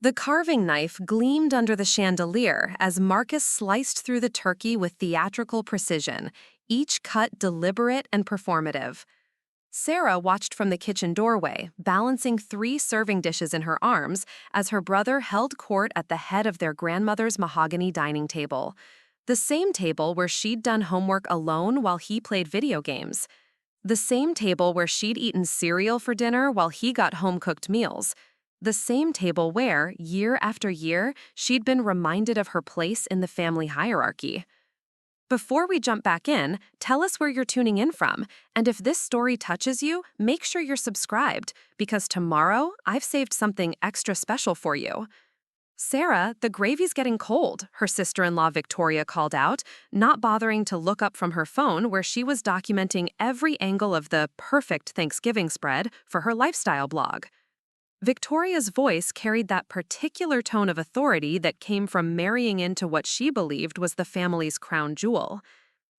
The carving knife gleamed under the chandelier as Marcus sliced through the turkey with theatrical precision, each cut deliberate and performative. Sarah watched from the kitchen doorway, balancing 3 serving dishes in her arms as her brother held court at the head of their grandmother's mahogany dining table. The same table where she'd done homework alone while he played video games. The same table where she'd eaten cereal for dinner while he got home-cooked meals. The same table where, year after year, she'd been reminded of her place in the family hierarchy. Before we jump back in, tell us where you're tuning in from, and if this story touches you, make sure you're subscribed, because tomorrow I've saved something extra special for you. Sarah, the gravy's getting cold, her sister-in-law Victoria called out, not bothering to look up from her phone where she was documenting every angle of the perfect Thanksgiving spread for her lifestyle blog. Victoria's voice carried that particular tone of authority that came from marrying into what she believed was the family's crown jewel.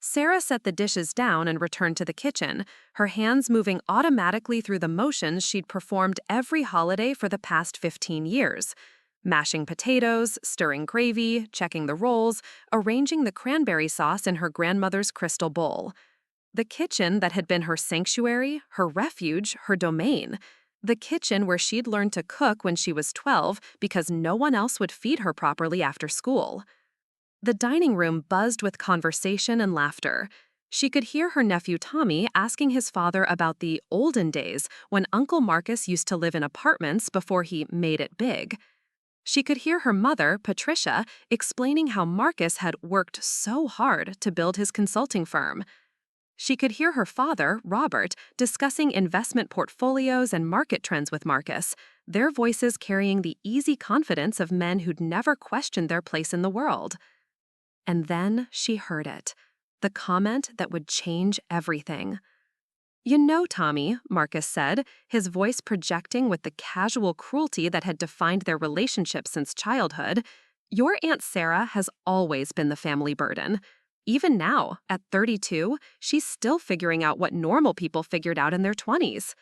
Sarah set the dishes down and returned to the kitchen, her hands moving automatically through the motions she'd performed every holiday for the past 15 years. Mashing potatoes, stirring gravy, checking the rolls, arranging the cranberry sauce in her grandmother's crystal bowl. The kitchen that had been her sanctuary, her refuge, her domain. The kitchen where she'd learned to cook when she was 12 because no one else would feed her properly after school. The dining room buzzed with conversation and laughter. She could hear her nephew Tommy asking his father about the olden days when Uncle Marcus used to live in apartments before he made it big. She could hear her mother, Patricia, explaining how Marcus had worked so hard to build his consulting firm. She could hear her father, Robert, discussing investment portfolios and market trends with Marcus, their voices carrying the easy confidence of men who'd never questioned their place in the world. And then she heard it, the comment that would change everything. "You know, Tommy," Marcus said, his voice projecting with the casual cruelty that had defined their relationship since childhood, "your Aunt Sarah has always been the family burden. Even now, at 32, she's still figuring out what normal people figured out in their 20s.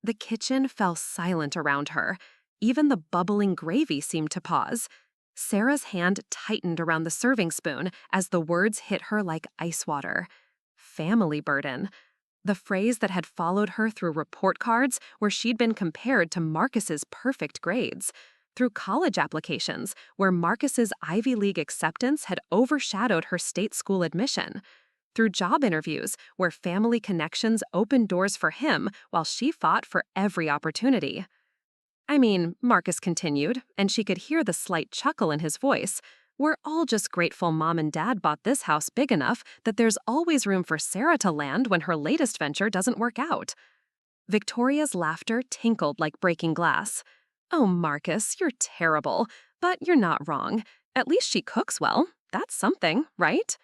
The kitchen fell silent around her. Even the bubbling gravy seemed to pause. Sarah's hand tightened around the serving spoon as the words hit her like ice water. Family burden. The phrase that had followed her through report cards where she'd been compared to Marcus's perfect grades. Through college applications, where Marcus's Ivy League acceptance had overshadowed her state school admission. Through job interviews, where family connections opened doors for him while she fought for every opportunity. "I mean," Marcus continued, and she could hear the slight chuckle in his voice, "we're all just grateful Mom and Dad bought this house big enough that there's always room for Sarah to land when her latest venture doesn't work out." Victoria's laughter tinkled like breaking glass. "Oh, Marcus, you're terrible, but you're not wrong. At least she cooks well. That's something, right?"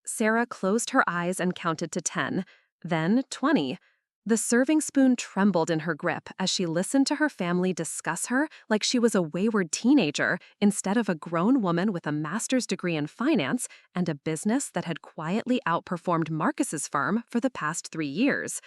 Sarah closed her eyes and counted to 10, then 20. The serving spoon trembled in her grip as she listened to her family discuss her like she was a wayward teenager instead of a grown woman with a master's degree in finance and a business that had quietly outperformed Marcus's firm for the past 3 years.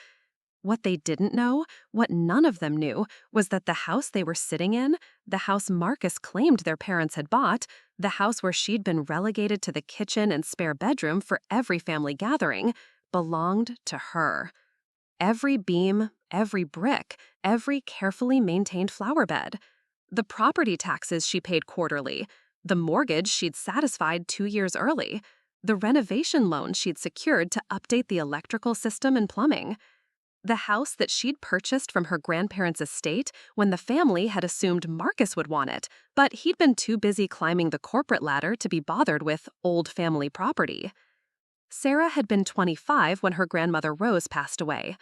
What they didn't know, what none of them knew, was that the house they were sitting in, the house Marcus claimed their parents had bought, the house where she'd been relegated to the kitchen and spare bedroom for every family gathering, belonged to her. Every beam, every brick, every carefully maintained flower bed. The property taxes she paid quarterly, the mortgage she'd satisfied 2 years early, the renovation loan she'd secured to update the electrical system and plumbing. The house that she'd purchased from her grandparents' estate when the family had assumed Marcus would want it, but he'd been too busy climbing the corporate ladder to be bothered with old family property. Sarah had been 25 when her grandmother Rose passed away.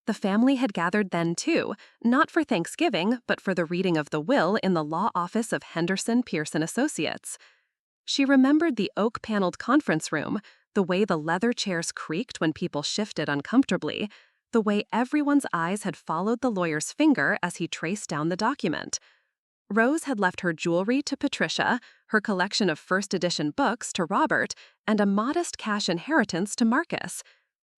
The family had gathered then too, not for Thanksgiving, but for the reading of the will in the law office of Henderson, Pearson Associates. She remembered the oak-paneled conference room, the way the leather chairs creaked when people shifted uncomfortably, the way everyone's eyes had followed the lawyer's finger as he traced down the document. Rose had left her jewelry to Patricia, her collection of first-edition books to Robert, and a modest cash inheritance to Marcus.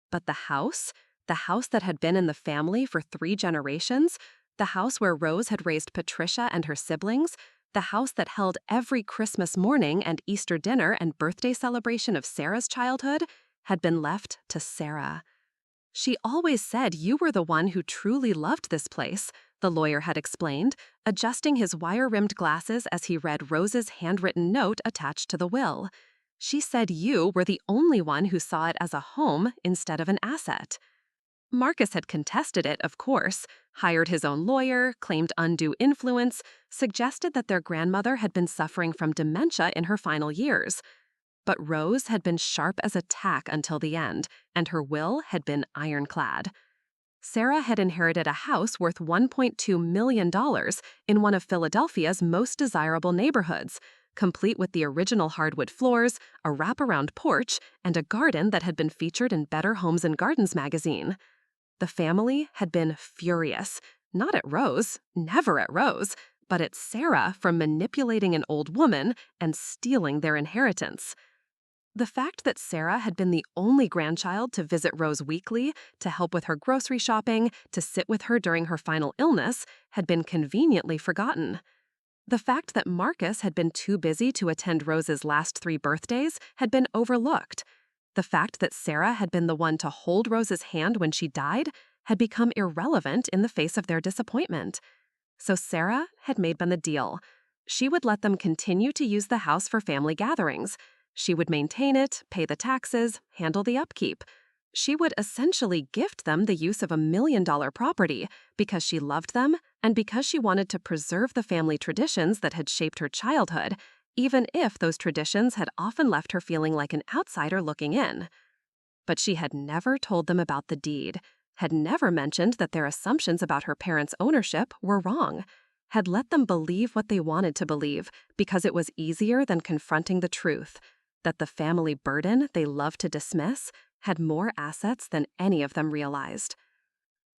But the house that had been in the family for 3 generations, the house where Rose had raised Patricia and her siblings, The house that held every Christmas morning and Easter dinner and birthday celebration of Sarah's childhood had been left to Sarah. She always said you were the one who truly loved this place, the lawyer had explained, adjusting his wire-rimmed glasses as he read Rose's handwritten note attached to the will. She said you were the only one who saw it as a home instead of an asset. Marcus had contested it, of course, hired his own lawyer, claimed undue influence, suggested that their grandmother had been suffering from dementia in her final years. But Rose had been sharp as a tack until the end, and her will had been ironclad. Sarah had inherited a house worth $1.2 million in one of Philadelphia's most desirable neighborhoods, complete with the original hardwood floors, a wraparound porch, and a garden that had been featured in Better Homes and Gardens magazine. The family had been furious, not at Rose, never at Rose, but at Sarah for manipulating an old woman and stealing their inheritance. The fact that Sarah had been the only grandchild to visit Rose weekly, to help with her grocery shopping, to sit with her during her final illness, had been conveniently forgotten. The fact that Marcus had been too busy to attend Rose's last 3 birthdays had been overlooked. The fact that Sarah had been the one to hold Rose's hand when she died had become irrelevant in the face of their disappointment. So Sarah had made them a deal. She would let them continue to use the house for family gatherings. She would maintain it, pay the taxes, handle the upkeep. She would essentially gift them the use of $1 million property because she loved them and because she wanted to preserve the family traditions that had shaped her childhood, even if those traditions had often left her feeling like an outsider looking in. But she had never told them about the deed, had never mentioned that their assumptions about her parents' ownership were wrong, had let them believe what they wanted to believe because it was easier than confronting the truth, that the family burden they loved to dismiss had more assets than any of them realized.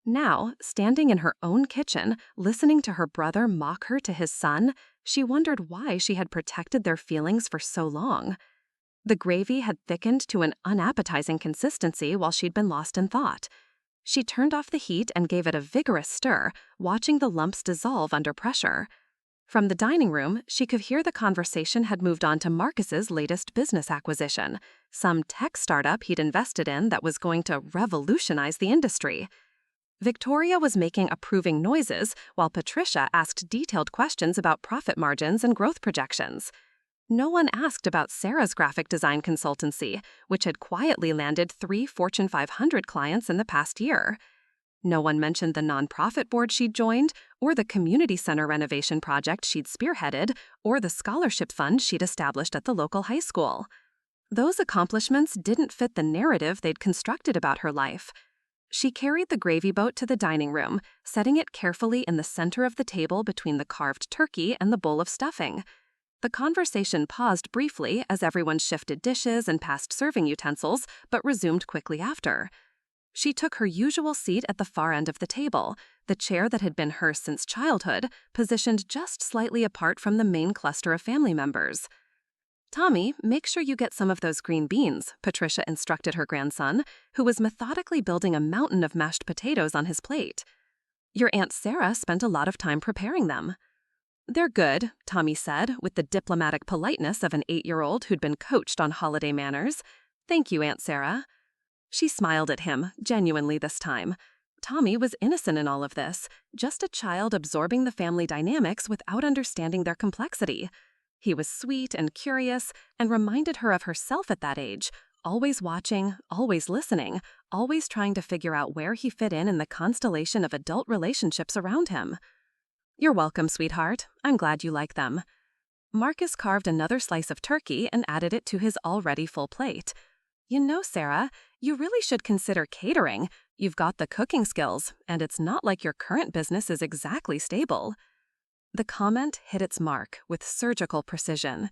Now, standing in her own kitchen, listening to her brother mock her to his son, she wondered why she had protected their feelings for so long. The gravy had thickened to an unappetizing consistency while she'd been lost in thought. She turned off the heat and gave it a vigorous stir, watching the lumps dissolve under pressure. From the dining room, she could hear the conversation had moved on to Marcus's latest business acquisition, some tech startup he'd invested in that was going to revolutionize the industry. Victoria was making approving noises while Patricia asked detailed questions about profit margins and growth projections. No one asked about Sarah's graphic design consultancy, which had quietly landed 3 Fortune 500 clients in the past year. No one mentioned the nonprofit board she'd joined, or the community center renovation project she'd spearheaded, or the scholarship fund she'd established at the local high school. Those accomplishments didn't fit the narrative they'd constructed about her life. She carried the gravy boat to the dining room, setting it carefully in the center of the table between the carved turkey and the bowl of stuffing. The conversation paused briefly as everyone shifted dishes and passed serving utensils, but resumed quickly after. She took her usual seat at the far end of the table, the chair that had been hers since childhood, positioned just slightly apart from the main cluster of family members. "Tommy, make sure you get some of those green beans," Patricia instructed her grandson, who was methodically building a mountain of mashed potatoes on his plate. "Your Aunt Sarah spent a lot of time preparing them." "They're good," Tommy said, with the diplomatic politeness of an 8-year-old who'd been coached on holiday manners. "Thank you, Aunt Sarah." She smiled at him, genuinely this time. Tommy was innocent in all of this, just a child absorbing the family dynamics without understanding their complexity. He was sweet and curious and reminded her of herself at that age, always watching, always listening, always trying to figure out where he fit in the constellation of adult relationships around him. "You're welcome, sweetheart. I'm glad you like them." Marcus carved another slice of turkey and added it to his already full plate. "You know, Sarah, you really should consider catering. You've got the cooking skills, and it's not like your current business is exactly stable." The comment hit its mark with surgical precision.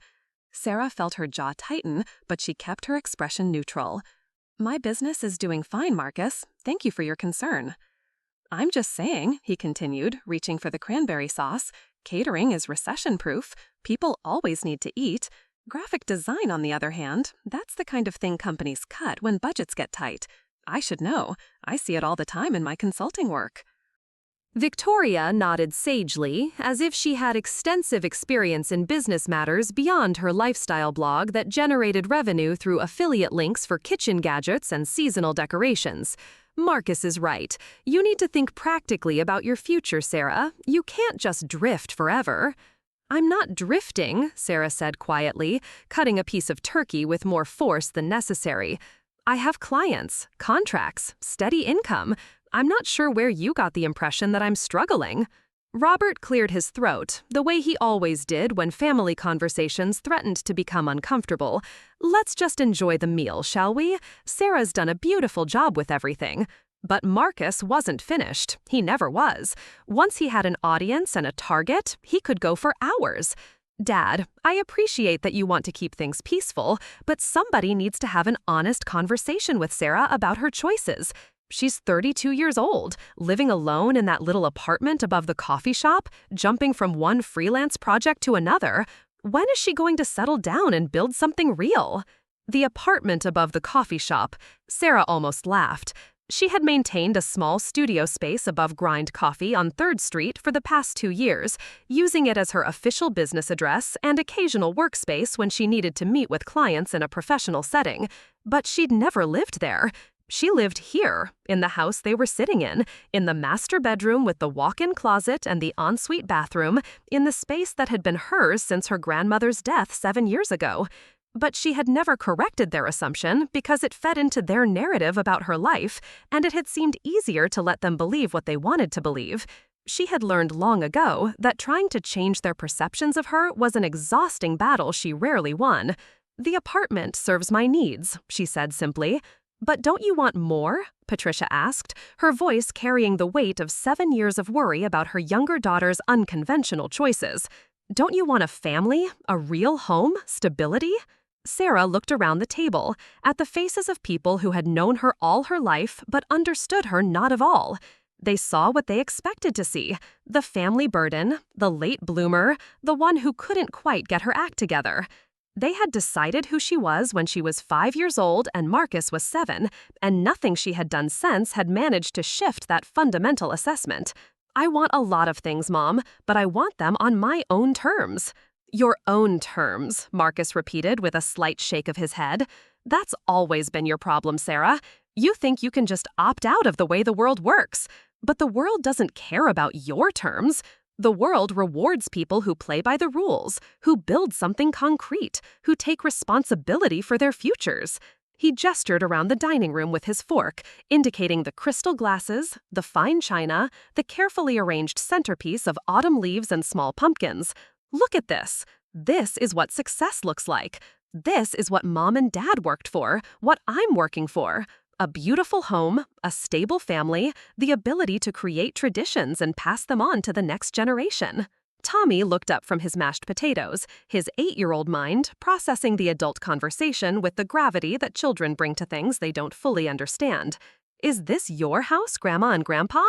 Sarah felt her jaw tighten, but she kept her expression neutral. "My business is doing fine, Marcus. Thank you for your concern." "I'm just saying," he continued, reaching for the cranberry sauce, "catering is recession-proof. People always need to eat. Graphic design, on the other hand, that's the kind of thing companies cut when budgets get tight. I should know. I see it all the time in my consulting work." Victoria nodded sagely, as if she had extensive experience in business matters beyond her lifestyle blog that generated revenue through affiliate links for kitchen gadgets and seasonal decorations. Marcus is right. You need to think practically about your future, Sarah. You can't just drift forever. I'm not drifting, Sarah said quietly, cutting a piece of turkey with more force than necessary. I have clients, contracts, steady income. I'm not sure where you got the impression that I'm struggling. Robert cleared his throat, the way he always did when family conversations threatened to become uncomfortable. Let's just enjoy the meal, shall we? Sarah's done a beautiful job with everything. But Marcus wasn't finished. He never was. Once he had an audience and a target, he could go for hours. Dad, I appreciate that you want to keep things peaceful, but somebody needs to have an honest conversation with Sarah about her choices. She's 32 years old, living alone in that little apartment above the coffee shop, jumping from one freelance project to another. When is she going to settle down and build something real? The apartment above the coffee shop. Sarah almost laughed. She had maintained a small studio space above Grind Coffee on 3rd Street for the past 2 years, using it as her official business address and occasional workspace when she needed to meet with clients in a professional setting. But she'd never lived there. She lived here, in the house they were sitting in the master bedroom with the walk-in closet and the ensuite bathroom, in the space that had been hers since her grandmother's death 7 years ago. But she had never corrected their assumption because it fed into their narrative about her life, and it had seemed easier to let them believe what they wanted to believe. She had learned long ago that trying to change their perceptions of her was an exhausting battle she rarely won. "The apartment serves my needs," she said simply. "But don't you want more?" Patricia asked, her voice carrying the weight of 7 years of worry about her younger daughter's unconventional choices. "Don't you want a family, a real home, stability?" Sarah looked around the table, at the faces of people who had known her all her life but understood her not at all. They saw what they expected to see, the family burden, the late bloomer, the one who couldn't quite get her act together. They had decided who she was when she was 5 years old and Marcus was 7, and nothing she had done since had managed to shift that fundamental assessment. "I want a lot of things, Mom, but I want them on my own terms." "Your own terms," Marcus repeated with a slight shake of his head. "That's always been your problem, Sarah. You think you can just opt out of the way the world works. But the world doesn't care about your terms. The world rewards people who play by the rules, who build something concrete, who take responsibility for their futures." He gestured around the dining room with his fork, indicating the crystal glasses, the fine china, the carefully arranged centerpiece of autumn leaves and small pumpkins. "Look at this. This is what success looks like. This is what Mom and Dad worked for, what I'm working for. A beautiful home, a stable family, the ability to create traditions and pass them on to the next generation." Tommy looked up from his mashed potatoes, his 8-year-old mind processing the adult conversation with the gravity that children bring to things they don't fully understand. "Is this your house, Grandma and Grandpa?"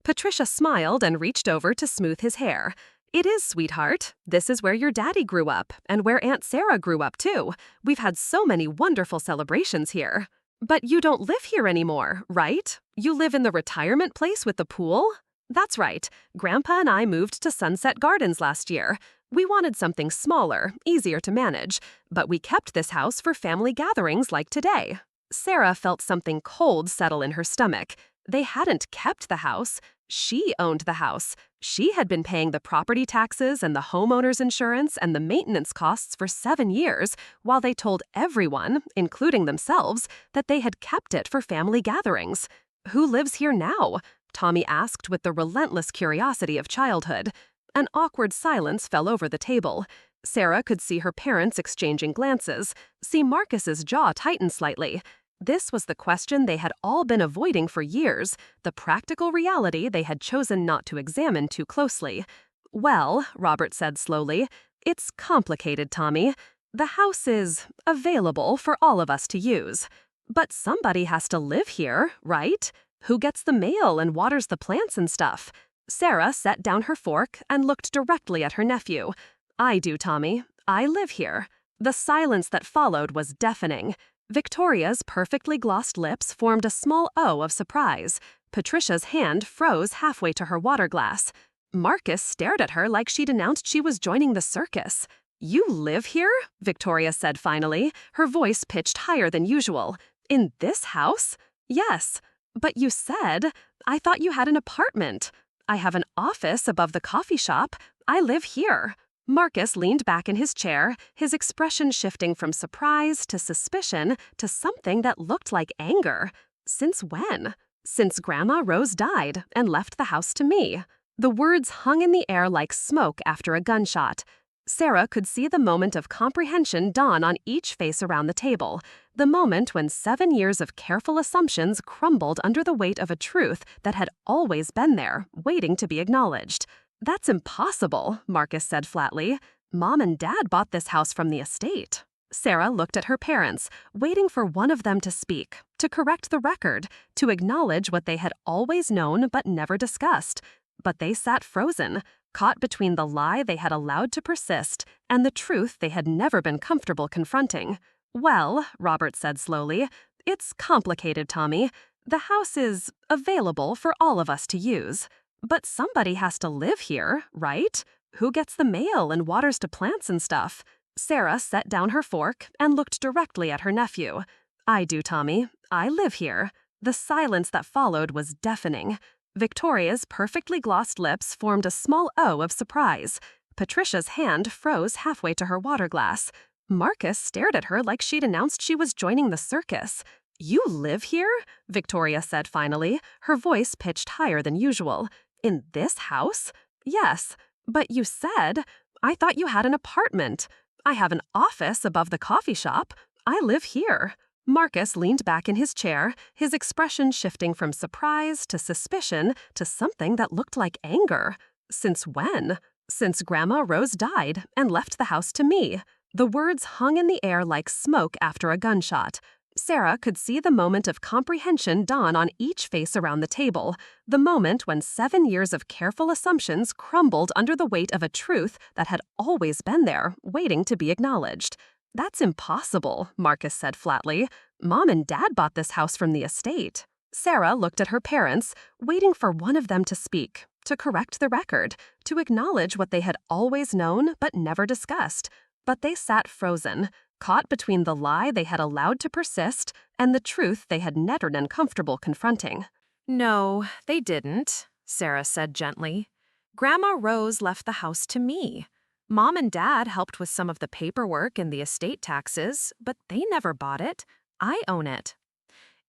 Patricia smiled and reached over to smooth his hair. "It is, sweetheart. This is where your daddy grew up, and where Aunt Sarah grew up, too. We've had so many wonderful celebrations here." "But you don't live here anymore, right? You live in the retirement place with the pool?" "That's right. Grandpa and I moved to Sunset Gardens last year. We wanted something smaller, easier to manage, but we kept this house for family gatherings like today." Sarah felt something cold settle in her stomach. They hadn't kept the house. She owned the house. She had been paying the property taxes and the homeowner's insurance and the maintenance costs for 7 years, while they told everyone, including themselves, that they had kept it for family gatherings. "Who lives here now?" Tommy asked with the relentless curiosity of childhood. An awkward silence fell over the table. Sarah could see her parents exchanging glances, see Marcus's jaw tighten slightly. This was the question they had all been avoiding for years, the practical reality they had chosen not to examine too closely. "Well," Robert said slowly, "it's complicated, Tommy. The house is available for all of us to use. But somebody has to live here, right? Who gets the mail and waters the plants and stuff?" Sarah set down her fork and looked directly at her nephew. "I do, Tommy. I live here." The silence that followed was deafening. Victoria's perfectly glossed lips formed a small O of surprise. Patricia's hand froze halfway to her water glass. Marcus stared at her like she'd announced she was joining the circus. "You live here?" Victoria said finally, her voice pitched higher than usual. "In this house?" "Yes. But you said, I thought you had an apartment." "I have an office above the coffee shop. I live here." Marcus leaned back in his chair, his expression shifting from surprise to suspicion to something that looked like anger. "Since when?" "Since Grandma Rose died and left the house to me." The words hung in the air like smoke after a gunshot. Sarah could see the moment of comprehension dawn on each face around the table, the moment when 7 years of careful assumptions crumbled under the weight of a truth that had always been there, waiting to be acknowledged. "That's impossible," Marcus said flatly. "Mom and Dad bought this house from the estate." Sarah looked at her parents, waiting for one of them to speak, to correct the record, to acknowledge what they had always known but never discussed. But they sat frozen, caught between the lie they had allowed to persist and the truth they had never been comfortable confronting. "Well," Robert said slowly, "it's complicated, Tommy. The house is available for all of us to use. But somebody has to live here, right? Who gets the mail and waters to plants and stuff?" Sarah set down her fork and looked directly at her nephew. "I do, Tommy. I live here." The silence that followed was deafening. Victoria's perfectly glossed lips formed a small O of surprise. Patricia's hand froze halfway to her water glass. Marcus stared at her like she'd announced she was joining the circus. "You live here?" Victoria said finally, her voice pitched higher than usual. "In this house?" "Yes. But you said, I thought you had an apartment." "I have an office above the coffee shop. I live here." Marcus leaned back in his chair, his expression shifting from surprise to suspicion to something that looked like anger. "Since when?" "Since Grandma Rose died and left the house to me." The words hung in the air like smoke after a gunshot. Sarah could see the moment of comprehension dawn on each face around the table, the moment when 7 years of careful assumptions crumbled under the weight of a truth that had always been there, waiting to be acknowledged. "That's impossible," Marcus said flatly. "Mom and Dad bought this house from the estate." Sarah looked at her parents, waiting for one of them to speak, to correct the record, to acknowledge what they had always known but never discussed. But they sat frozen, caught between the lie they had allowed to persist and the truth they had never been comfortable confronting. "No, they didn't," Sarah said gently. "Grandma Rose left the house to me. Mom and Dad helped with some of the paperwork and the estate taxes, but they never bought it. I own it."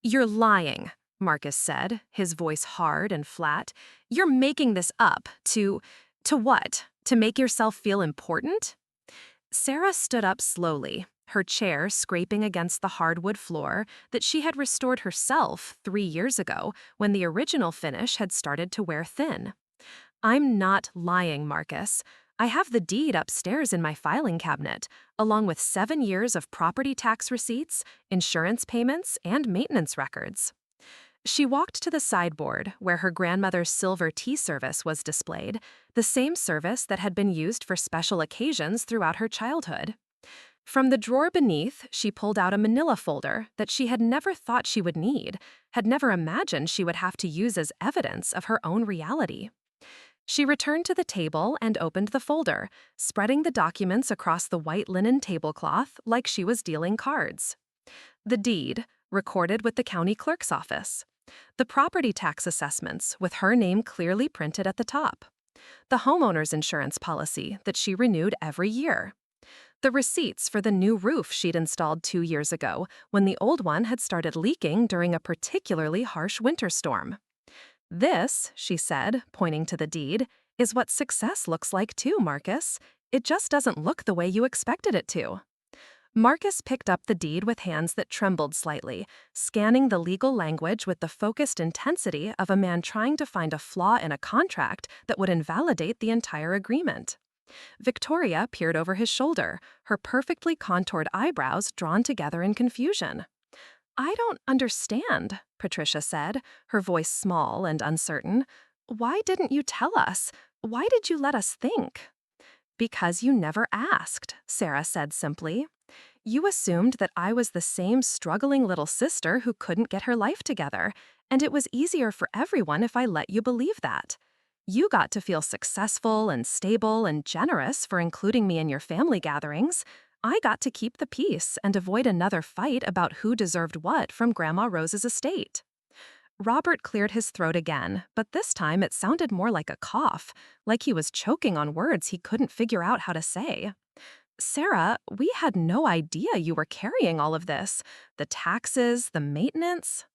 "You're lying," Marcus said, his voice hard and flat. "You're making this up to what? To make yourself feel important?" Sarah stood up slowly, her chair scraping against the hardwood floor that she had restored herself 3 years ago when the original finish had started to wear thin. "I'm not lying, Marcus. I have the deed upstairs in my filing cabinet, along with 7 years of property tax receipts, insurance payments, and maintenance records." She walked to the sideboard where her grandmother's silver tea service was displayed, the same service that had been used for special occasions throughout her childhood. From the drawer beneath, she pulled out a manila folder that she had never thought she would need, had never imagined she would have to use as evidence of her own reality. She returned to the table and opened the folder, spreading the documents across the white linen tablecloth like she was dealing cards. The deed, recorded with the county clerk's office. The property tax assessments, with her name clearly printed at the top. The homeowner's insurance policy that she renewed every year. The receipts for the new roof she'd installed 2 years ago when the old one had started leaking during a particularly harsh winter storm. "This," she said, pointing to the deed, "is what success looks like too, Marcus. It just doesn't look the way you expected it to." Marcus picked up the deed with hands that trembled slightly, scanning the legal language with the focused intensity of a man trying to find a flaw in a contract that would invalidate the entire agreement. Victoria peered over his shoulder, her perfectly contoured eyebrows drawn together in confusion. "I don't understand," Patricia said, her voice small and uncertain. "Why didn't you tell us? Why did you let us think?" Because you never asked, Sarah said simply. You assumed that I was the same struggling little sister who couldn't get her life together, and it was easier for everyone if I let you believe that. You got to feel successful and stable and generous for including me in your family gatherings. I got to keep the peace and avoid another fight about who deserved what from Grandma Rose's estate. Robert cleared his throat again, but this time it sounded more like a cough, like he was choking on words he couldn't figure out how to say. Sarah, we had no idea you were carrying all of this. The taxes, the maintenance.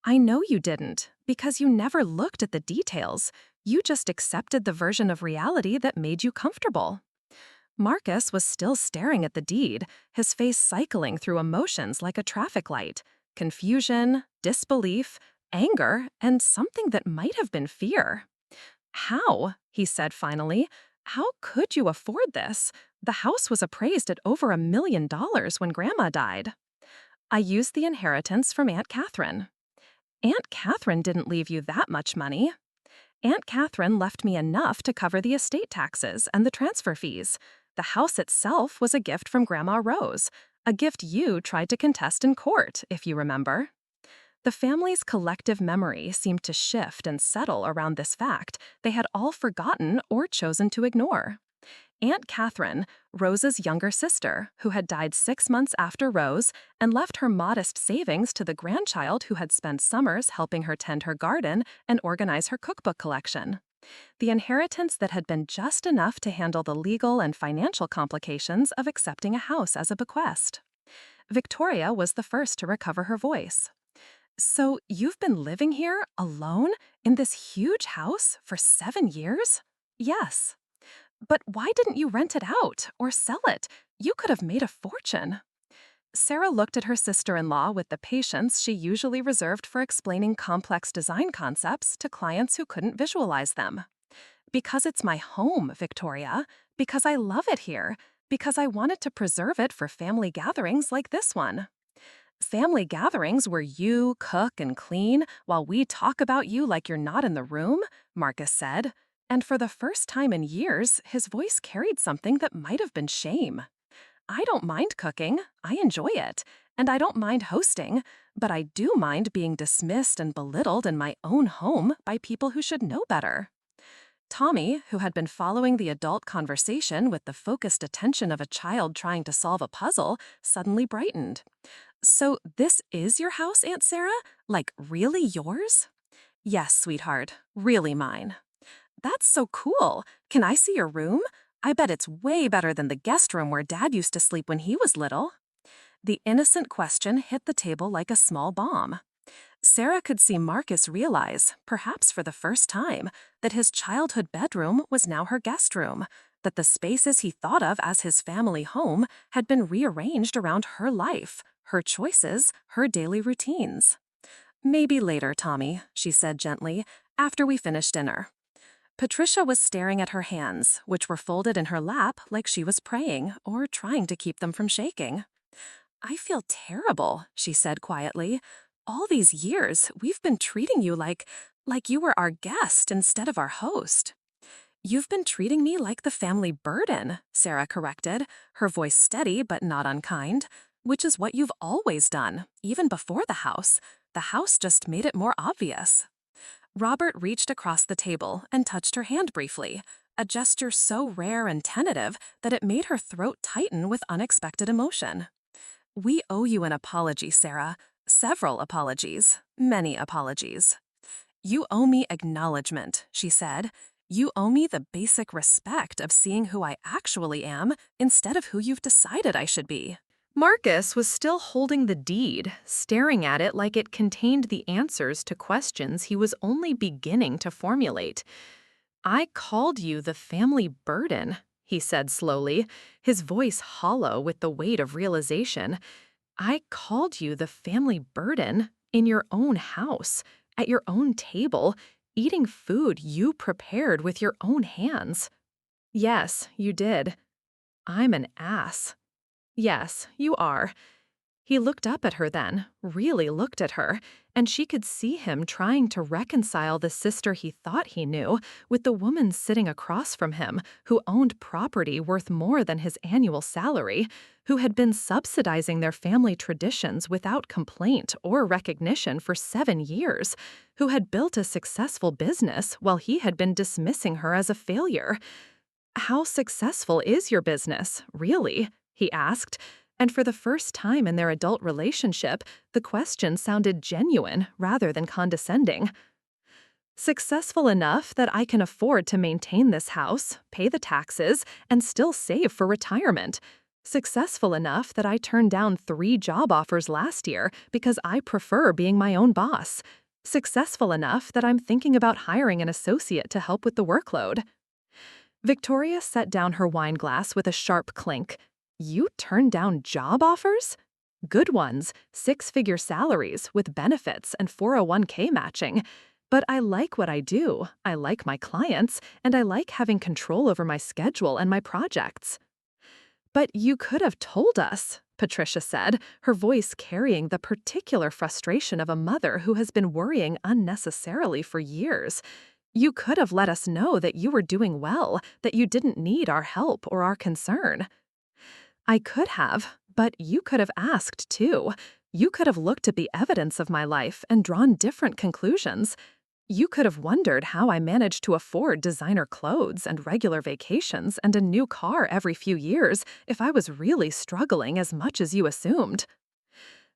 I know you didn't, because you never looked at the details. You just accepted the version of reality that made you comfortable. Marcus was still staring at the deed, his face cycling through emotions like a traffic light. Confusion, disbelief, anger, and something that might have been fear. How? He said finally. How could you afford this? The house was appraised at over $1 million when Grandma died. I used the inheritance from Aunt Catherine. Aunt Catherine didn't leave you that much money. Aunt Catherine left me enough to cover the estate taxes and the transfer fees. The house itself was a gift from Grandma Rose, a gift you tried to contest in court, if you remember. The family's collective memory seemed to shift and settle around this fact they had all forgotten or chosen to ignore. Aunt Catherine, Rose's younger sister, who had died 6 months after Rose and left her modest savings to the grandchild who had spent summers helping her tend her garden and organize her cookbook collection. The inheritance that had been just enough to handle the legal and financial complications of accepting a house as a bequest. Victoria was the first to recover her voice. So you've been living here, alone, in this huge house for 7 years? Yes. But why didn't you rent it out or sell it? You could have made a fortune. Sarah looked at her sister-in-law with the patience she usually reserved for explaining complex design concepts to clients who couldn't visualize them. Because it's my home, Victoria. Because I love it here. Because I wanted to preserve it for family gatherings like this one. Family gatherings where you cook and clean while we talk about you like you're not in the room, Marcus said. And for the first time in years, his voice carried something that might have been shame. I don't mind cooking. I enjoy it. And I don't mind hosting. But I do mind being dismissed and belittled in my own home by people who should know better. Tommy, who had been following the adult conversation with the focused attention of a child trying to solve a puzzle, suddenly brightened. So this is your house, Aunt Sarah? Like, really yours? Yes, sweetheart. Really mine. That's so cool. Can I see your room? I bet it's way better than the guest room where Dad used to sleep when he was little. The innocent question hit the table like a small bomb. Sarah could see Marcus realize, perhaps for the first time, that his childhood bedroom was now her guest room, that the spaces he thought of as his family home had been rearranged around her life, her choices, her daily routines. Maybe later, Tommy, she said gently, after we finish dinner. Patricia was staring at her hands, which were folded in her lap like she was praying or trying to keep them from shaking. I feel terrible, she said quietly. All these years, we've been treating you like you were our guest instead of our host. You've been treating me like the family burden, Sarah corrected, her voice steady but not unkind, which is what you've always done, even before the house. The house just made it more obvious. Robert reached across the table and touched her hand briefly, a gesture so rare and tentative that it made her throat tighten with unexpected emotion. We owe you an apology, Sarah. Several apologies. Many apologies. You owe me acknowledgement, she said. You owe me the basic respect of seeing who I actually am instead of who you've decided I should be. Marcus was still holding the deed, staring at it like it contained the answers to questions he was only beginning to formulate. I called you the family burden, he said slowly, his voice hollow with the weight of realization. I called you the family burden in your own house, at your own table, eating food you prepared with your own hands. Yes, you did. I'm an ass. Yes, you are. He looked up at her then, really looked at her, and she could see him trying to reconcile the sister he thought he knew with the woman sitting across from him who owned property worth more than his annual salary, who had been subsidizing their family traditions without complaint or recognition for 7 years, who had built a successful business while he had been dismissing her as a failure. "How successful is your business, really?" he asked, and for the first time in their adult relationship, the question sounded genuine rather than condescending. "Successful enough that I can afford to maintain this house, pay the taxes, and still save for retirement. Successful enough that I turned down 3 job offers last year because I prefer being my own boss. Successful enough that I'm thinking about hiring an associate to help with the workload." Victoria set down her wine glass with a sharp clink. "You turned down job offers? Good ones, 6-figure salaries with benefits and 401k matching. But I like what I do, I like my clients, and I like having control over my schedule and my projects." "But you could have told us," Patricia said, her voice carrying the particular frustration of a mother who has been worrying unnecessarily for years. "You could have let us know that you were doing well, that you didn't need our help or our concern." "I could have, but you could have asked too. You could have looked at the evidence of my life and drawn different conclusions. You could have wondered how I managed to afford designer clothes and regular vacations and a new car every few years if I was really struggling as much as you assumed."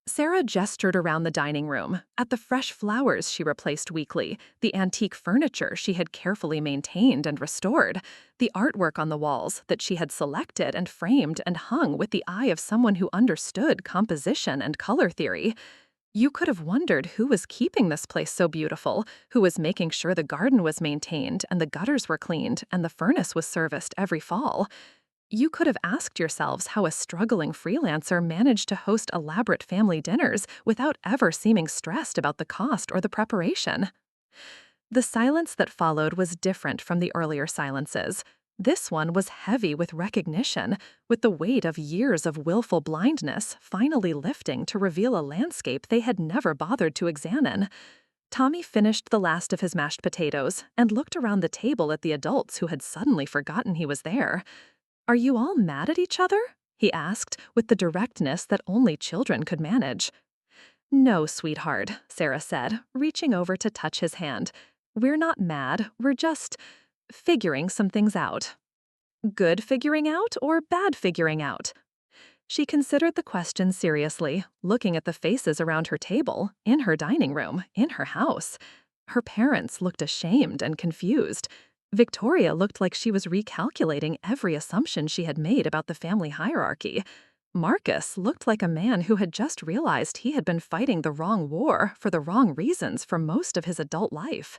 Sarah gestured around the dining room, at the fresh flowers she replaced weekly, the antique furniture she had carefully maintained and restored, the artwork on the walls that she had selected and framed and hung with the eye of someone who understood composition and color theory. You could have wondered who was keeping this place so beautiful, who was making sure the garden was maintained and the gutters were cleaned and the furnace was serviced every fall. You could have asked yourselves how a struggling freelancer managed to host elaborate family dinners without ever seeming stressed about the cost or the preparation. The silence that followed was different from the earlier silences. This one was heavy with recognition, with the weight of years of willful blindness finally lifting to reveal a landscape they had never bothered to examine. Tommy finished the last of his mashed potatoes and looked around the table at the adults who had suddenly forgotten he was there. "Are you all mad at each other?" he asked, with the directness that only children could manage. "No, sweetheart," Sarah said, reaching over to touch his hand. "We're not mad, we're just figuring some things out." "Good figuring out or bad figuring out?" She considered the question seriously, looking at the faces around her table, in her dining room, in her house. Her parents looked ashamed and confused. Victoria looked like she was recalculating every assumption she had made about the family hierarchy. Marcus looked like a man who had just realized he had been fighting the wrong war for the wrong reasons for most of his adult life.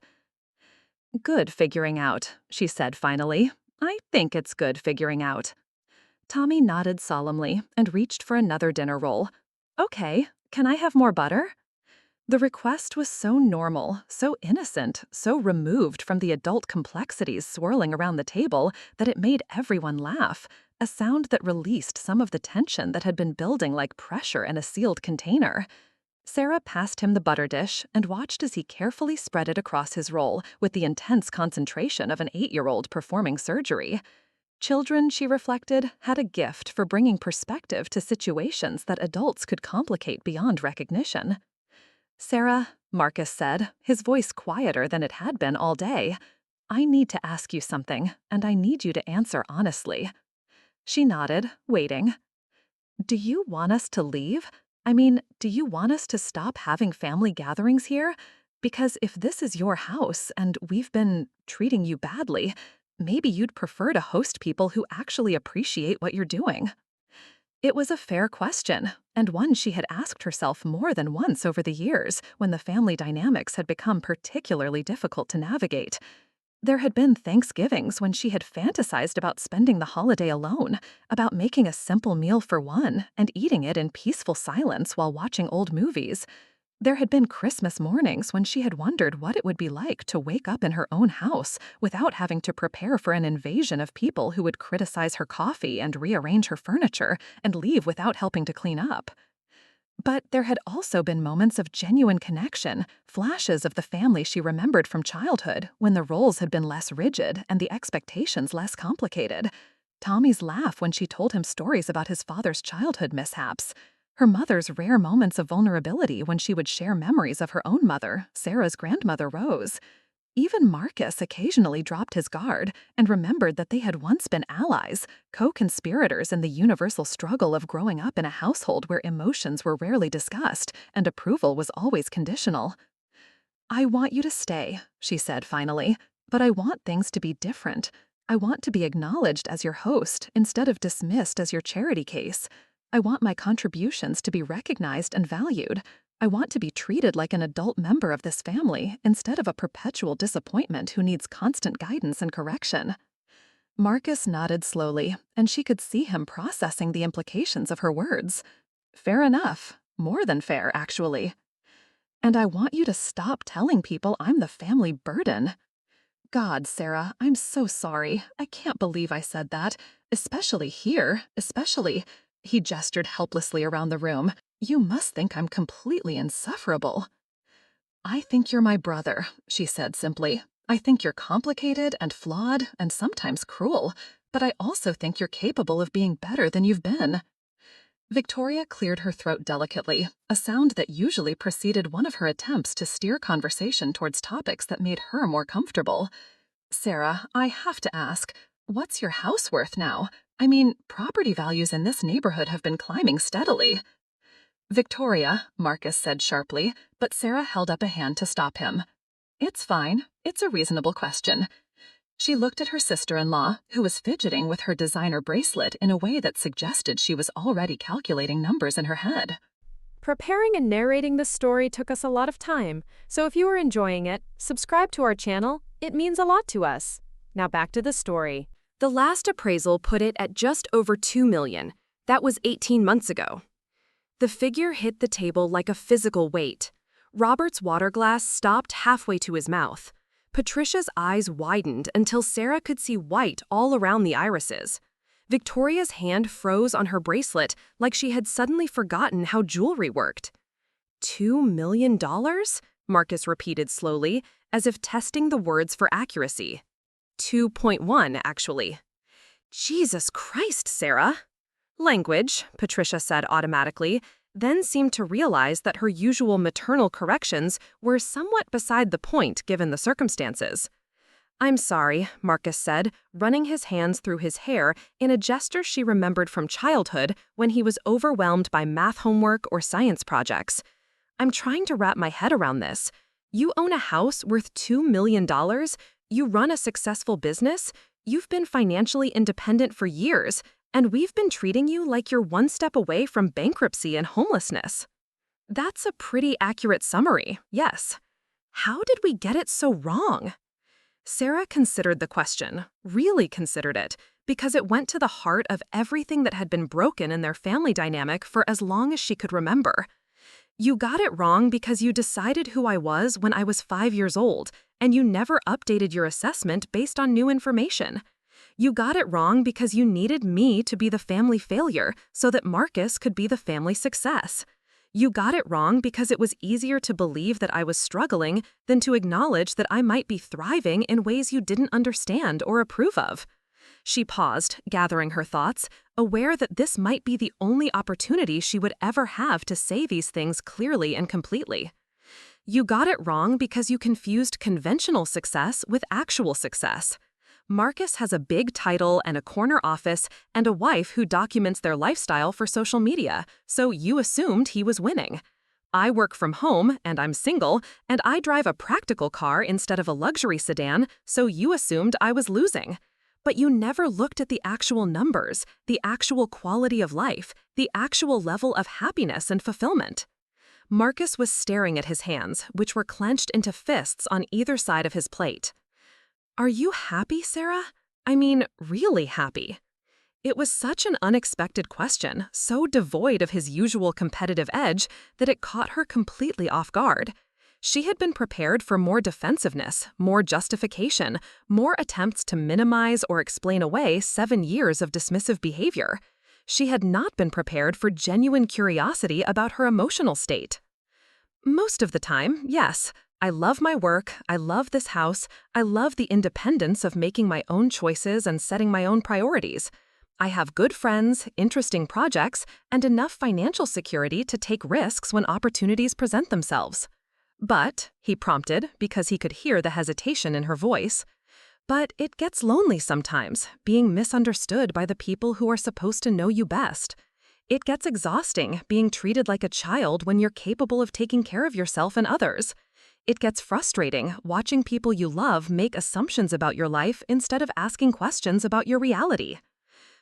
"Good figuring out," she said finally. "I think it's good figuring out." Tommy nodded solemnly and reached for another dinner roll. "Okay, can I have more butter?" The request was so normal, so innocent, so removed from the adult complexities swirling around the table that it made everyone laugh, a sound that released some of the tension that had been building like pressure in a sealed container. Sarah passed him the butter dish and watched as he carefully spread it across his roll with the intense concentration of an 8-year-old performing surgery. Children, she reflected, had a gift for bringing perspective to situations that adults could complicate beyond recognition. "Sarah," Marcus said, his voice quieter than it had been all day, "I need to ask you something, and I need you to answer honestly." She nodded, waiting. "Do you want us to leave? I mean, do you want us to stop having family gatherings here? Because if this is your house and we've been treating you badly, maybe you'd prefer to host people who actually appreciate what you're doing." It was a fair question, and one she had asked herself more than once over the years when the family dynamics had become particularly difficult to navigate. There had been Thanksgivings when she had fantasized about spending the holiday alone, about making a simple meal for one and eating it in peaceful silence while watching old movies. There had been Christmas mornings when she had wondered what it would be like to wake up in her own house without having to prepare for an invasion of people who would criticize her coffee and rearrange her furniture and leave without helping to clean up. But there had also been moments of genuine connection, flashes of the family she remembered from childhood, when the roles had been less rigid and the expectations less complicated. Tommy's laugh when she told him stories about his father's childhood mishaps. Her mother's rare moments of vulnerability when she would share memories of her own mother, Sarah's grandmother Rose. Even Marcus occasionally dropped his guard and remembered that they had once been allies, co-conspirators in the universal struggle of growing up in a household where emotions were rarely discussed and approval was always conditional. "I want you to stay," she said finally, "but I want things to be different. I want to be acknowledged as your host instead of dismissed as your charity case. I want my contributions to be recognized and valued. I want to be treated like an adult member of this family instead of a perpetual disappointment who needs constant guidance and correction." Marcus nodded slowly, and she could see him processing the implications of her words. Fair enough. More than fair, actually. "And I want you to stop telling people I'm the family burden." God, Sarah, I'm so sorry. I can't believe I said that. Especially here. Especially. He gestured helplessly around the room. "You must think I'm completely insufferable." "I think you're my brother," she said simply. "I think you're complicated and flawed and sometimes cruel, but I also think you're capable of being better than you've been." Victoria cleared her throat delicately, a sound that usually preceded one of her attempts to steer conversation towards topics that made her more comfortable. "Sarah, I have to ask, what's your house worth now? I mean, property values in this neighborhood have been climbing steadily." "Victoria," Marcus said sharply, but Sarah held up a hand to stop him. "It's fine. It's a reasonable question." She looked at her sister-in-law, who was fidgeting with her designer bracelet in a way that suggested she was already calculating numbers in her head. Preparing and narrating this story took us a lot of time, so if you are enjoying it, subscribe to our channel. It means a lot to us. Now back to the story. The last appraisal put it at just over $2 million. That was 18 months ago. The figure hit the table like a physical weight. Robert's water glass stopped halfway to his mouth. Patricia's eyes widened until Sarah could see white all around the irises. Victoria's hand froze on her bracelet like she had suddenly forgotten how jewelry worked. $2 million? Marcus repeated slowly, as if testing the words for accuracy. 2.1, actually. Jesus Christ, Sarah. Language, Patricia said automatically, then seemed to realize that her usual maternal corrections were somewhat beside the point given the circumstances. "I'm sorry," Marcus said, running his hands through his hair in a gesture she remembered from childhood when he was overwhelmed by math homework or science projects. "I'm trying to wrap my head around this. You own a house worth $2 million, you run a successful business, you've been financially independent for years, and we've been treating you like you're one step away from bankruptcy and homelessness." That's a pretty accurate summary, yes. How did we get it so wrong? Sarah considered the question, really considered it, because it went to the heart of everything that had been broken in their family dynamic for as long as she could remember. "You got it wrong because you decided who I was when I was 5 years old, and you never updated your assessment based on new information. You got it wrong because you needed me to be the family failure so that Marcus could be the family success. You got it wrong because it was easier to believe that I was struggling than to acknowledge that I might be thriving in ways you didn't understand or approve of." She paused, gathering her thoughts, aware that this might be the only opportunity she would ever have to say these things clearly and completely. "You got it wrong because you confused conventional success with actual success. Marcus has a big title and a corner office and a wife who documents their lifestyle for social media, so you assumed he was winning. I work from home, and I'm single, and I drive a practical car instead of a luxury sedan, so you assumed I was losing. But you never looked at the actual numbers, the actual quality of life, the actual level of happiness and fulfillment." Marcus was staring at his hands, which were clenched into fists on either side of his plate. "Are you happy, Sarah? I mean, really happy?" It was such an unexpected question, so devoid of his usual competitive edge, that it caught her completely off guard. She had been prepared for more defensiveness, more justification, more attempts to minimize or explain away 7 years of dismissive behavior. She had not been prepared for genuine curiosity about her emotional state. Most of the time, yes. I love my work, I love this house, I love the independence of making my own choices and setting my own priorities. I have good friends, interesting projects, and enough financial security to take risks when opportunities present themselves. But, he prompted because he could hear the hesitation in her voice, but it gets lonely sometimes, being misunderstood by the people who are supposed to know you best. It gets exhausting, being treated like a child when you're capable of taking care of yourself and others. It gets frustrating, watching people you love make assumptions about your life instead of asking questions about your reality.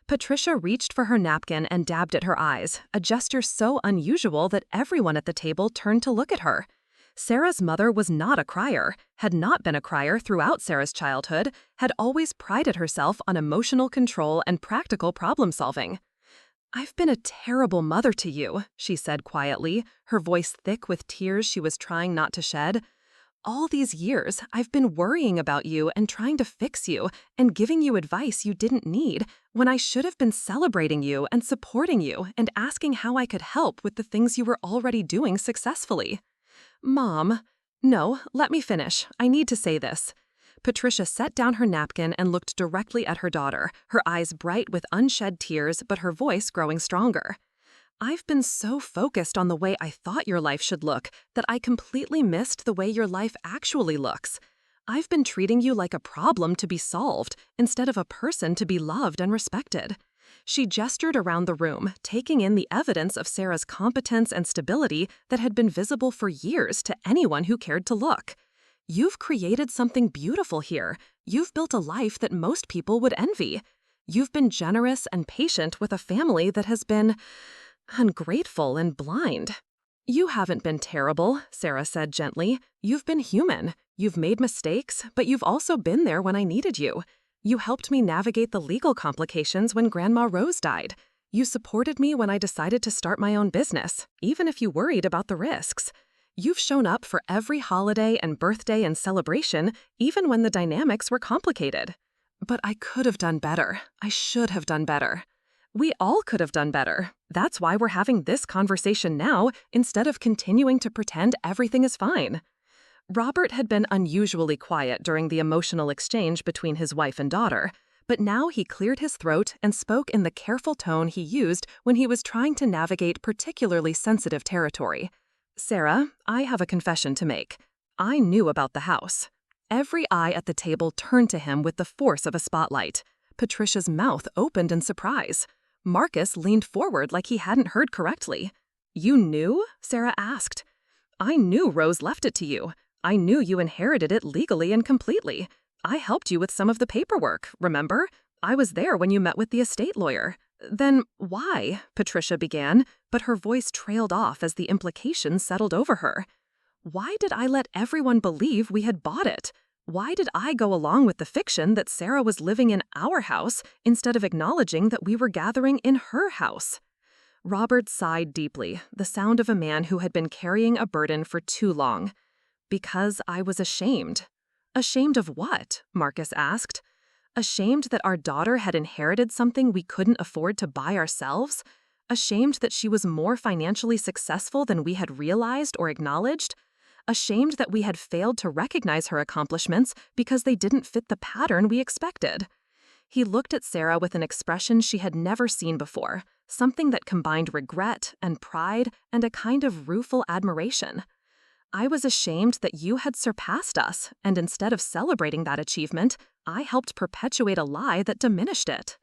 Patricia reached for her napkin and dabbed at her eyes, a gesture so unusual that everyone at the table turned to look at her. Sarah's mother was not a crier, had not been a crier throughout Sarah's childhood, had always prided herself on emotional control and practical problem-solving. "I've been a terrible mother to you," she said quietly, her voice thick with tears she was trying not to shed. "All these years, I've been worrying about you and trying to fix you and giving you advice you didn't need, when I should have been celebrating you and supporting you and asking how I could help with the things you were already doing successfully." "Mom." "No, let me finish. I need to say this." Patricia set down her napkin and looked directly at her daughter, her eyes bright with unshed tears but her voice growing stronger. "I've been so focused on the way I thought your life should look that I completely missed the way your life actually looks. I've been treating you like a problem to be solved instead of a person to be loved and respected." She gestured around the room, taking in the evidence of Sarah's competence and stability that had been visible for years to anyone who cared to look. "You've created something beautiful here. You've built a life that most people would envy. You've been generous and patient with a family that has been ungrateful and blind." "You haven't been terrible," Sarah said gently. "You've been human. You've made mistakes, but you've also been there when I needed you. You helped me navigate the legal complications when Grandma Rose died. You supported me when I decided to start my own business, even if you worried about the risks. You've shown up for every holiday and birthday and celebration, even when the dynamics were complicated. But I could have done better. I should have done better. We all could have done better. That's why we're having this conversation now, instead of continuing to pretend everything is fine." Robert had been unusually quiet during the emotional exchange between his wife and daughter, but now he cleared his throat and spoke in the careful tone he used when he was trying to navigate particularly sensitive territory. "Sarah, I have a confession to make. I knew about the house." Every eye at the table turned to him with the force of a spotlight. Patricia's mouth opened in surprise. Marcus leaned forward like he hadn't heard correctly. "You knew?" Sarah asked. "I knew Rose left it to you. I knew you inherited it legally and completely. I helped you with some of the paperwork, remember? I was there when you met with the estate lawyer." "Then why?" Patricia began, but her voice trailed off as the implications settled over her. "Why did I let everyone believe we had bought it? Why did I go along with the fiction that Sarah was living in our house instead of acknowledging that we were gathering in her house?" Robert sighed deeply, the sound of a man who had been carrying a burden for too long. "Because I was ashamed." "Ashamed of what?" Marcus asked. "Ashamed that our daughter had inherited something we couldn't afford to buy ourselves? Ashamed that she was more financially successful than we had realized or acknowledged? Ashamed that we had failed to recognize her accomplishments because they didn't fit the pattern we expected." He looked at Sarah with an expression she had never seen before, something that combined regret and pride and a kind of rueful admiration. "I was ashamed that you had surpassed us, and instead of celebrating that achievement, I helped perpetuate a lie that diminished it."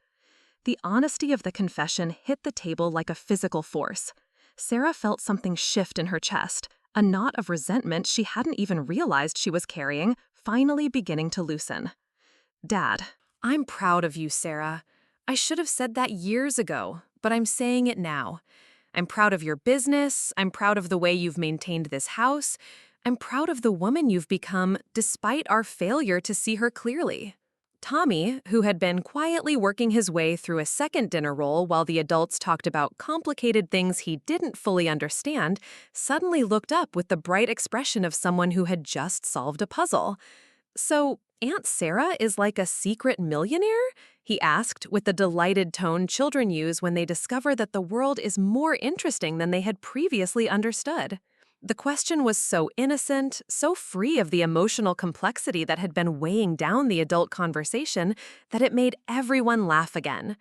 The honesty of the confession hit the table like a physical force. Sarah felt something shift in her chest, a knot of resentment she hadn't even realized she was carrying, finally beginning to loosen. "Dad." I'm proud of you, Sarah. I should have said that years ago, but I'm saying it now. I'm proud of your business. I'm proud of the way you've maintained this house. I'm proud of the woman you've become despite our failure to see her clearly. Tommy, who had been quietly working his way through a second dinner roll while the adults talked about complicated things he didn't fully understand, suddenly looked up with the bright expression of someone who had just solved a puzzle. "So, Aunt Sarah is like a secret millionaire? He asked with the delighted tone children use when they discover that the world is more interesting than they had previously understood. The question was so innocent, so free of the emotional complexity that had been weighing down the adult conversation, that it made everyone laugh again.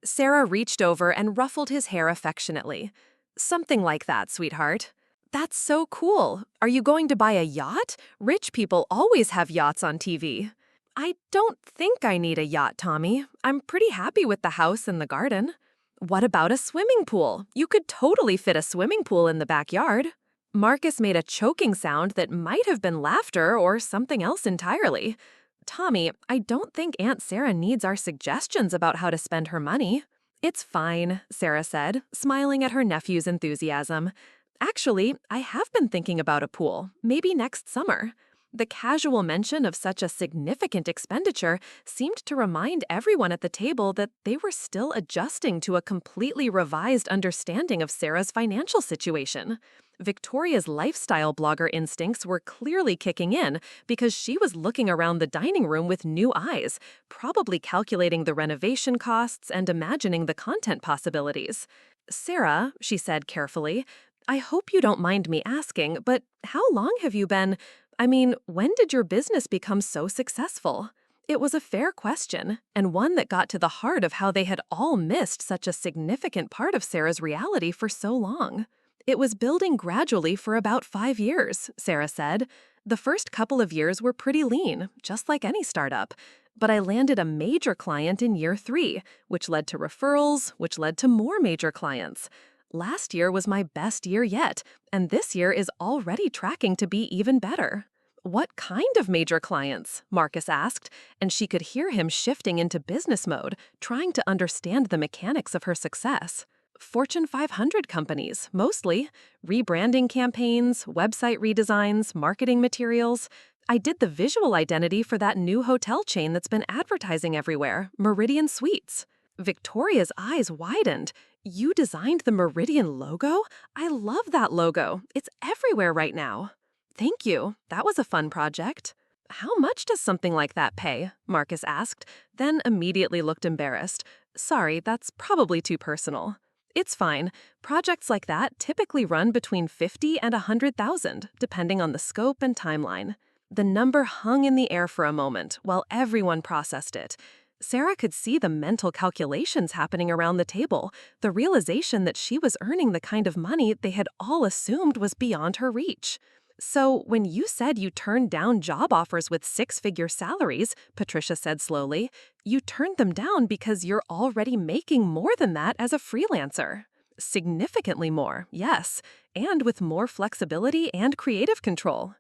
Sarah reached over and ruffled his hair affectionately. "Something like that, sweetheart." "That's so cool. Are you going to buy a yacht? Rich people always have yachts on TV." "I don't think I need a yacht, Tommy. I'm pretty happy with the house and the garden." "What about a swimming pool? You could totally fit a swimming pool in the backyard." Marcus made a choking sound that might have been laughter or something else entirely. "Tommy, I don't think Aunt Sarah needs our suggestions about how to spend her money." "It's fine," Sarah said, smiling at her nephew's enthusiasm. "Actually, I have been thinking about a pool, maybe next summer." The casual mention of such a significant expenditure seemed to remind everyone at the table that they were still adjusting to a completely revised understanding of Sarah's financial situation. Victoria's lifestyle blogger instincts were clearly kicking in because she was looking around the dining room with new eyes, probably calculating the renovation costs and imagining the content possibilities. "Sarah," she said carefully, "I hope you don't mind me asking, but how long have you been— when did your business become so successful?" It was a fair question, and one that got to the heart of how they had all missed such a significant part of Sarah's reality for so long. "It was building gradually for about 5 years," Sarah said. "The first couple of years were pretty lean, just like any startup. But I landed a major client in year 3, which led to referrals, which led to more major clients. Last year was my best year yet, and this year is already tracking to be even better." "What kind of major clients?" Marcus asked, and she could hear him shifting into business mode, trying to understand the mechanics of her success. "Fortune 500 companies, mostly. Rebranding campaigns, website redesigns, marketing materials. I did the visual identity for that new hotel chain that's been advertising everywhere, Meridian Suites." Victoria's eyes widened. "You designed the Meridian logo? I love that logo. It's everywhere right now." "Thank you. That was a fun project." "How much does something like that pay?" Marcus asked, then immediately looked embarrassed. "Sorry, that's probably too personal." "It's fine. Projects like that typically run between 50 and 100,000, depending on the scope and timeline." The number hung in the air for a moment while everyone processed it. Sarah could see the mental calculations happening around the table, the realization that she was earning the kind of money they had all assumed was beyond her reach. "So, when you said you turned down job offers with 6-figure salaries," Patricia said slowly, "you turned them down because you're already making more than that as a freelancer." "Significantly more, yes, and with more flexibility and creative control."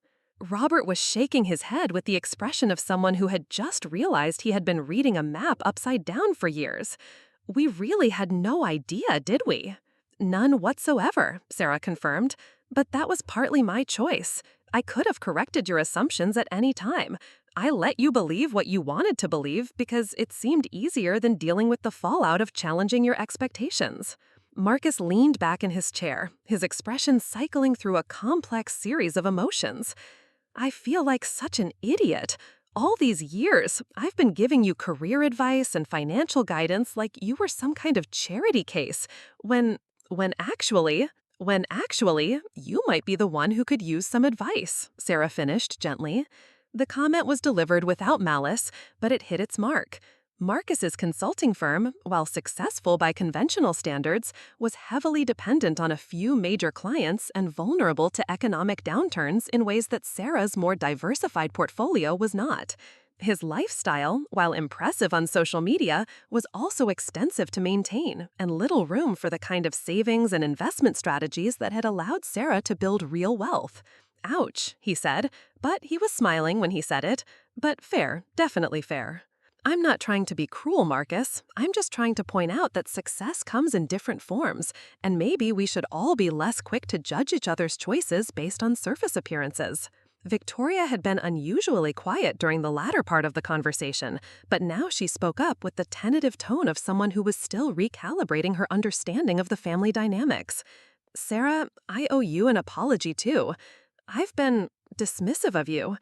Robert was shaking his head with the expression of someone who had just realized he had been reading a map upside down for years. "We really had no idea, did we?" "None whatsoever," Sarah confirmed. "But that was partly my choice. I could have corrected your assumptions at any time. I let you believe what you wanted to believe because it seemed easier than dealing with the fallout of challenging your expectations." Marcus leaned back in his chair, his expression cycling through a complex series of emotions. "I feel like such an idiot. All these years, I've been giving you career advice and financial guidance like you were some kind of charity case, when actually, you might be the one who could use some advice," Sarah finished gently. The comment was delivered without malice, but it hit its mark. Marcus's consulting firm, while successful by conventional standards, was heavily dependent on a few major clients and vulnerable to economic downturns in ways that Sarah's more diversified portfolio was not. His lifestyle, while impressive on social media, was also extensive to maintain and little room for the kind of savings and investment strategies that had allowed Sarah to build real wealth. "Ouch," he said, but he was smiling when he said it. "But fair, definitely fair." "I'm not trying to be cruel, Marcus. I'm just trying to point out that success comes in different forms, and maybe we should all be less quick to judge each other's choices based on surface appearances." Victoria had been unusually quiet during the latter part of the conversation, but now she spoke up with the tentative tone of someone who was still recalibrating her understanding of the family dynamics. "Sarah, I owe you an apology too. I've been dismissive of you.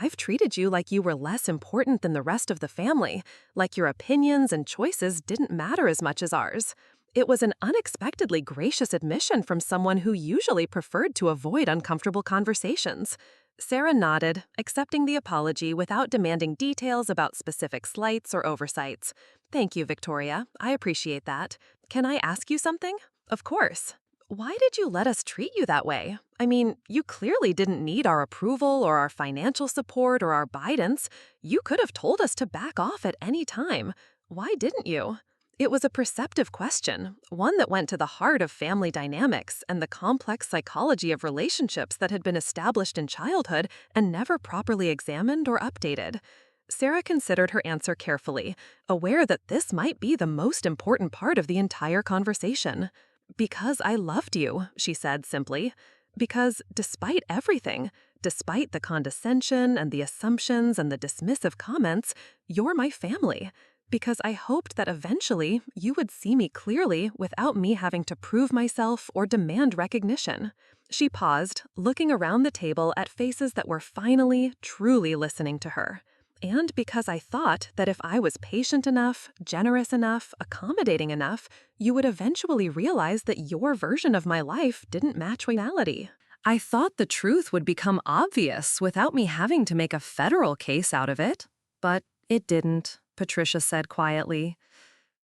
I've treated you like you were less important than the rest of the family, like your opinions and choices didn't matter as much as ours. It was an unexpectedly gracious admission from someone who usually preferred to avoid uncomfortable conversations. Sarah nodded, accepting the apology without demanding details about specific slights or oversights. Thank you, Victoria. I appreciate that. Can I ask you something? Of course. Why did you let us treat you that way? I mean, you clearly didn't need our approval or our financial support or our guidance. You could have told us to back off at any time. Why didn't you? It was a perceptive question, one that went to the heart of family dynamics and the complex psychology of relationships that had been established in childhood and never properly examined or updated. Sarah considered her answer carefully, aware that this might be the most important part of the entire conversation. Because I loved you, she said simply. Because despite everything, despite the condescension and the assumptions and the dismissive comments, you're my family. Because I hoped that eventually you would see me clearly without me having to prove myself or demand recognition. She paused, looking around the table at faces that were finally, truly listening to her. And because I thought that if I was patient enough, generous enough, accommodating enough, you would eventually realize that your version of my life didn't match reality. I thought the truth would become obvious without me having to make a federal case out of it. But it didn't, Patricia said quietly.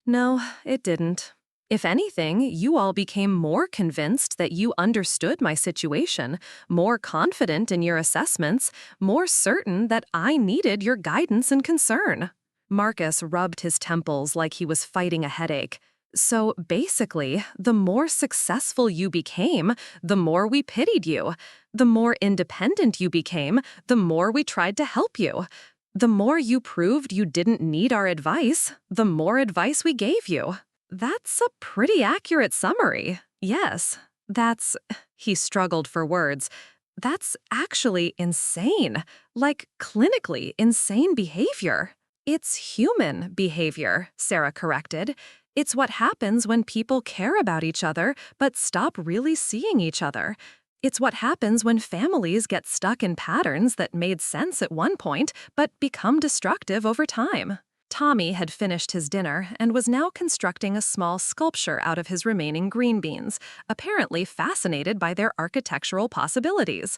No, it didn't. If anything, you all became more convinced that you understood my situation, more confident in your assessments, more certain that I needed your guidance and concern. Marcus rubbed his temples like he was fighting a headache. So basically, the more successful you became, the more we pitied you. The more independent you became, the more we tried to help you. The more you proved you didn't need our advice, the more advice we gave you. That's a pretty accurate summary. Yes, he struggled for words. That's actually insane. Like clinically insane behavior. It's human behavior, Sarah corrected. It's what happens when people care about each other but stop really seeing each other. It's what happens when families get stuck in patterns that made sense at one point but become destructive over time. Tommy had finished his dinner and was now constructing a small sculpture out of his remaining green beans, apparently fascinated by their architectural possibilities.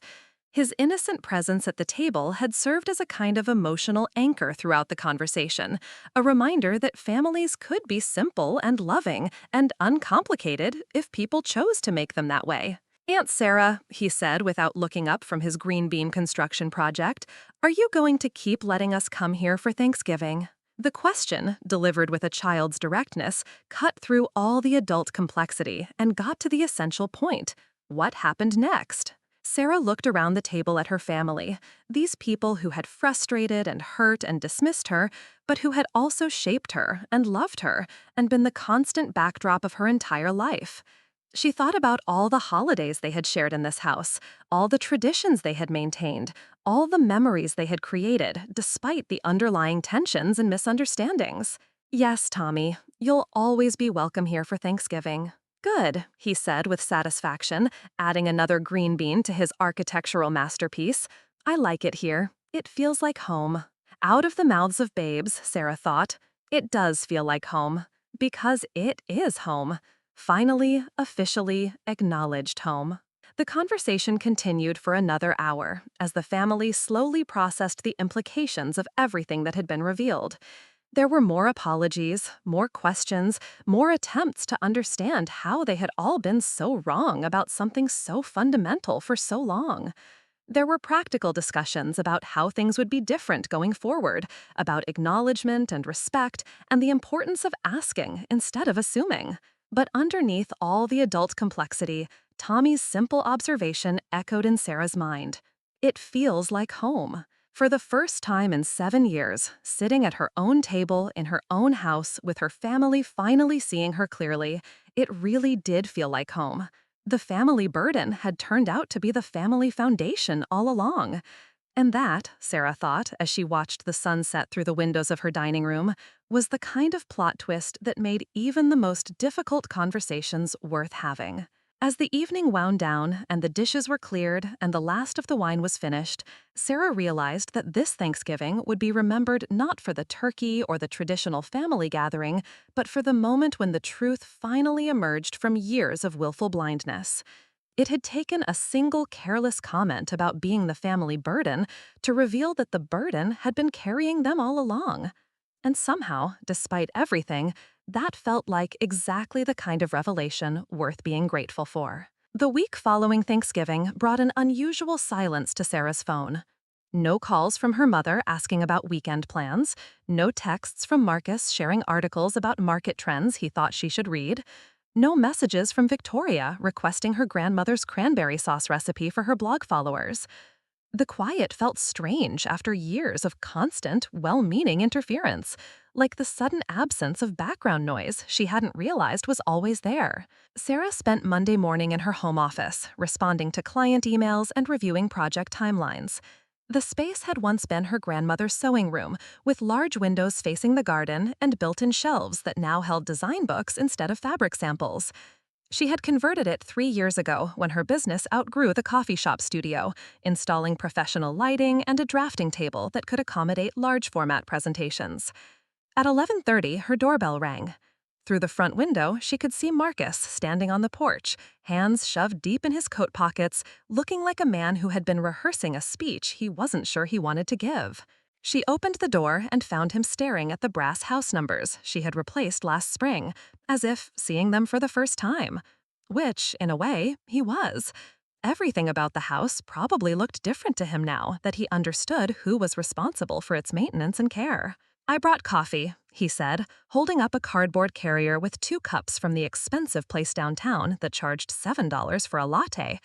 His innocent presence at the table had served as a kind of emotional anchor throughout the conversation, a reminder that families could be simple and loving and uncomplicated if people chose to make them that way. Aunt Sarah, he said without looking up from his green bean construction project, are you going to keep letting us come here for Thanksgiving? The question, delivered with a child's directness, cut through all the adult complexity and got to the essential point. What happened next? Sarah looked around the table at her family, these people who had frustrated and hurt and dismissed her, but who had also shaped her and loved her and been the constant backdrop of her entire life. She thought about all the holidays they had shared in this house, all the traditions they had maintained, all the memories they had created, despite the underlying tensions and misunderstandings. Yes, Tommy, you'll always be welcome here for Thanksgiving. Good, he said with satisfaction, adding another green bean to his architectural masterpiece. I like it here. It feels like home. Out of the mouths of babes, Sarah thought. It does feel like home. Because it is home. Finally, officially, acknowledged home. The conversation continued for another hour as the family slowly processed the implications of everything that had been revealed. There were more apologies, more questions, more attempts to understand how they had all been so wrong about something so fundamental for so long. There were practical discussions about how things would be different going forward, about acknowledgement and respect, and the importance of asking instead of assuming. But underneath all the adult complexity, Tommy's simple observation echoed in Sarah's mind. It feels like home. For the first time in 7 years, sitting at her own table in her own house with her family finally seeing her clearly, it really did feel like home. The family burden had turned out to be the family foundation all along. And that, Sarah thought as she watched the sun set through the windows of her dining room, was the kind of plot twist that made even the most difficult conversations worth having. As the evening wound down and the dishes were cleared and the last of the wine was finished, Sarah realized that this Thanksgiving would be remembered not for the turkey or the traditional family gathering, but for the moment when the truth finally emerged from years of willful blindness. It had taken a single careless comment about being the family burden to reveal that the burden had been carrying them all along. And somehow, despite everything, that felt like exactly the kind of revelation worth being grateful for. The week following Thanksgiving brought an unusual silence to Sarah's phone. No calls from her mother asking about weekend plans, no texts from Marcus sharing articles about market trends he thought she should read, no messages from Victoria requesting her grandmother's cranberry sauce recipe for her blog followers. The quiet felt strange after years of constant, well-meaning interference, like the sudden absence of background noise she hadn't realized was always there. Sarah spent Monday morning in her home office, responding to client emails and reviewing project timelines. The space had once been her grandmother's sewing room, with large windows facing the garden and built-in shelves that now held design books instead of fabric samples. She had converted it 3 years ago when her business outgrew the coffee shop studio, installing professional lighting and a drafting table that could accommodate large-format presentations. At 11:30, her doorbell rang. Through the front window, she could see Marcus standing on the porch, hands shoved deep in his coat pockets, looking like a man who had been rehearsing a speech he wasn't sure he wanted to give. She opened the door and found him staring at the brass house numbers she had replaced last spring, as if seeing them for the first time. Which, in a way, he was. Everything about the house probably looked different to him now that he understood who was responsible for its maintenance and care. "I brought coffee," he said, holding up a cardboard carrier with 2 cups from the expensive place downtown that charged $7 for a latte.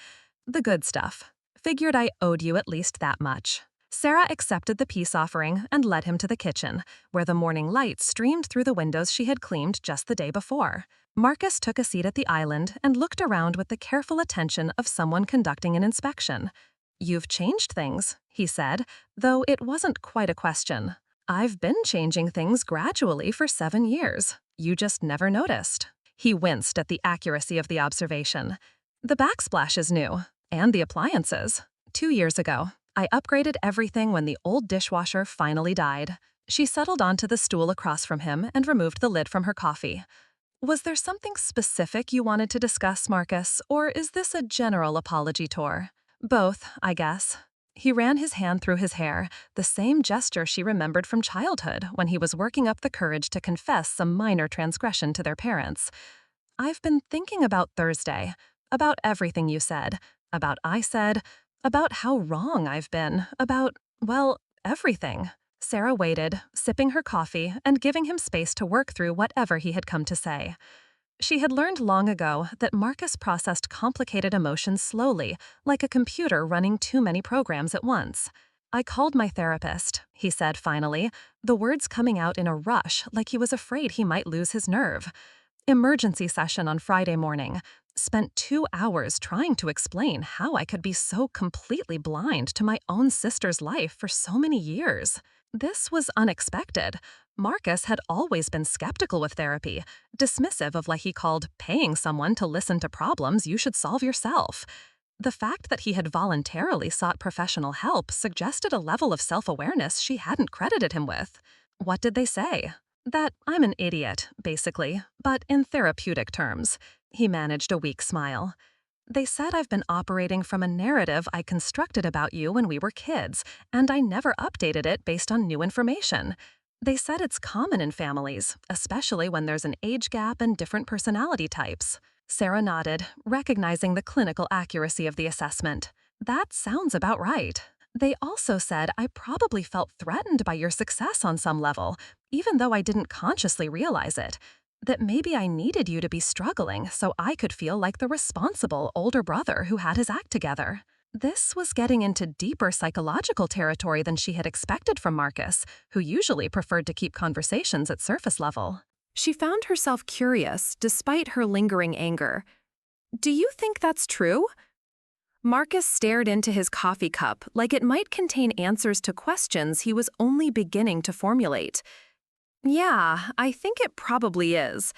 "The good stuff. Figured I owed you at least that much." Sarah accepted the peace offering and led him to the kitchen, where the morning light streamed through the windows she had cleaned just the day before. Marcus took a seat at the island and looked around with the careful attention of someone conducting an inspection. "You've changed things," he said, though it wasn't quite a question. "I've been changing things gradually for 7 years. You just never noticed." He winced at the accuracy of the observation. "The backsplash is new, and the appliances. 2 years ago. I upgraded everything when the old dishwasher finally died." She settled onto the stool across from him and removed the lid from her coffee. "Was there something specific you wanted to discuss, Marcus, or is this a general apology tour?" "Both, I guess." He ran his hand through his hair, the same gesture she remembered from childhood when he was working up the courage to confess some minor transgression to their parents. "I've been thinking about Thursday, about everything you said, about I said, about how wrong I've been, about, well, everything." Sarah waited, sipping her coffee and giving him space to work through whatever he had come to say. She had learned long ago that Marcus processed complicated emotions slowly, like a computer running too many programs at once. "I called my therapist," he said finally, the words coming out in a rush like he was afraid he might lose his nerve. "Emergency session on Friday morning. Spent 2 hours trying to explain how I could be so completely blind to my own sister's life for so many years." This was unexpected. Marcus had always been skeptical with therapy, dismissive of what he called paying someone to listen to problems you should solve yourself. The fact that he had voluntarily sought professional help suggested a level of self-awareness she hadn't credited him with. What did they say? That I'm an idiot, basically, but in therapeutic terms. He managed a weak smile. "They said I've been operating from a narrative I constructed about you when we were kids, and I never updated it based on new information. They said it's common in families, especially when there's an age gap and different personality types." Sarah nodded, recognizing the clinical accuracy of the assessment. "That sounds about right. They also said I probably felt threatened by your success on some level, even though I didn't consciously realize it. That maybe I needed you to be struggling so I could feel like the responsible older brother who had his act together." This was getting into deeper psychological territory than she had expected from Marcus, who usually preferred to keep conversations at surface level. She found herself curious, despite her lingering anger. "Do you think that's true?" Marcus stared into his coffee cup like it might contain answers to questions he was only beginning to formulate. "Yeah, I think it probably is.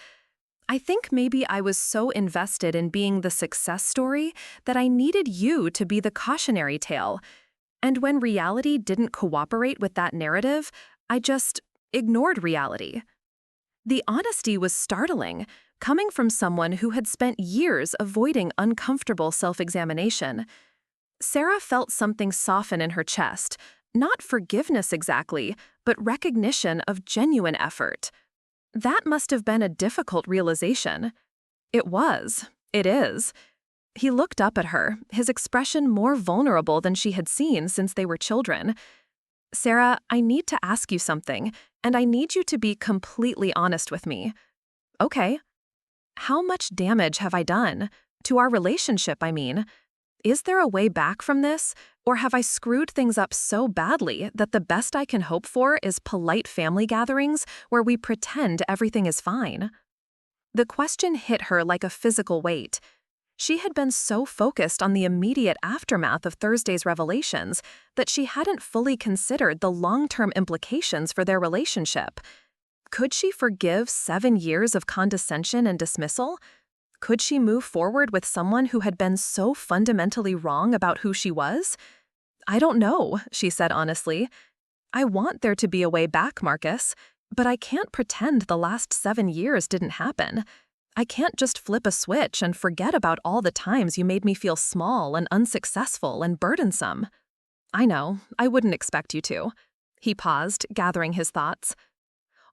I think maybe I was so invested in being the success story that I needed you to be the cautionary tale. And when reality didn't cooperate with that narrative, I just ignored reality. The honesty was startling, coming from someone who had spent years avoiding uncomfortable self-examination. Sarah felt something soften in her chest, not forgiveness exactly, but recognition of genuine effort. That must have been a difficult realization. It was. It is. He looked up at her, his expression more vulnerable than she had seen since they were children. Sarah, I need to ask you something, and I need you to be completely honest with me. Okay. How much damage have I done? To our relationship, I mean. Is there a way back from this, or have I screwed things up so badly that the best I can hope for is polite family gatherings where we pretend everything is fine? The question hit her like a physical weight. She had been so focused on the immediate aftermath of Thursday's revelations that she hadn't fully considered the long-term implications for their relationship. Could she forgive 7 years of condescension and dismissal? Could she move forward with someone who had been so fundamentally wrong about who she was? I don't know, she said honestly. I want there to be a way back, Marcus, but I can't pretend the last 7 years didn't happen. I can't just flip a switch and forget about all the times you made me feel small and unsuccessful and burdensome. I know, I wouldn't expect you to. He paused, gathering his thoughts.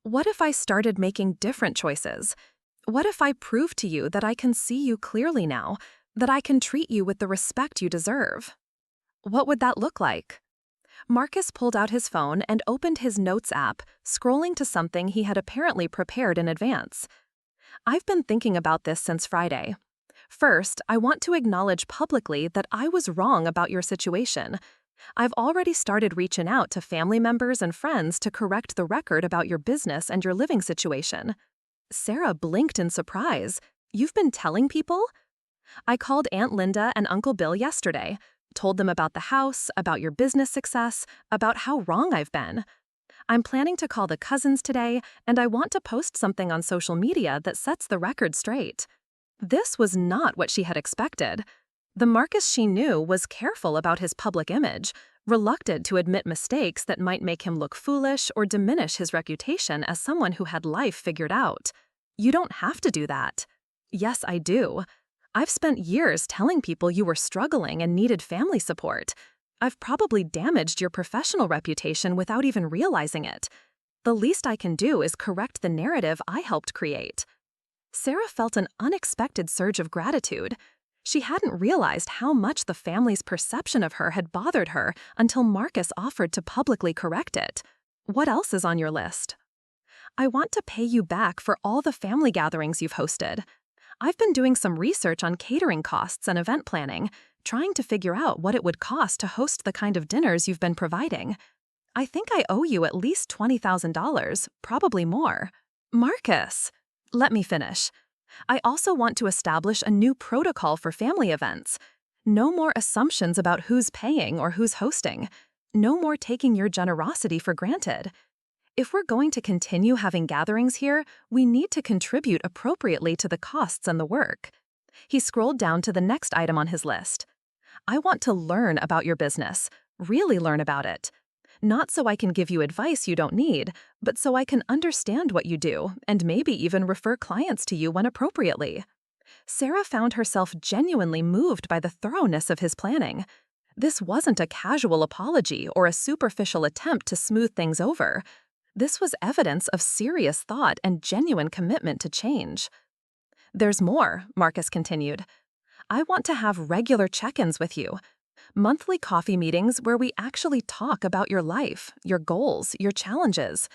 What if I started making different choices? What if I proved to you that I can see you clearly now, that I can treat you with the respect you deserve? What would that look like? Marcus pulled out his phone and opened his Notes app, scrolling to something he had apparently prepared in advance. I've been thinking about this since Friday. First, I want to acknowledge publicly that I was wrong about your situation. I've already started reaching out to family members and friends to correct the record about your business and your living situation. Sarah blinked in surprise. You've been telling people? I called Aunt Linda and Uncle Bill yesterday, told them about the house, about your business success, about how wrong I've been. I'm planning to call the cousins today, and I want to post something on social media that sets the record straight. This was not what she had expected. The Marcus she knew was careful about his public image, reluctant to admit mistakes that might make him look foolish or diminish his reputation as someone who had life figured out. You don't have to do that. Yes, I do. I've spent years telling people you were struggling and needed family support. I've probably damaged your professional reputation without even realizing it. The least I can do is correct the narrative I helped create. Sarah felt an unexpected surge of gratitude. She hadn't realized how much the family's perception of her had bothered her until Marcus offered to publicly correct it. What else is on your list? I want to pay you back for all the family gatherings you've hosted. I've been doing some research on catering costs and event planning, trying to figure out what it would cost to host the kind of dinners you've been providing. I think I owe you at least $20,000, probably more. Marcus! Let me finish. I also want to establish a new protocol for family events. No more assumptions about who's paying or who's hosting. No more taking your generosity for granted. If we're going to continue having gatherings here, we need to contribute appropriately to the costs and the work. He scrolled down to the next item on his list. I want to learn about your business, really learn about it. Not so I can give you advice you don't need, but so I can understand what you do and maybe even refer clients to you when appropriately. Sarah found herself genuinely moved by the thoroughness of his planning. This wasn't a casual apology or a superficial attempt to smooth things over. This was evidence of serious thought and genuine commitment to change. There's more, Marcus continued. I want to have regular check-ins with you. Monthly coffee meetings where we actually talk about your life, your goals, your challenges.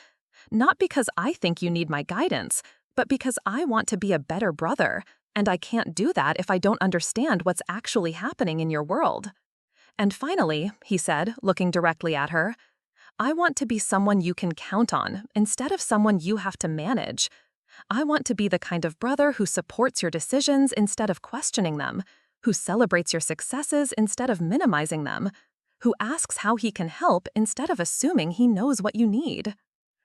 Not because I think you need my guidance, but because I want to be a better brother, and I can't do that if I don't understand what's actually happening in your world. And finally, he said, looking directly at her, I want to be someone you can count on instead of someone you have to manage. I want to be the kind of brother who supports your decisions instead of questioning them, who celebrates your successes instead of minimizing them, who asks how he can help instead of assuming he knows what you need.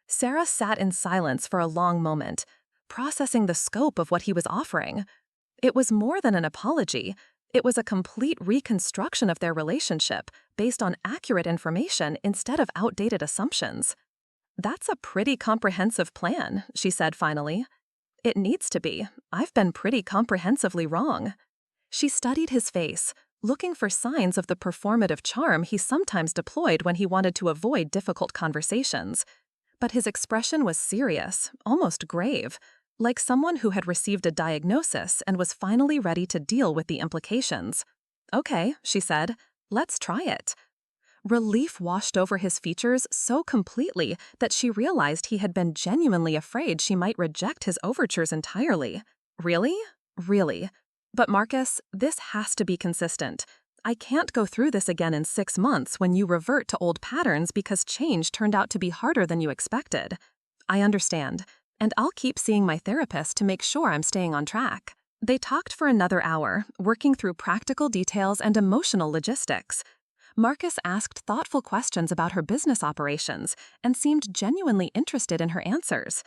Sarah sat in silence for a long moment, processing the scope of what he was offering. It was more than an apology. It was a complete reconstruction of their relationship based on accurate information instead of outdated assumptions. "That's a pretty comprehensive plan," she said finally. "It needs to be. I've been pretty comprehensively wrong." She studied his face, looking for signs of the performative charm he sometimes deployed when he wanted to avoid difficult conversations. But his expression was serious, almost grave, like someone who had received a diagnosis and was finally ready to deal with the implications. "Okay," she said, "let's try it." Relief washed over his features so completely that she realized he had been genuinely afraid she might reject his overtures entirely. "Really? Really? But Marcus, this has to be consistent. I can't go through this again in 6 months when you revert to old patterns because change turned out to be harder than you expected." "I understand, and I'll keep seeing my therapist to make sure I'm staying on track." They talked for another hour, working through practical details and emotional logistics. Marcus asked thoughtful questions about her business operations and seemed genuinely interested in her answers.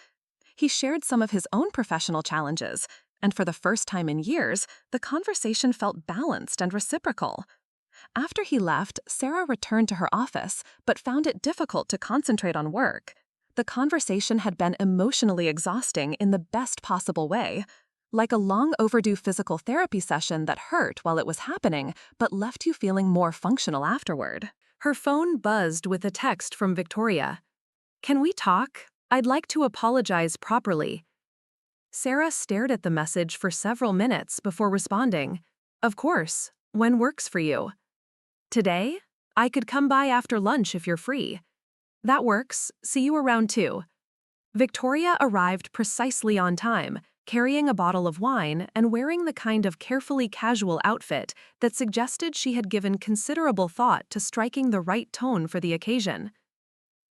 He shared some of his own professional challenges, and for the first time in years, the conversation felt balanced and reciprocal. After he left, Sarah returned to her office, but found it difficult to concentrate on work. The conversation had been emotionally exhausting in the best possible way, like a long overdue physical therapy session that hurt while it was happening, but left you feeling more functional afterward. Her phone buzzed with a text from Victoria. "Can we talk? I'd like to apologize properly." Sarah stared at the message for several minutes before responding. "Of course. When works for you?" "Today? I could come by after lunch if you're free." "That works. See you around 2. Victoria arrived precisely on time, carrying a bottle of wine and wearing the kind of carefully casual outfit that suggested she had given considerable thought to striking the right tone for the occasion.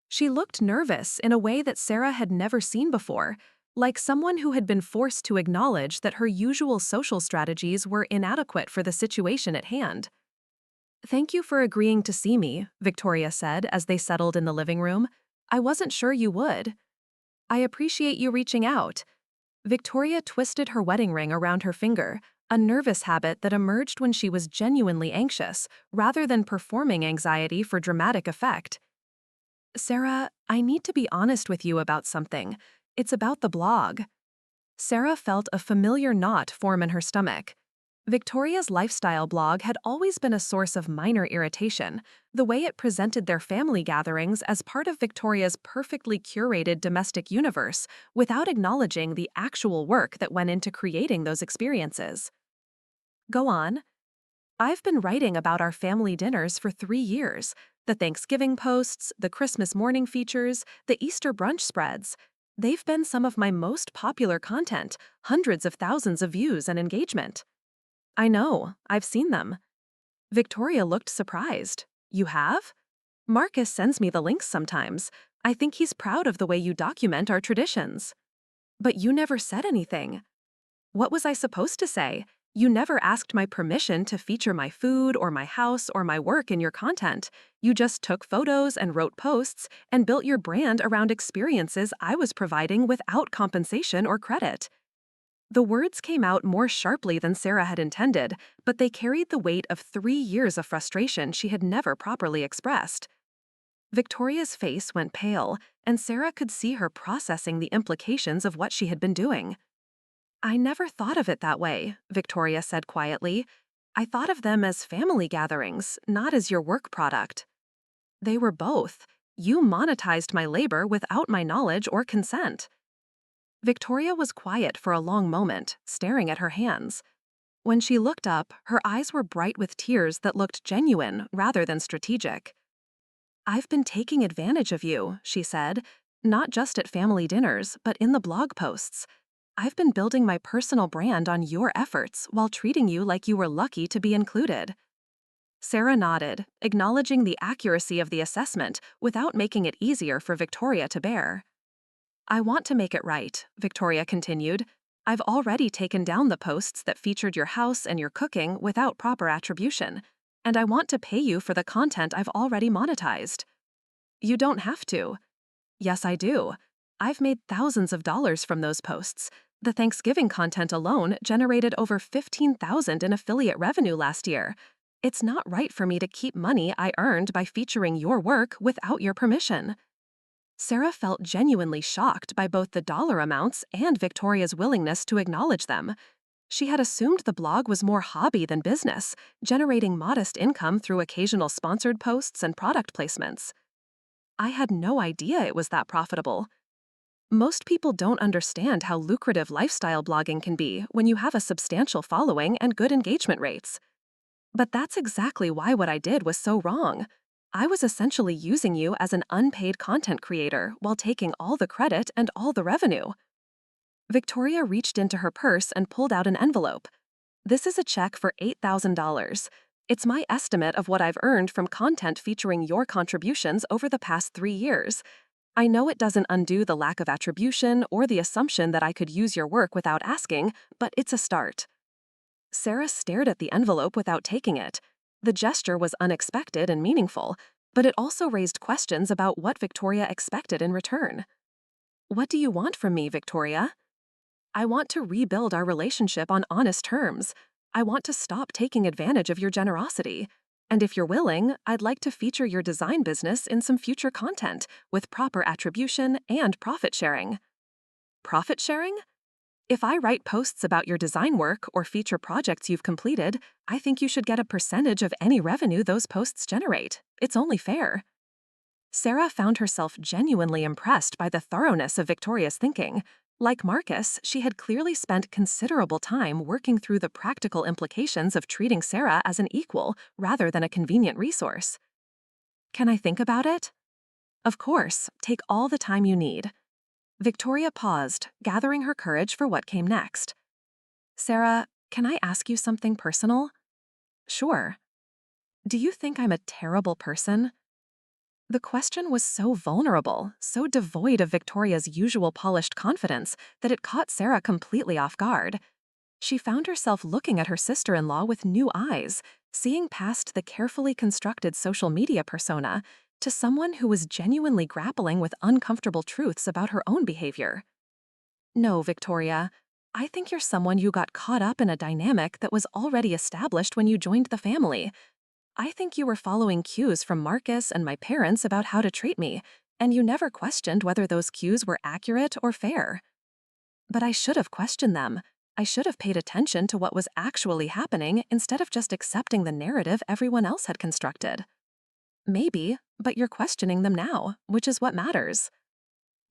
She looked nervous in a way that Sarah had never seen before, like someone who had been forced to acknowledge that her usual social strategies were inadequate for the situation at hand. "Thank you for agreeing to see me," Victoria said as they settled in the living room. "I wasn't sure you would." "I appreciate you reaching out." Victoria twisted her wedding ring around her finger, a nervous habit that emerged when she was genuinely anxious, rather than performing anxiety for dramatic effect. "Sarah, I need to be honest with you about something. It's about the blog." Sarah felt a familiar knot form in her stomach. Victoria's lifestyle blog had always been a source of minor irritation, the way it presented their family gatherings as part of Victoria's perfectly curated domestic universe without acknowledging the actual work that went into creating those experiences. "Go on." "I've been writing about our family dinners for 3 years. The Thanksgiving posts, the Christmas morning features, the Easter brunch spreads. They've been some of my most popular content, hundreds of thousands of views and engagement." "I know, I've seen them." Victoria looked surprised. "You have?" "Marcus sends me the links sometimes. I think he's proud of the way you document our traditions." "But you never said anything." "What was I supposed to say? You never asked my permission to feature my food or my house or my work in your content. You just took photos and wrote posts and built your brand around experiences I was providing without compensation or credit." The words came out more sharply than Sarah had intended, but they carried the weight of 3 years of frustration she had never properly expressed. Victoria's face went pale, and Sarah could see her processing the implications of what she had been doing. "I never thought of it that way," Victoria said quietly. "I thought of them as family gatherings, not as your work product." "They were both. You monetized my labor without my knowledge or consent." Victoria was quiet for a long moment, staring at her hands. When she looked up, her eyes were bright with tears that looked genuine rather than strategic. "I've been taking advantage of you," she said, "not just at family dinners, but in the blog posts. I've been building my personal brand on your efforts while treating you like you were lucky to be included." Sarah nodded, acknowledging the accuracy of the assessment without making it easier for Victoria to bear. "I want to make it right," Victoria continued. "I've already taken down the posts that featured your house and your cooking without proper attribution, and I want to pay you for the content I've already monetized." "You don't have to." "Yes, I do. I've made thousands of dollars from those posts. The Thanksgiving content alone generated over $15,000 in affiliate revenue last year. It's not right for me to keep money I earned by featuring your work without your permission." Sarah felt genuinely shocked by both the dollar amounts and Victoria's willingness to acknowledge them. She had assumed the blog was more hobby than business, generating modest income through occasional sponsored posts and product placements. "I had no idea it was that profitable." Most people don't understand how lucrative lifestyle blogging can be when you have a substantial following and good engagement rates. But that's exactly why what I did was so wrong. I was essentially using you as an unpaid content creator while taking all the credit and all the revenue. Victoria reached into her purse and pulled out an envelope. "This is a check for $8,000. It's my estimate of what I've earned from content featuring your contributions over the past 3 years. I know it doesn't undo the lack of attribution or the assumption that I could use your work without asking, but it's a start." Sarah stared at the envelope without taking it. The gesture was unexpected and meaningful, but it also raised questions about what Victoria expected in return. "What do you want from me, Victoria?" "I want to rebuild our relationship on honest terms. I want to stop taking advantage of your generosity. And if you're willing, I'd like to feature your design business in some future content with proper attribution and profit sharing." "Profit sharing?" "If I write posts about your design work or feature projects you've completed, I think you should get a percentage of any revenue those posts generate. It's only fair." Sarah found herself genuinely impressed by the thoroughness of Victoria's thinking. Like Marcus, she had clearly spent considerable time working through the practical implications of treating Sarah as an equal rather than a convenient resource. "Can I think about it?" "Of course, take all the time you need." Victoria paused, gathering her courage for what came next. "Sarah, can I ask you something personal?" "Sure." "Do you think I'm a terrible person?" The question was so vulnerable, so devoid of Victoria's usual polished confidence, that it caught Sarah completely off guard. She found herself looking at her sister-in-law with new eyes, seeing past the carefully constructed social media persona to someone who was genuinely grappling with uncomfortable truths about her own behavior. "No, Victoria, I think you're someone who got caught up in a dynamic that was already established when you joined the family. I think you were following cues from Marcus and my parents about how to treat me, and you never questioned whether those cues were accurate or fair." "But I should have questioned them. I should have paid attention to what was actually happening instead of just accepting the narrative everyone else had constructed." "Maybe, but you're questioning them now, which is what matters."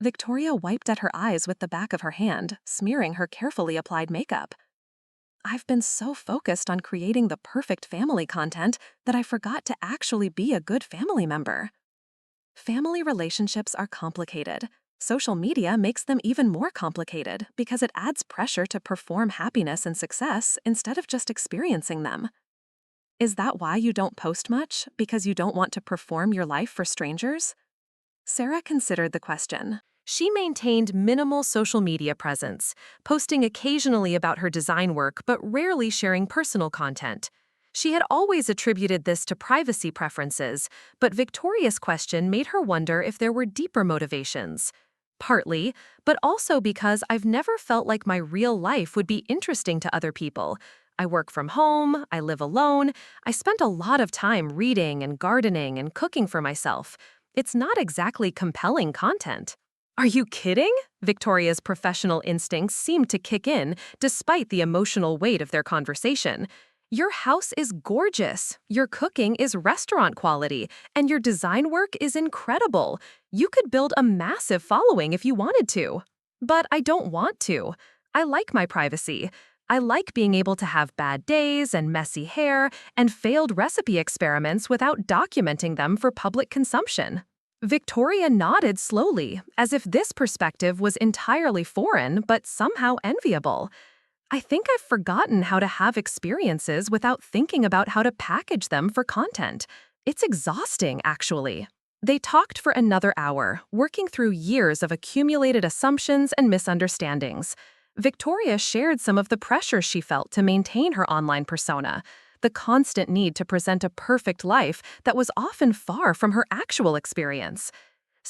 Victoria wiped at her eyes with the back of her hand, smearing her carefully applied makeup. "I've been so focused on creating the perfect family content that I forgot to actually be a good family member." Family relationships are complicated. Social media makes them even more complicated because it adds pressure to perform happiness and success instead of just experiencing them. "Is that why you don't post much? Because you don't want to perform your life for strangers?" Sarah considered the question. She maintained minimal social media presence, posting occasionally about her design work but rarely sharing personal content. She had always attributed this to privacy preferences, but Victoria's question made her wonder if there were deeper motivations. "Partly, but also because I've never felt like my real life would be interesting to other people. I work from home, I live alone, I spent a lot of time reading and gardening and cooking for myself. It's not exactly compelling content." "Are you kidding?" Victoria's professional instincts seemed to kick in despite the emotional weight of their conversation. "Your house is gorgeous, your cooking is restaurant quality, and your design work is incredible. You could build a massive following if you wanted to." "But I don't want to. I like my privacy. I like being able to have bad days and messy hair and failed recipe experiments without documenting them for public consumption." Victoria nodded slowly, as if this perspective was entirely foreign but somehow enviable. "I think I've forgotten how to have experiences without thinking about how to package them for content. It's exhausting, actually." They talked for another hour, working through years of accumulated assumptions and misunderstandings. Victoria shared some of the pressure she felt to maintain her online persona, the constant need to present a perfect life that was often far from her actual experience.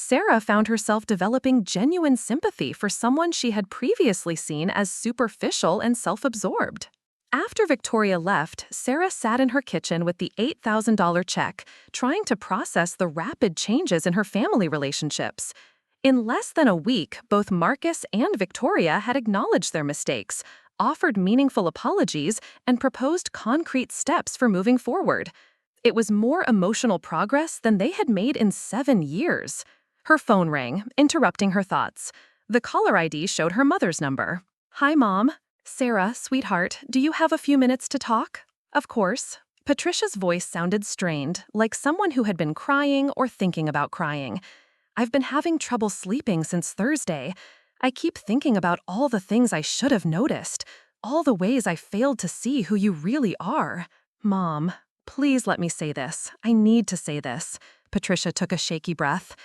Sarah found herself developing genuine sympathy for someone she had previously seen as superficial and self-absorbed. After Victoria left, Sarah sat in her kitchen with the $8,000 check, trying to process the rapid changes in her family relationships. In less than a week, both Marcus and Victoria had acknowledged their mistakes, offered meaningful apologies, and proposed concrete steps for moving forward. It was more emotional progress than they had made in 7 years. Her phone rang, interrupting her thoughts. The caller ID showed her mother's number. "Hi, Mom. Sarah, sweetheart, do you have a few minutes to talk?" "Of course." Patricia's voice sounded strained, like someone who had been crying or thinking about crying. "I've been having trouble sleeping since Thursday. I keep thinking about all the things I should have noticed, all the ways I failed to see who you really are." "Mom, please let me say this. I need to say this." Patricia took a shaky breath.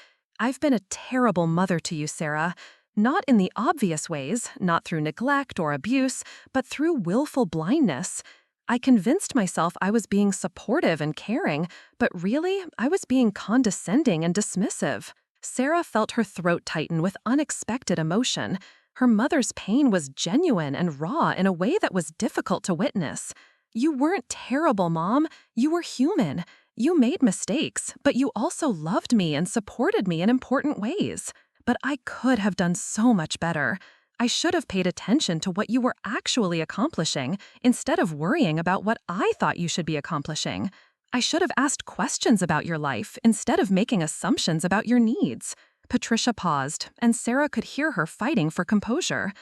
"I've been a terrible mother to you, Sarah. Not in the obvious ways, not through neglect or abuse, but through willful blindness. I convinced myself I was being supportive and caring, but really, I was being condescending and dismissive." Sarah felt her throat tighten with unexpected emotion. Her mother's pain was genuine and raw in a way that was difficult to witness. "You weren't terrible, Mom. You were human. You made mistakes, but you also loved me and supported me in important ways. But I could have done so much better. I should have paid attention to what you were actually accomplishing instead of worrying about what I thought you should be accomplishing. I should have asked questions about your life instead of making assumptions about your needs." Patricia paused, and Sarah could hear her fighting for composure.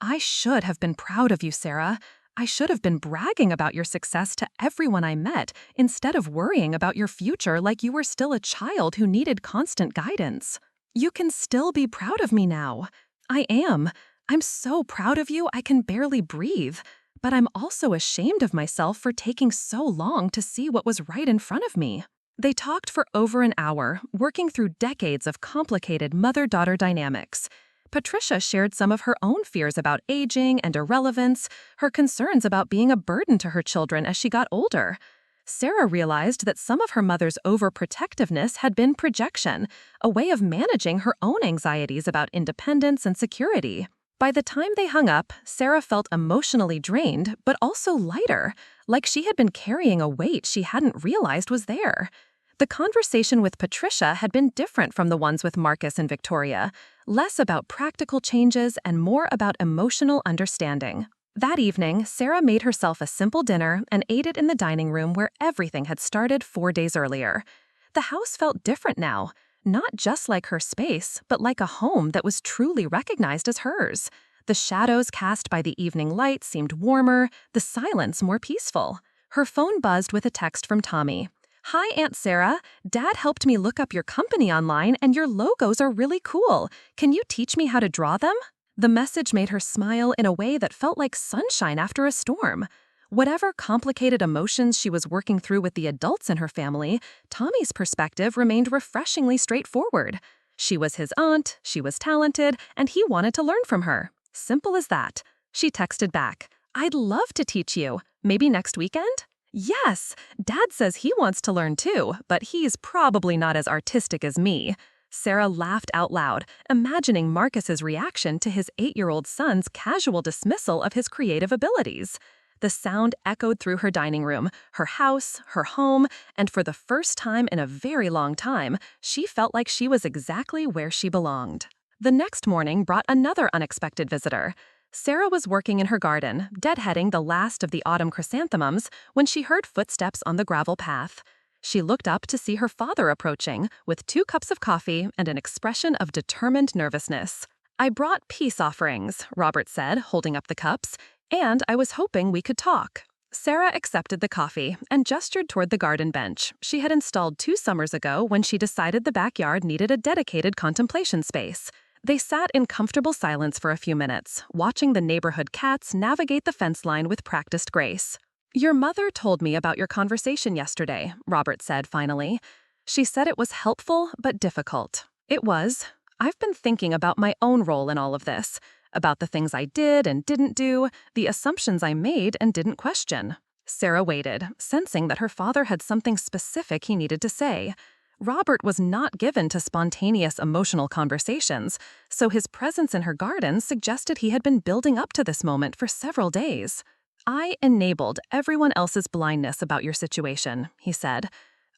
"I should have been proud of you, Sarah. I should have been bragging about your success to everyone I met instead of worrying about your future like you were still a child who needed constant guidance. You can still be proud of me now. I am. I'm so proud of you I can barely breathe. But I'm also ashamed of myself for taking so long to see what was right in front of me." They talked for over an hour, working through decades of complicated mother-daughter dynamics. Patricia shared some of her own fears about aging and irrelevance, her concerns about being a burden to her children as she got older. Sarah realized that some of her mother's overprotectiveness had been projection, a way of managing her own anxieties about independence and security. By the time they hung up, Sarah felt emotionally drained, but also lighter, like she had been carrying a weight she hadn't realized was there. The conversation with Patricia had been different from the ones with Marcus and Victoria, less about practical changes and more about emotional understanding. That evening, Sarah made herself a simple dinner and ate it in the dining room where everything had started 4 days earlier. The house felt different now, not just like her space, but like a home that was truly recognized as hers. The shadows cast by the evening light seemed warmer, the silence more peaceful. Her phone buzzed with a text from Tommy. "Hi, Aunt Sarah. Dad helped me look up your company online and your logos are really cool. Can you teach me how to draw them?" The message made her smile in a way that felt like sunshine after a storm. Whatever complicated emotions she was working through with the adults in her family, Tommy's perspective remained refreshingly straightforward. She was his aunt, she was talented, and he wanted to learn from her. Simple as that. She texted back, "I'd love to teach you. Maybe next weekend?" "Yes, Dad says he wants to learn too, but he's probably not as artistic as me." Sarah laughed out loud, imagining Marcus's reaction to his 8-year-old son's casual dismissal of his creative abilities. The sound echoed through her dining room, her house, her home, and for the first time in a very long time, she felt like she was exactly where she belonged. The next morning brought another unexpected visitor. Sarah was working in her garden, deadheading the last of the autumn chrysanthemums, when she heard footsteps on the gravel path. She looked up to see her father approaching, with 2 cups of coffee and an expression of determined nervousness. "I brought peace offerings," Robert said, holding up the cups, "and I was hoping we could talk." Sarah accepted the coffee and gestured toward the garden bench she had installed 2 summers ago when she decided the backyard needed a dedicated contemplation space. They sat in comfortable silence for a few minutes, watching the neighborhood cats navigate the fence line with practiced grace. "Your mother told me about your conversation yesterday," Robert said finally. "She said it was helpful but difficult." It was. "I've been thinking about my own role in all of this, about the things I did and didn't do, the assumptions I made and didn't question." Sarah waited, sensing that her father had something specific he needed to say. Robert was not given to spontaneous emotional conversations, so his presence in her garden suggested he had been building up to this moment for several days. "I enabled everyone else's blindness about your situation," he said.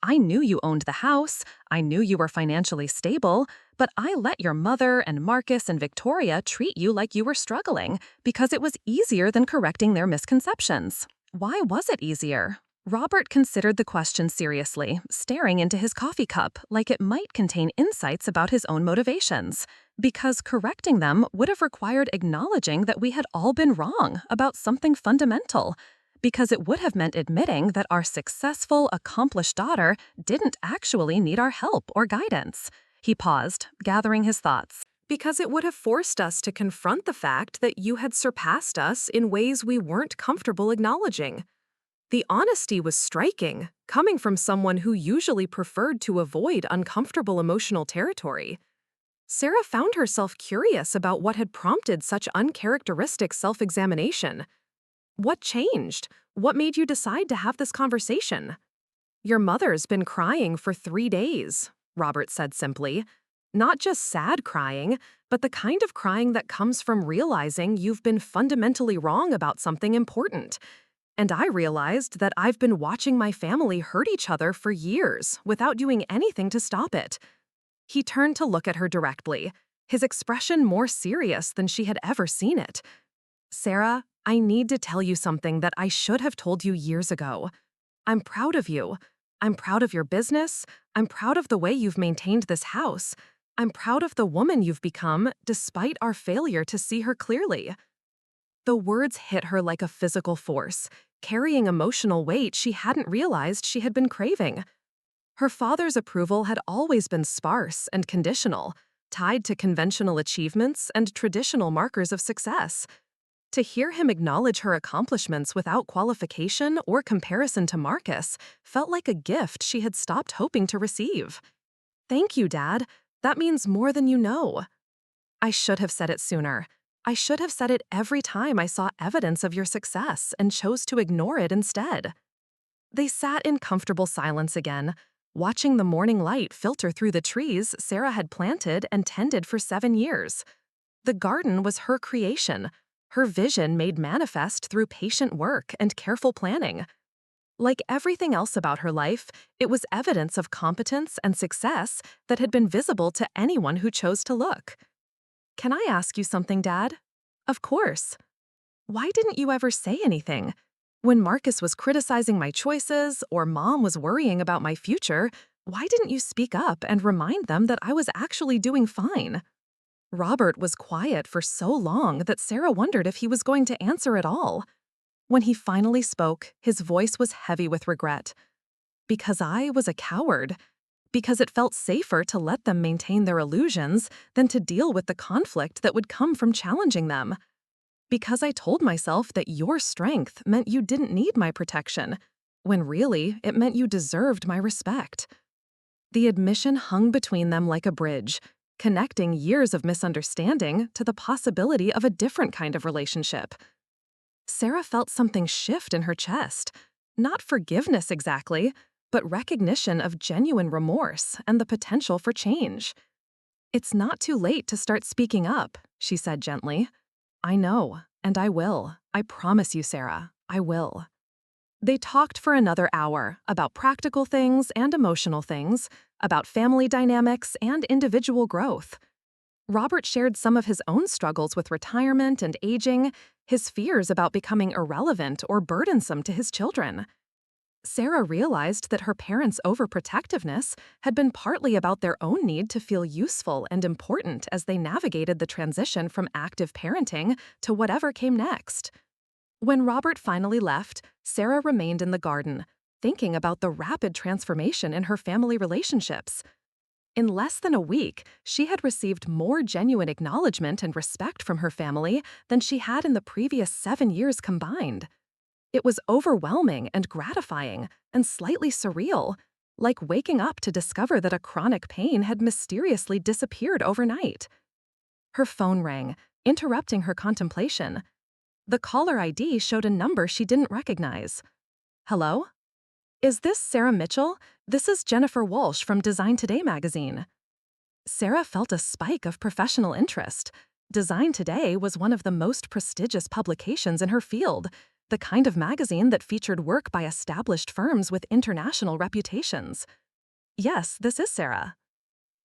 "I knew you owned the house, I knew you were financially stable, but I let your mother and Marcus and Victoria treat you like you were struggling because it was easier than correcting their misconceptions." Why was it easier? Robert considered the question seriously, staring into his coffee cup like it might contain insights about his own motivations. Because correcting them would have required acknowledging that we had all been wrong about something fundamental. Because it would have meant admitting that our successful, accomplished daughter didn't actually need our help or guidance. He paused, gathering his thoughts. Because it would have forced us to confront the fact that you had surpassed us in ways we weren't comfortable acknowledging. The honesty was striking, coming from someone who usually preferred to avoid uncomfortable emotional territory. Sarah found herself curious about what had prompted such uncharacteristic self-examination. What changed? What made you decide to have this conversation? "Your mother's been crying for 3 days," Robert said simply. "Not just sad crying, but the kind of crying that comes from realizing you've been fundamentally wrong about something important. And I realized that I've been watching my family hurt each other for years without doing anything to stop it." He turned to look at her directly, his expression more serious than she had ever seen it. "Sarah, I need to tell you something that I should have told you years ago. I'm proud of you. I'm proud of your business. I'm proud of the way you've maintained this house. I'm proud of the woman you've become, despite our failure to see her clearly." The words hit her like a physical force, carrying emotional weight she hadn't realized she had been craving. Her father's approval had always been sparse and conditional, tied to conventional achievements and traditional markers of success. To hear him acknowledge her accomplishments without qualification or comparison to Marcus felt like a gift she had stopped hoping to receive. "Thank you, Dad. That means more than you know." "I should have said it sooner. I should have said it every time I saw evidence of your success and chose to ignore it instead." They sat in comfortable silence again, watching the morning light filter through the trees Sarah had planted and tended for 7 years. The garden was her creation, her vision made manifest through patient work and careful planning. Like everything else about her life, it was evidence of competence and success that had been visible to anyone who chose to look. "Can I ask you something, Dad?" "Of course." "Why didn't you ever say anything? When Marcus was criticizing my choices or Mom was worrying about my future, why didn't you speak up and remind them that I was actually doing fine?" Robert was quiet for so long that Sarah wondered if he was going to answer at all. When he finally spoke, his voice was heavy with regret. "Because I was a coward. Because it felt safer to let them maintain their illusions than to deal with the conflict that would come from challenging them. Because I told myself that your strength meant you didn't need my protection, when really it meant you deserved my respect." The admission hung between them like a bridge, connecting years of misunderstanding to the possibility of a different kind of relationship. Sarah felt something shift in her chest, not forgiveness exactly, but recognition of genuine remorse and the potential for change. "It's not too late to start speaking up," she said gently. "I know, and I will. I promise you, Sarah, I will." They talked for another hour about practical things and emotional things, about family dynamics and individual growth. Robert shared some of his own struggles with retirement and aging, his fears about becoming irrelevant or burdensome to his children. Sarah realized that her parents' overprotectiveness had been partly about their own need to feel useful and important as they navigated the transition from active parenting to whatever came next. When Robert finally left, Sarah remained in the garden, thinking about the rapid transformation in her family relationships. In less than a week, she had received more genuine acknowledgement and respect from her family than she had in the previous 7 years combined. It was overwhelming and gratifying and slightly surreal, like waking up to discover that a chronic pain had mysteriously disappeared overnight. Her phone rang, interrupting her contemplation. The caller ID showed a number she didn't recognize. "Hello?" Is this Sarah Mitchell? This is Jennifer Walsh from Design Today magazine. Sarah felt a spike of professional interest. Design Today was one of the most prestigious publications in her field, the kind of magazine that featured work by established firms with international reputations. Yes, this is Sarah.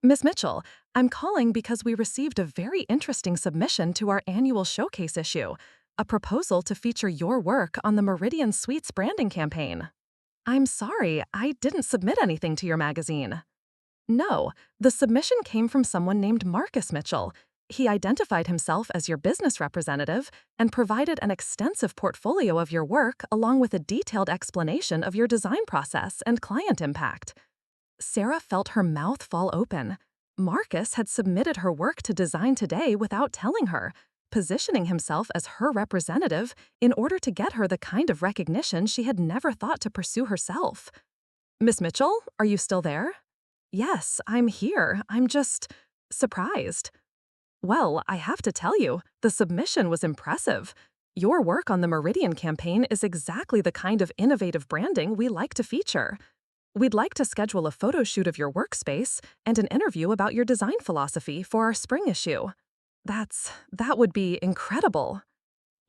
Miss Mitchell, I'm calling because we received a very interesting submission to our annual showcase issue, a proposal to feature your work on the Meridian Suites branding campaign. I'm sorry, I didn't submit anything to your magazine. No, the submission came from someone named Marcus Mitchell. He identified himself as your business representative and provided an extensive portfolio of your work along with a detailed explanation of your design process and client impact. Sarah felt her mouth fall open. Marcus had submitted her work to Design Today without telling her, positioning himself as her representative in order to get her the kind of recognition she had never thought to pursue herself. Miss Mitchell, are you still there? Yes, I'm here. I'm just surprised. Well, I have to tell you, the submission was impressive. Your work on the Meridian campaign is exactly the kind of innovative branding we like to feature. We'd like to schedule a photo shoot of your workspace and an interview about your design philosophy for our spring issue. That would be incredible.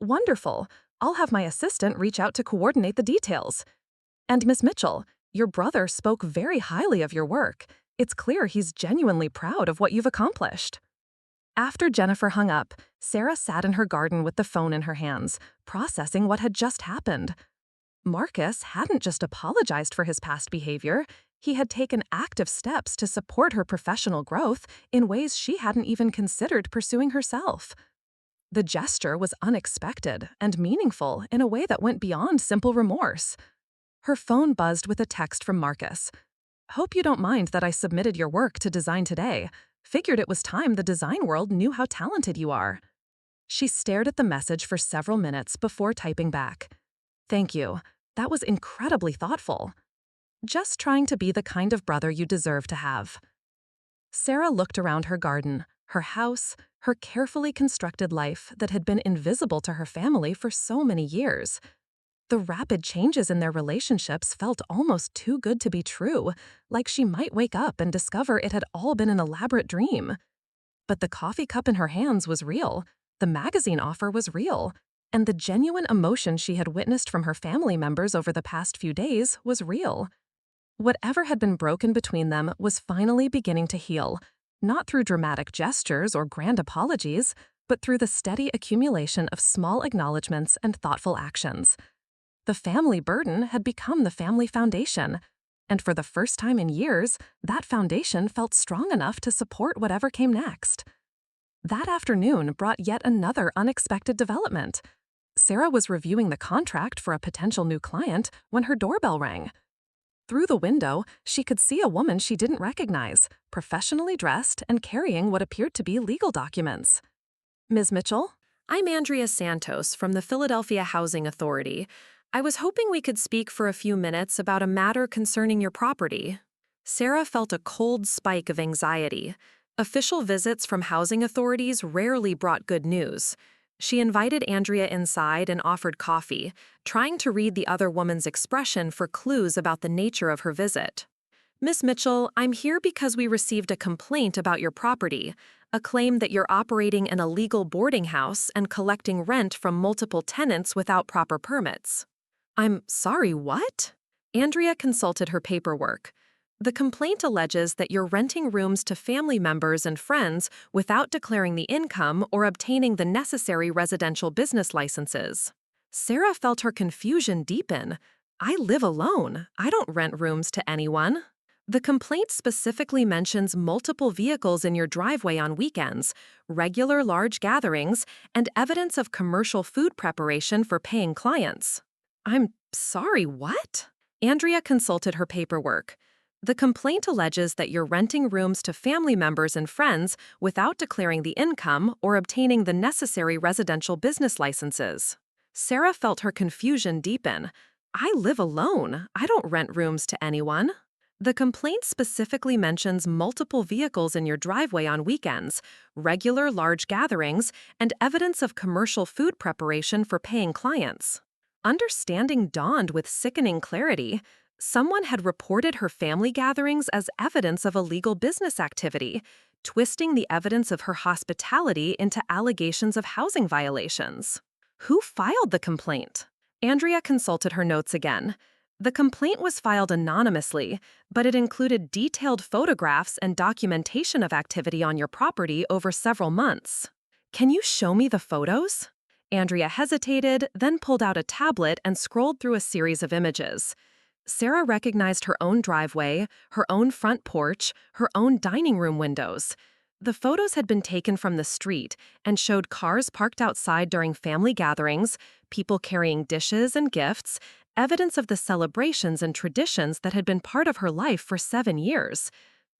Wonderful. I'll have my assistant reach out to coordinate the details. And Miss Mitchell, your brother spoke very highly of your work. It's clear he's genuinely proud of what you've accomplished. After Jennifer hung up, Sarah sat in her garden with the phone in her hands, processing what had just happened. Marcus hadn't just apologized for his past behavior, he had taken active steps to support her professional growth in ways she hadn't even considered pursuing herself. The gesture was unexpected and meaningful in a way that went beyond simple remorse. Her phone buzzed with a text from Marcus. Hope you don't mind that I submitted your work to Design Today. Figured it was time the design world knew how talented you are. She stared at the message for several minutes before typing back. Thank you. That was incredibly thoughtful. Just trying to be the kind of brother you deserve to have. Sarah looked around her garden, her house, her carefully constructed life that had been invisible to her family for so many years. The rapid changes in their relationships felt almost too good to be true, like she might wake up and discover it had all been an elaborate dream. But the coffee cup in her hands was real, the magazine offer was real, and the genuine emotion she had witnessed from her family members over the past few days was real. Whatever had been broken between them was finally beginning to heal, not through dramatic gestures or grand apologies, but through the steady accumulation of small acknowledgments and thoughtful actions. The family burden had become the family foundation, and for the first time in years, that foundation felt strong enough to support whatever came next. That afternoon brought yet another unexpected development. Sarah was reviewing the contract for a potential new client when her doorbell rang. Through the window, she could see a woman she didn't recognize, professionally dressed and carrying what appeared to be legal documents. Ms. Mitchell? I'm Andrea Santos from the Philadelphia Housing Authority. I was hoping we could speak for a few minutes about a matter concerning your property. Sarah felt a cold spike of anxiety. Official visits from housing authorities rarely brought good news. She invited Andrea inside and offered coffee, trying to read the other woman's expression for clues about the nature of her visit. Miss Mitchell, I'm here because we received a complaint about your property, a claim that you're operating an illegal boarding house and collecting rent from multiple tenants without proper permits. I'm sorry, what? Andrea consulted her paperwork. The complaint alleges that you're renting rooms to family members and friends without declaring the income or obtaining the necessary residential business licenses. Sarah felt her confusion deepen. I live alone. I don't rent rooms to anyone. The complaint specifically mentions multiple vehicles in your driveway on weekends, regular large gatherings, and evidence of commercial food preparation for paying clients. I'm sorry, what? Andrea consulted her paperwork. The complaint alleges that you're renting rooms to family members and friends without declaring the income or obtaining the necessary residential business licenses. Sarah felt her confusion deepen. I live alone. I don't rent rooms to anyone. The complaint specifically mentions multiple vehicles in your driveway on weekends, regular large gatherings, and evidence of commercial food preparation for paying clients. Understanding dawned with sickening clarity. Someone had reported her family gatherings as evidence of illegal business activity, twisting the evidence of her hospitality into allegations of housing violations. Who filed the complaint? Andrea consulted her notes again. The complaint was filed anonymously, but it included detailed photographs and documentation of activity on your property over several months. Can you show me the photos? Andrea hesitated, then pulled out a tablet and scrolled through a series of images. Sarah recognized her own driveway, her own front porch, her own dining room windows. The photos had been taken from the street and showed cars parked outside during family gatherings, people carrying dishes and gifts, evidence of the celebrations and traditions that had been part of her life for 7 years.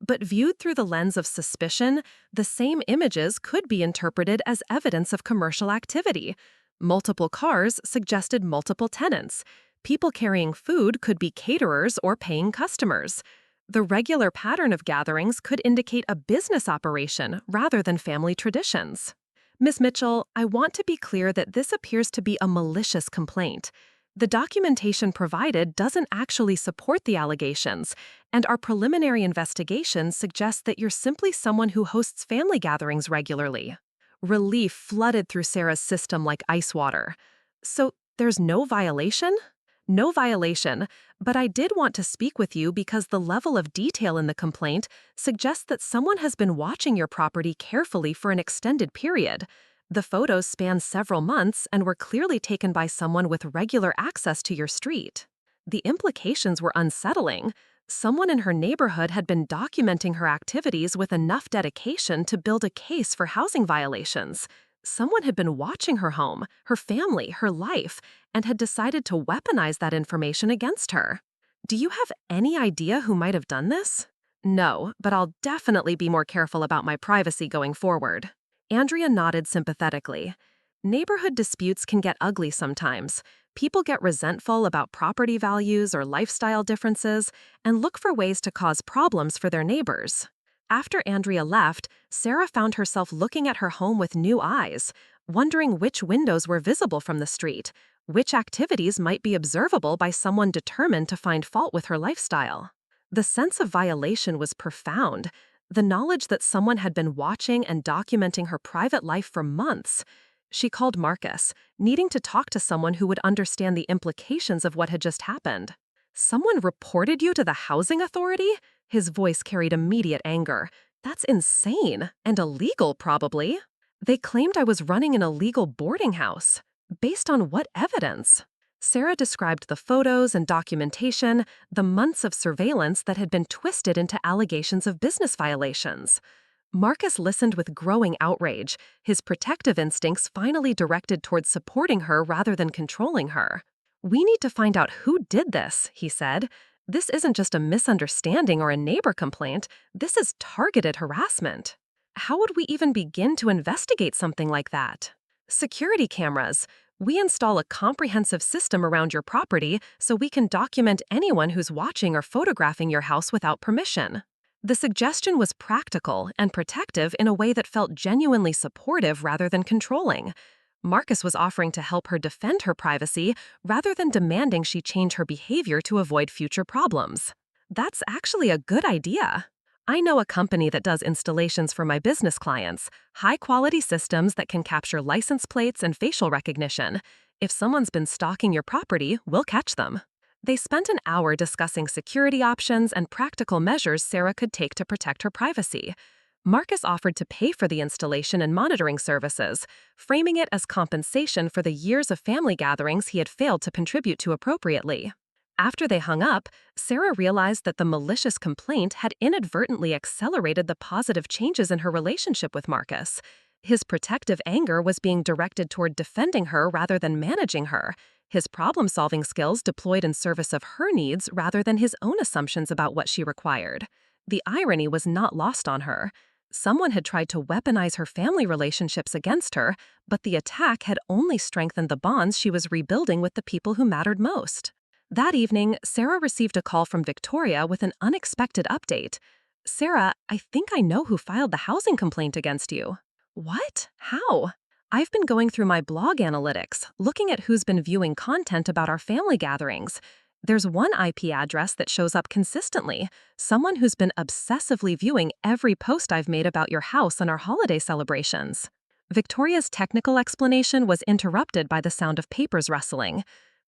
But viewed through the lens of suspicion, the same images could be interpreted as evidence of commercial activity. Multiple cars suggested multiple tenants. People carrying food could be caterers or paying customers. The regular pattern of gatherings could indicate a business operation rather than family traditions. Ms. Mitchell, I want to be clear that this appears to be a malicious complaint. The documentation provided doesn't actually support the allegations, and our preliminary investigation suggests that you're simply someone who hosts family gatherings regularly. Relief flooded through Sarah's system like ice water. So, there's no violation? No violation, but I did want to speak with you because the level of detail in the complaint suggests that someone has been watching your property carefully for an extended period. The photos span several months and were clearly taken by someone with regular access to your street. The implications were unsettling. Someone in her neighborhood had been documenting her activities with enough dedication to build a case for housing violations. Someone had been watching her home, her family, her life, and had decided to weaponize that information against her. Do you have any idea who might have done this? No, but I'll definitely be more careful about my privacy going forward. Andrea nodded sympathetically. Neighborhood disputes can get ugly sometimes. People get resentful about property values or lifestyle differences and look for ways to cause problems for their neighbors. After Andrea left, Sarah found herself looking at her home with new eyes, wondering which windows were visible from the street, which activities might be observable by someone determined to find fault with her lifestyle. The sense of violation was profound. The knowledge that someone had been watching and documenting her private life for months. She called Marcus, needing to talk to someone who would understand the implications of what had just happened. Someone reported you to the housing authority? His voice carried immediate anger. That's insane, and illegal, probably. They claimed I was running an illegal boarding house. Based on what evidence? Sarah described the photos and documentation, the months of surveillance that had been twisted into allegations of business violations. Marcus listened with growing outrage, his protective instincts finally directed towards supporting her rather than controlling her. "We need to find out who did this," he said. "This isn't just a misunderstanding or a neighbor complaint. This is targeted harassment. How would we even begin to investigate something like that?" "Security cameras. We install a comprehensive system around your property so we can document anyone who's watching or photographing your house without permission." The suggestion was practical and protective in a way that felt genuinely supportive rather than controlling. Marcus was offering to help her defend her privacy rather than demanding she change her behavior to avoid future problems. That's actually a good idea. I know a company that does installations for my business clients, high-quality systems that can capture license plates and facial recognition. If someone's been stalking your property, we'll catch them. They spent an hour discussing security options and practical measures Sarah could take to protect her privacy. Marcus offered to pay for the installation and monitoring services, framing it as compensation for the years of family gatherings he had failed to contribute to appropriately. After they hung up, Sarah realized that the malicious complaint had inadvertently accelerated the positive changes in her relationship with Marcus. His protective anger was being directed toward defending her rather than managing her, his problem-solving skills deployed in service of her needs rather than his own assumptions about what she required. The irony was not lost on her. Someone had tried to weaponize her family relationships against her, but the attack had only strengthened the bonds she was rebuilding with the people who mattered most. That evening, Sarah received a call from Victoria with an unexpected update. "Sarah, I think I know who filed the housing complaint against you." "What? How?" "I've been going through my blog analytics, looking at who's been viewing content about our family gatherings. There's one IP address that shows up consistently, someone who's been obsessively viewing every post I've made about your house and our holiday celebrations. Victoria's technical explanation was interrupted by the sound of papers rustling.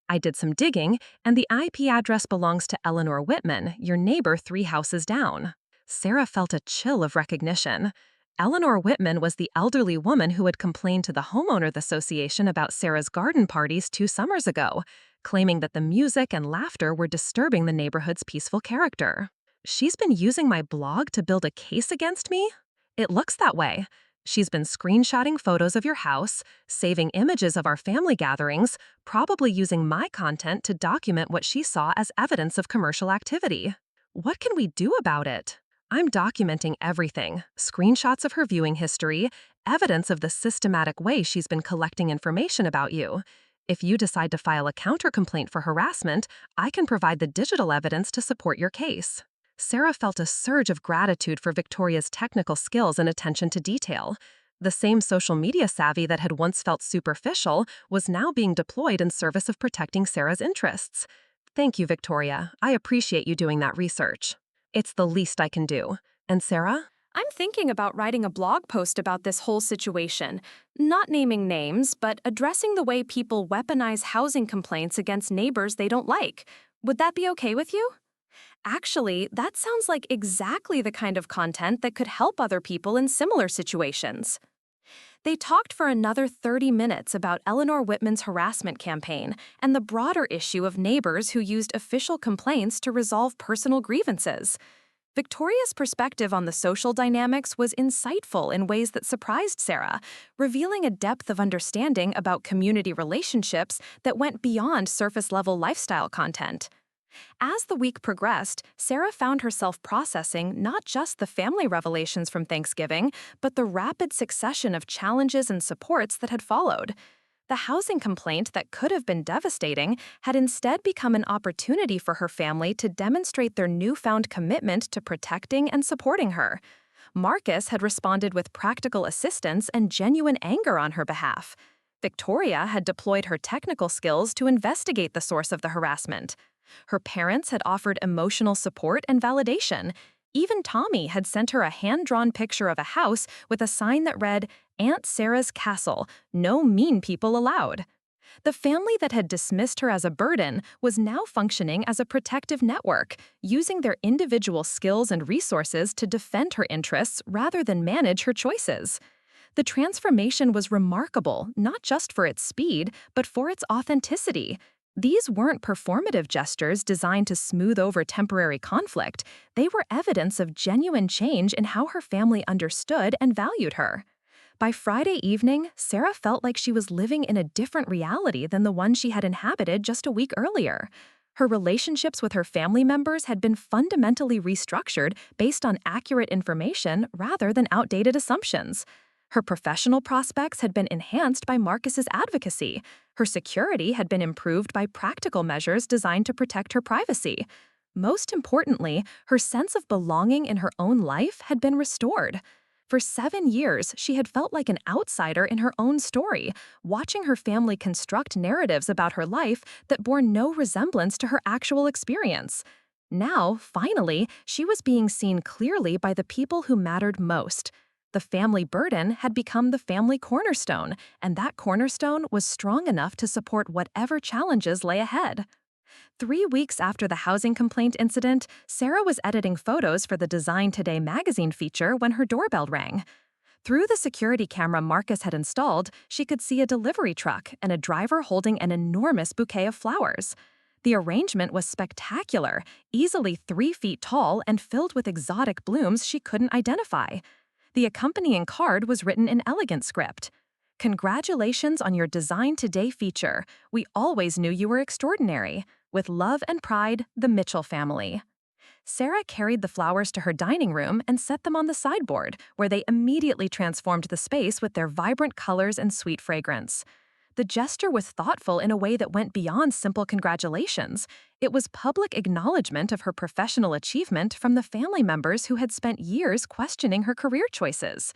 I did some digging, and the IP address belongs to Eleanor Whitman, your neighbor 3 houses down. Sarah felt a chill of recognition. Eleanor Whitman was the elderly woman who had complained to the homeowners association about Sarah's garden parties 2 summers ago, claiming that the music and laughter were disturbing the neighborhood's peaceful character. She's been using my blog to build a case against me? It looks that way. She's been screenshotting photos of your house, saving images of our family gatherings, probably using my content to document what she saw as evidence of commercial activity. What can we do about it? I'm documenting everything, screenshots of her viewing history, evidence of the systematic way she's been collecting information about you. If you decide to file a counter-complaint for harassment, I can provide the digital evidence to support your case. Sarah felt a surge of gratitude for Victoria's technical skills and attention to detail. The same social media savvy that had once felt superficial was now being deployed in service of protecting Sarah's interests. Thank you, Victoria. I appreciate you doing that research. It's the least I can do. And Sarah? I'm thinking about writing a blog post about this whole situation, not naming names, but addressing the way people weaponize housing complaints against neighbors they don't like. Would that be okay with you? Actually, that sounds like exactly the kind of content that could help other people in similar situations. They talked for another 30 minutes about Eleanor Whitman's harassment campaign and the broader issue of neighbors who used official complaints to resolve personal grievances. Victoria's perspective on the social dynamics was insightful in ways that surprised Sarah, revealing a depth of understanding about community relationships that went beyond surface-level lifestyle content. As the week progressed, Sarah found herself processing not just the family revelations from Thanksgiving, but the rapid succession of challenges and supports that had followed. The housing complaint that could have been devastating had instead become an opportunity for her family to demonstrate their newfound commitment to protecting and supporting her. Marcus had responded with practical assistance and genuine anger on her behalf. Victoria had deployed her technical skills to investigate the source of the harassment. Her parents had offered emotional support and validation. Even Tommy had sent her a hand-drawn picture of a house with a sign that read, "Aunt Sarah's Castle, no mean people allowed." The family that had dismissed her as a burden was now functioning as a protective network, using their individual skills and resources to defend her interests rather than manage her choices. The transformation was remarkable, not just for its speed, but for its authenticity. These weren't performative gestures designed to smooth over temporary conflict. They were evidence of genuine change in how her family understood and valued her. By Friday evening, Sarah felt like she was living in a different reality than the one she had inhabited just a week earlier. Her relationships with her family members had been fundamentally restructured based on accurate information rather than outdated assumptions. Her professional prospects had been enhanced by Marcus's advocacy. Her security had been improved by practical measures designed to protect her privacy. Most importantly, her sense of belonging in her own life had been restored. For 7 years, she had felt like an outsider in her own story, watching her family construct narratives about her life that bore no resemblance to her actual experience. Now, finally, she was being seen clearly by the people who mattered most. The family burden had become the family cornerstone, and that cornerstone was strong enough to support whatever challenges lay ahead. 3 weeks after the housing complaint incident, Sarah was editing photos for the Design Today magazine feature when her doorbell rang. Through the security camera Marcus had installed, she could see a delivery truck and a driver holding an enormous bouquet of flowers. The arrangement was spectacular, easily 3 feet tall and filled with exotic blooms she couldn't identify. The accompanying card was written in elegant script. "Congratulations on your Design Today feature. We always knew you were extraordinary. With love and pride, the Mitchell family." Sarah carried the flowers to her dining room and set them on the sideboard, where they immediately transformed the space with their vibrant colors and sweet fragrance. The gesture was thoughtful in a way that went beyond simple congratulations. It was public acknowledgement of her professional achievement from the family members who had spent years questioning her career choices.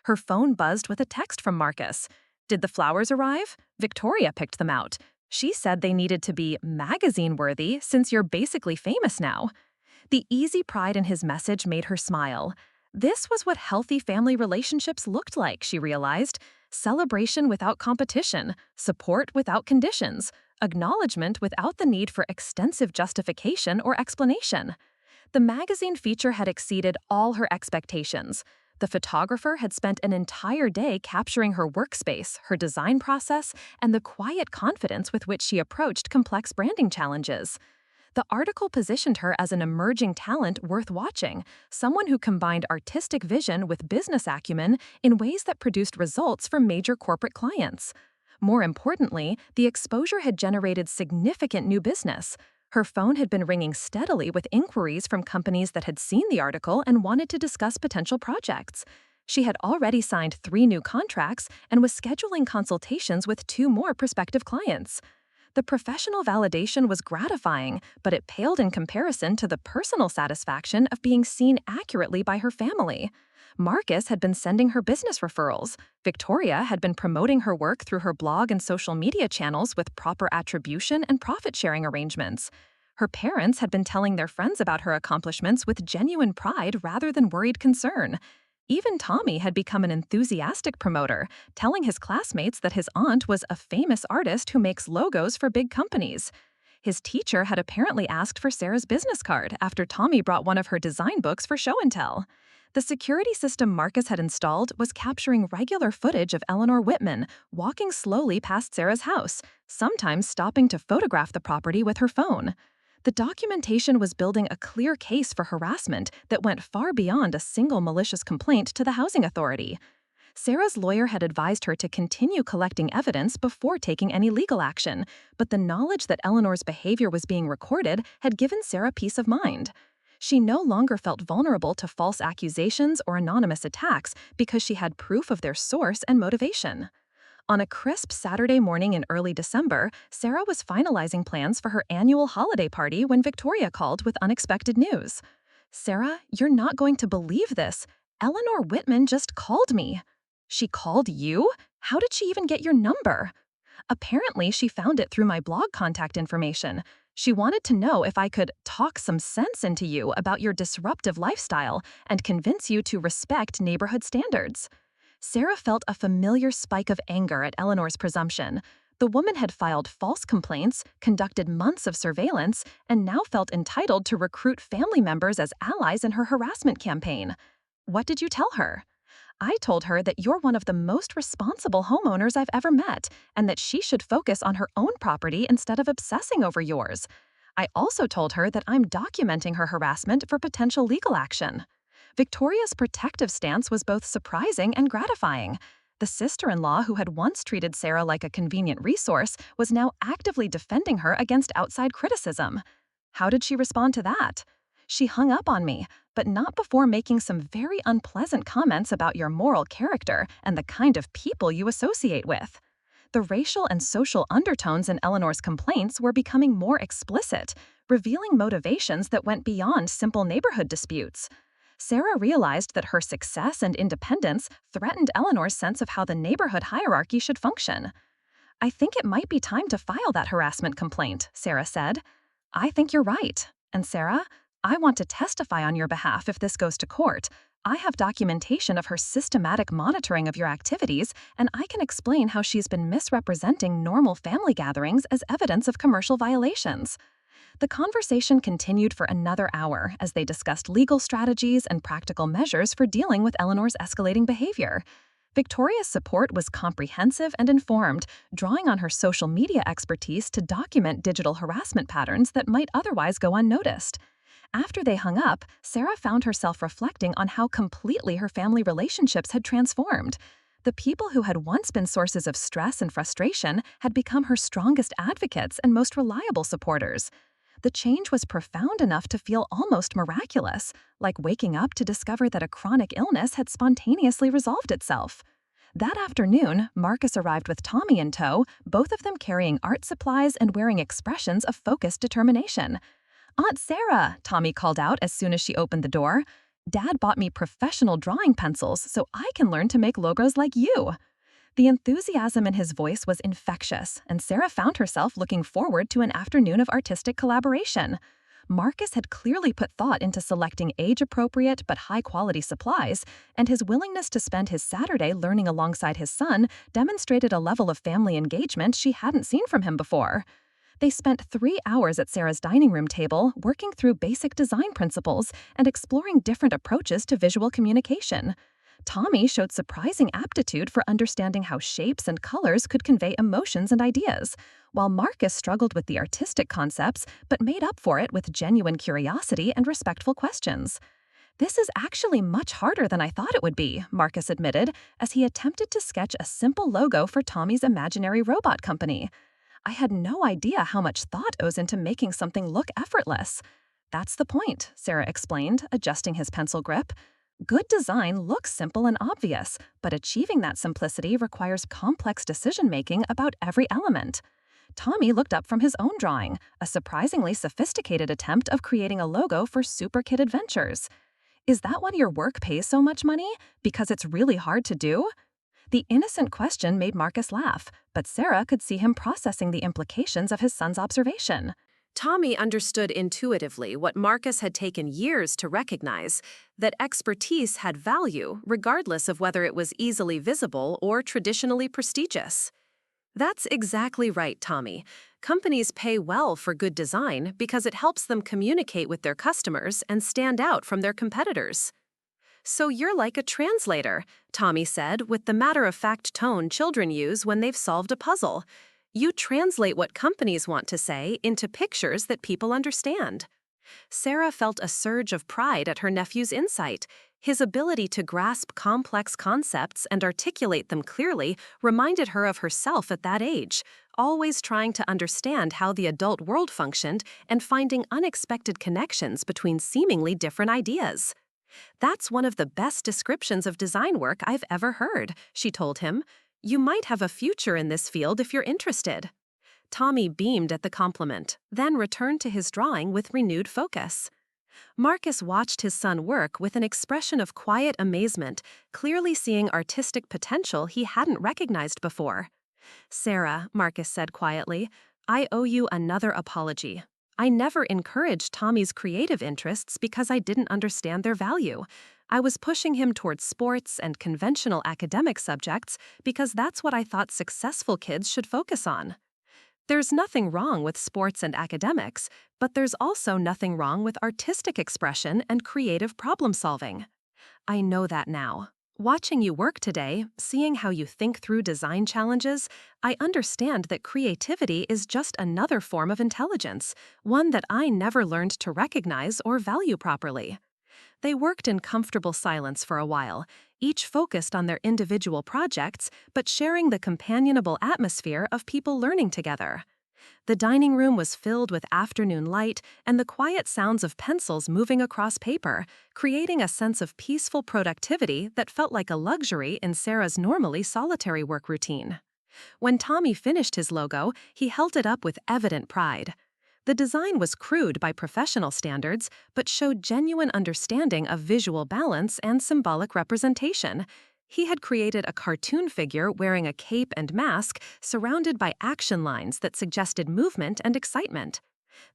Her phone buzzed with a text from Marcus. "Did the flowers arrive? Victoria picked them out. She said they needed to be magazine-worthy since you're basically famous now. The easy pride in his message made her smile. This was what healthy family relationships looked like, she realized. Celebration without competition, support without conditions, acknowledgement without the need for extensive justification or explanation. The magazine feature had exceeded all her expectations. The photographer had spent an entire day capturing her workspace, her design process, and the quiet confidence with which she approached complex branding challenges. The article positioned her as an emerging talent worth watching, someone who combined artistic vision with business acumen in ways that produced results for major corporate clients. More importantly, the exposure had generated significant new business. Her phone had been ringing steadily with inquiries from companies that had seen the article and wanted to discuss potential projects. She had already signed 3 new contracts and was scheduling consultations with 2 more prospective clients. The professional validation was gratifying, but it paled in comparison to the personal satisfaction of being seen accurately by her family. Marcus had been sending her business referrals. Victoria had been promoting her work through her blog and social media channels with proper attribution and profit-sharing arrangements. Her parents had been telling their friends about her accomplishments with genuine pride rather than worried concern. Even Tommy had become an enthusiastic promoter, telling his classmates that his aunt was a famous artist who makes logos for big companies. His teacher had apparently asked for Sarah's business card after Tommy brought one of her design books for show and tell. The security system Marcus had installed was capturing regular footage of Eleanor Whitman walking slowly past Sarah's house, sometimes stopping to photograph the property with her phone. The documentation was building a clear case for harassment that went far beyond a single malicious complaint to the housing authority. Sarah's lawyer had advised her to continue collecting evidence before taking any legal action, but the knowledge that Eleanor's behavior was being recorded had given Sarah peace of mind. She no longer felt vulnerable to false accusations or anonymous attacks because she had proof of their source and motivation. On a crisp Saturday morning in early December, Sarah was finalizing plans for her annual holiday party when Victoria called with unexpected news. "Sarah, you're not going to believe this. Eleanor Whitman just called me." "She called you? How did she even get your number?" "Apparently, she found it through my blog contact information. She wanted to know if I could talk some sense into you about your disruptive lifestyle and convince you to respect neighborhood standards." Sarah felt a familiar spike of anger at Eleanor's presumption. The woman had filed false complaints, conducted months of surveillance, and now felt entitled to recruit family members as allies in her harassment campaign. "What did you tell her?" "I told her that you're one of the most responsible homeowners I've ever met, and that she should focus on her own property instead of obsessing over yours. I also told her that I'm documenting her harassment for potential legal action." Victoria's protective stance was both surprising and gratifying. The sister-in-law who had once treated Sarah like a convenient resource was now actively defending her against outside criticism. How did she respond to that? "She hung up on me, but not before making some very unpleasant comments about your moral character and the kind of people you associate with." The racial and social undertones in Eleanor's complaints were becoming more explicit, revealing motivations that went beyond simple neighborhood disputes. Sarah realized that her success and independence threatened Eleanor's sense of how the neighborhood hierarchy should function. "I think it might be time to file that harassment complaint," Sarah said. "I think you're right. And Sarah, I want to testify on your behalf if this goes to court. I have documentation of her systematic monitoring of your activities, and I can explain how she's been misrepresenting normal family gatherings as evidence of commercial violations." The conversation continued for another hour as they discussed legal strategies and practical measures for dealing with Eleanor's escalating behavior. Victoria's support was comprehensive and informed, drawing on her social media expertise to document digital harassment patterns that might otherwise go unnoticed. After they hung up, Sarah found herself reflecting on how completely her family relationships had transformed. The people who had once been sources of stress and frustration had become her strongest advocates and most reliable supporters. The change was profound enough to feel almost miraculous, like waking up to discover that a chronic illness had spontaneously resolved itself. That afternoon, Marcus arrived with Tommy in tow, both of them carrying art supplies and wearing expressions of focused determination. "Aunt Sarah," Tommy called out as soon as she opened the door, "Dad bought me professional drawing pencils so I can learn to make logos like you." The enthusiasm in his voice was infectious, and Sarah found herself looking forward to an afternoon of artistic collaboration. Marcus had clearly put thought into selecting age-appropriate but high-quality supplies, and his willingness to spend his Saturday learning alongside his son demonstrated a level of family engagement she hadn't seen from him before. They spent 3 hours at Sarah's dining room table, working through basic design principles and exploring different approaches to visual communication. Tommy showed surprising aptitude for understanding how shapes and colors could convey emotions and ideas, while Marcus struggled with the artistic concepts but made up for it with genuine curiosity and respectful questions. "This is actually much harder than I thought it would be," Marcus admitted, as he attempted to sketch a simple logo for Tommy's imaginary robot company. "I had no idea how much thought goes into making something look effortless." "That's the point," Sarah explained, adjusting his pencil grip. "Good design looks simple and obvious, but achieving that simplicity requires complex decision-making about every element." Tommy looked up from his own drawing, a surprisingly sophisticated attempt of creating a logo for Super Kid Adventures. "Is that why your work pays so much money? Because it's really hard to do?" The innocent question made Marcus laugh, but Sarah could see him processing the implications of his son's observation. Tommy understood intuitively what Marcus had taken years to recognize, that expertise had value regardless of whether it was easily visible or traditionally prestigious. That's exactly right, Tommy. Companies pay well for good design because it helps them communicate with their customers and stand out from their competitors. "So you're like a translator," Tommy said with the matter-of-fact tone children use when they've solved a puzzle. "You translate what companies want to say into pictures that people understand." Sarah felt a surge of pride at her nephew's insight. His ability to grasp complex concepts and articulate them clearly reminded her of herself at that age, always trying to understand how the adult world functioned and finding unexpected connections between seemingly different ideas. "That's one of the best descriptions of design work I've ever heard," she told him. "You might have a future in this field if you're interested." Tommy beamed at the compliment, then returned to his drawing with renewed focus. Marcus watched his son work with an expression of quiet amazement, clearly seeing artistic potential he hadn't recognized before. "Sarah," Marcus said quietly, "I owe you another apology. I never encouraged Tommy's creative interests because I didn't understand their value. I was pushing him towards sports and conventional academic subjects because that's what I thought successful kids should focus on. There's nothing wrong with sports and academics, but there's also nothing wrong with artistic expression and creative problem-solving. I know that now. Watching you work today, seeing how you think through design challenges, I understand that creativity is just another form of intelligence, one that I never learned to recognize or value properly." They worked in comfortable silence for a while, each focused on their individual projects, but sharing the companionable atmosphere of people learning together. The dining room was filled with afternoon light and the quiet sounds of pencils moving across paper, creating a sense of peaceful productivity that felt like a luxury in Sarah's normally solitary work routine. When Tommy finished his logo, he held it up with evident pride. The design was crude by professional standards, but showed genuine understanding of visual balance and symbolic representation. He had created a cartoon figure wearing a cape and mask surrounded by action lines that suggested movement and excitement.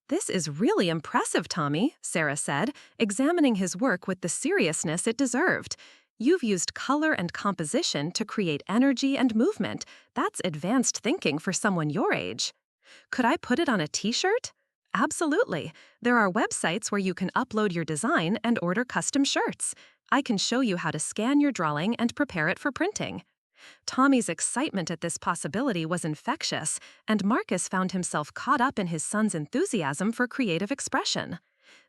"This is really impressive, Tommy," Sarah said, examining his work with the seriousness it deserved. "You've used color and composition to create energy and movement. That's advanced thinking for someone your age." "Could I put it on a t-shirt?" "Absolutely. There are websites where you can upload your design and order custom shirts. I can show you how to scan your drawing and prepare it for printing." Tommy's excitement at this possibility was infectious, and Marcus found himself caught up in his son's enthusiasm for creative expression.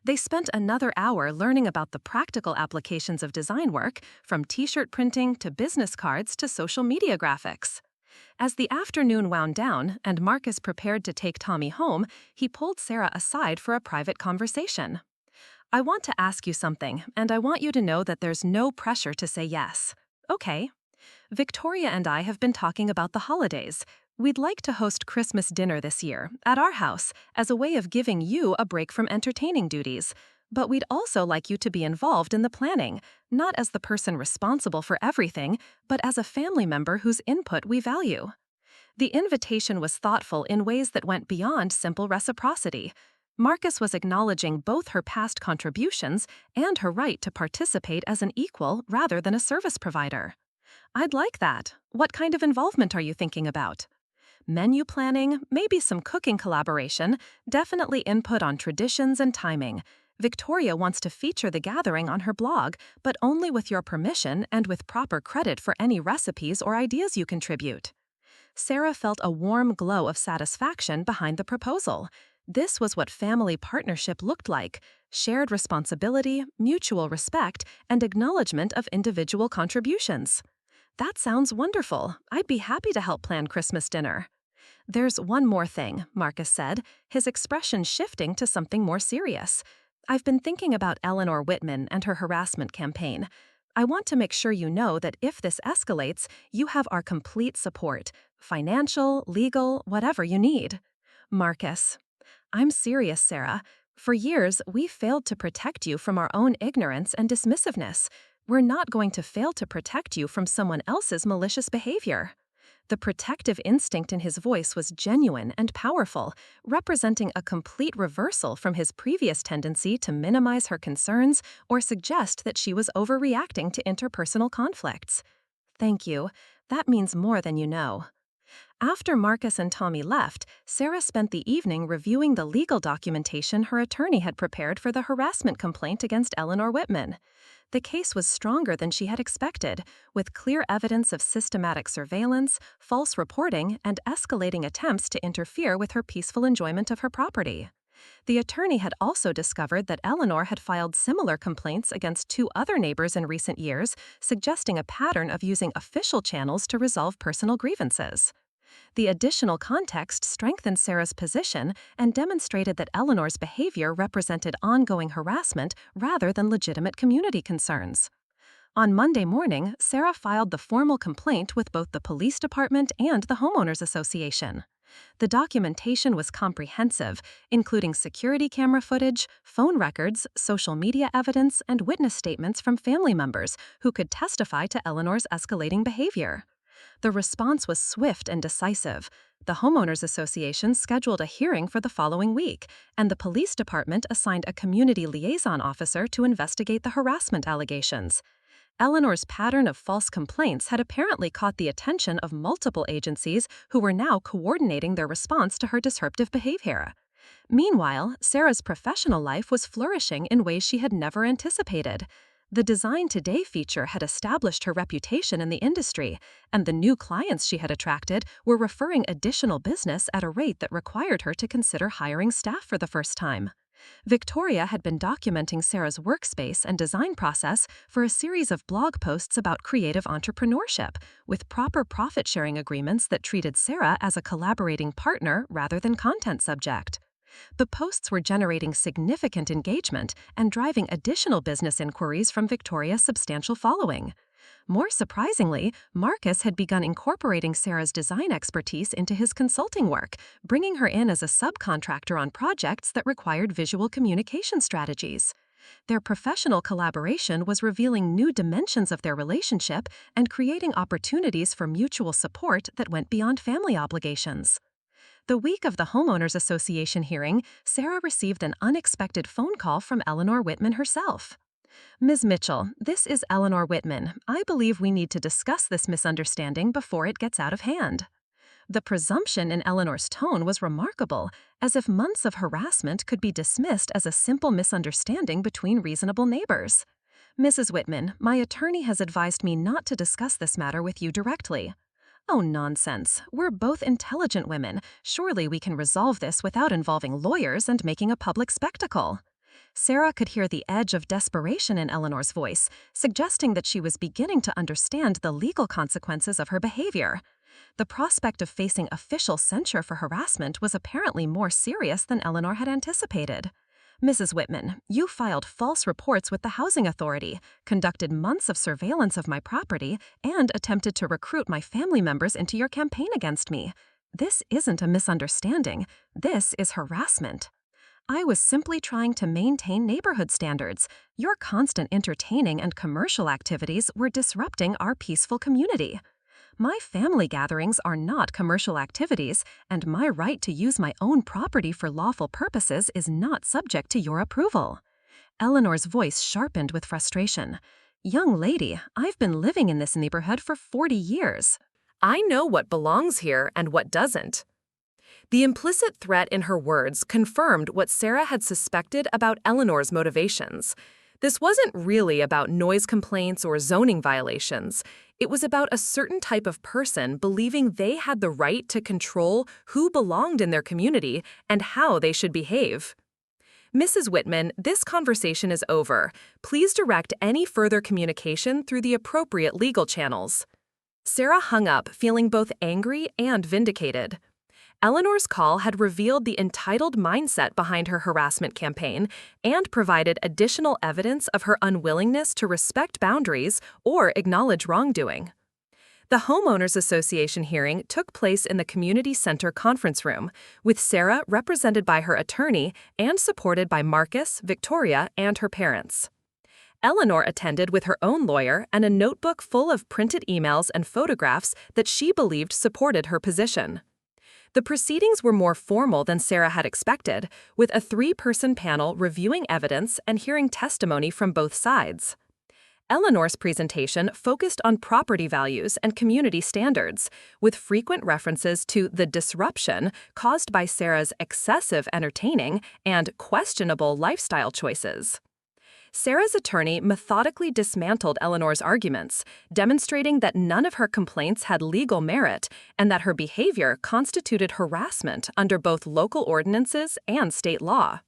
They spent another hour learning about the practical applications of design work, from t-shirt printing to business cards to social media graphics. As the afternoon wound down and Marcus prepared to take Tommy home, he pulled Sarah aside for a private conversation. "I want to ask you something, and I want you to know that there's no pressure to say yes." "Okay." "Victoria and I have been talking about the holidays. We'd like to host Christmas dinner this year, at our house, as a way of giving you a break from entertaining duties. but we'd also like you to be involved in the planning, not as the person responsible for everything, but as a family member whose input we value. The invitation was thoughtful in ways that went beyond simple reciprocity. Marcus was acknowledging both her past contributions and her right to participate as an equal rather than a service provider. I'd like that. What kind of involvement are you thinking about? Menu planning, maybe some cooking collaboration, definitely input on traditions and timing. Victoria wants to feature the gathering on her blog, but only with your permission and with proper credit for any recipes or ideas you contribute. Sarah felt a warm glow of satisfaction behind the proposal. This was what family partnership looked like: shared responsibility, mutual respect, and acknowledgement of individual contributions. That sounds wonderful. I'd be happy to help plan Christmas dinner. There's one more thing, Marcus said, his expression shifting to something more serious. I've been thinking about Eleanor Whitman and her harassment campaign. I want to make sure you know that if this escalates, you have our complete support. Financial, legal, whatever you need. Marcus: I'm serious, Sarah. For years, we failed to protect you from our own ignorance and dismissiveness. We're not going to fail to protect you from someone else's malicious behavior. The protective instinct in his voice was genuine and powerful, representing a complete reversal from his previous tendency to minimize her concerns or suggest that she was overreacting to interpersonal conflicts. Thank you. That means more than you know. After Marcus and Tommy left, Sarah spent the evening reviewing the legal documentation her attorney had prepared for the harassment complaint against Eleanor Whitman. The case was stronger than she had expected, with clear evidence of systematic surveillance, false reporting, and escalating attempts to interfere with her peaceful enjoyment of her property. The attorney had also discovered that Eleanor had filed similar complaints against 2 other neighbors in recent years, suggesting a pattern of using official channels to resolve personal grievances. The additional context strengthened Sarah's position and demonstrated that Eleanor's behavior represented ongoing harassment rather than legitimate community concerns. On Monday morning, Sarah filed the formal complaint with both the police department and the homeowners association. The documentation was comprehensive, including security camera footage, phone records, social media evidence, and witness statements from family members who could testify to Eleanor's escalating behavior. The response was swift and decisive. The homeowners association scheduled a hearing for the following week, and the police department assigned a community liaison officer to investigate the harassment allegations. Eleanor's pattern of false complaints had apparently caught the attention of multiple agencies who were now coordinating their response to her disruptive behavior. Meanwhile, Sarah's professional life was flourishing in ways she had never anticipated. The Design Today feature had established her reputation in the industry, and the new clients she had attracted were referring additional business at a rate that required her to consider hiring staff for the first time. Victoria had been documenting Sarah's workspace and design process for a series of blog posts about creative entrepreneurship, with proper profit-sharing agreements that treated Sarah as a collaborating partner rather than content subject. The posts were generating significant engagement and driving additional business inquiries from Victoria's substantial following. More surprisingly, Marcus had begun incorporating Sarah's design expertise into his consulting work, bringing her in as a subcontractor on projects that required visual communication strategies. Their professional collaboration was revealing new dimensions of their relationship and creating opportunities for mutual support that went beyond family obligations. The week of the Homeowners Association hearing, Sarah received an unexpected phone call from Eleanor Whitman herself. Ms. Mitchell, this is Eleanor Whitman. I believe we need to discuss this misunderstanding before it gets out of hand. The presumption in Eleanor's tone was remarkable, as if months of harassment could be dismissed as a simple misunderstanding between reasonable neighbors. Mrs. Whitman, my attorney has advised me not to discuss this matter with you directly. Oh, nonsense. We're both intelligent women. Surely we can resolve this without involving lawyers and making a public spectacle. Sarah could hear the edge of desperation in Eleanor's voice, suggesting that she was beginning to understand the legal consequences of her behavior. The prospect of facing official censure for harassment was apparently more serious than Eleanor had anticipated. Mrs. Whitman, you filed false reports with the Housing Authority, conducted months of surveillance of my property, and attempted to recruit my family members into your campaign against me. This isn't a misunderstanding. This is harassment. I was simply trying to maintain neighborhood standards. Your constant entertaining and commercial activities were disrupting our peaceful community. My family gatherings are not commercial activities, and my right to use my own property for lawful purposes is not subject to your approval." Eleanor's voice sharpened with frustration. "Young lady, I've been living in this neighborhood for 40 years. I know what belongs here and what doesn't." The implicit threat in her words confirmed what Sarah had suspected about Eleanor's motivations. This wasn't really about noise complaints or zoning violations. It was about a certain type of person believing they had the right to control who belonged in their community and how they should behave. "Mrs. Whitman, this conversation is over. Please direct any further communication through the appropriate legal channels." Sarah hung up, feeling both angry and vindicated. Eleanor's call had revealed the entitled mindset behind her harassment campaign and provided additional evidence of her unwillingness to respect boundaries or acknowledge wrongdoing. The Homeowners Association hearing took place in the Community Center conference room, with Sarah represented by her attorney and supported by Marcus, Victoria, and her parents. Eleanor attended with her own lawyer and a notebook full of printed emails and photographs that she believed supported her position. The proceedings were more formal than Sarah had expected, with a 3-person panel reviewing evidence and hearing testimony from both sides. Eleanor's presentation focused on property values and community standards, with frequent references to the disruption caused by Sarah's excessive entertaining and questionable lifestyle choices. Sarah's attorney methodically dismantled Eleanor's arguments, demonstrating that none of her complaints had legal merit and that her behavior constituted harassment under both local ordinances and state law.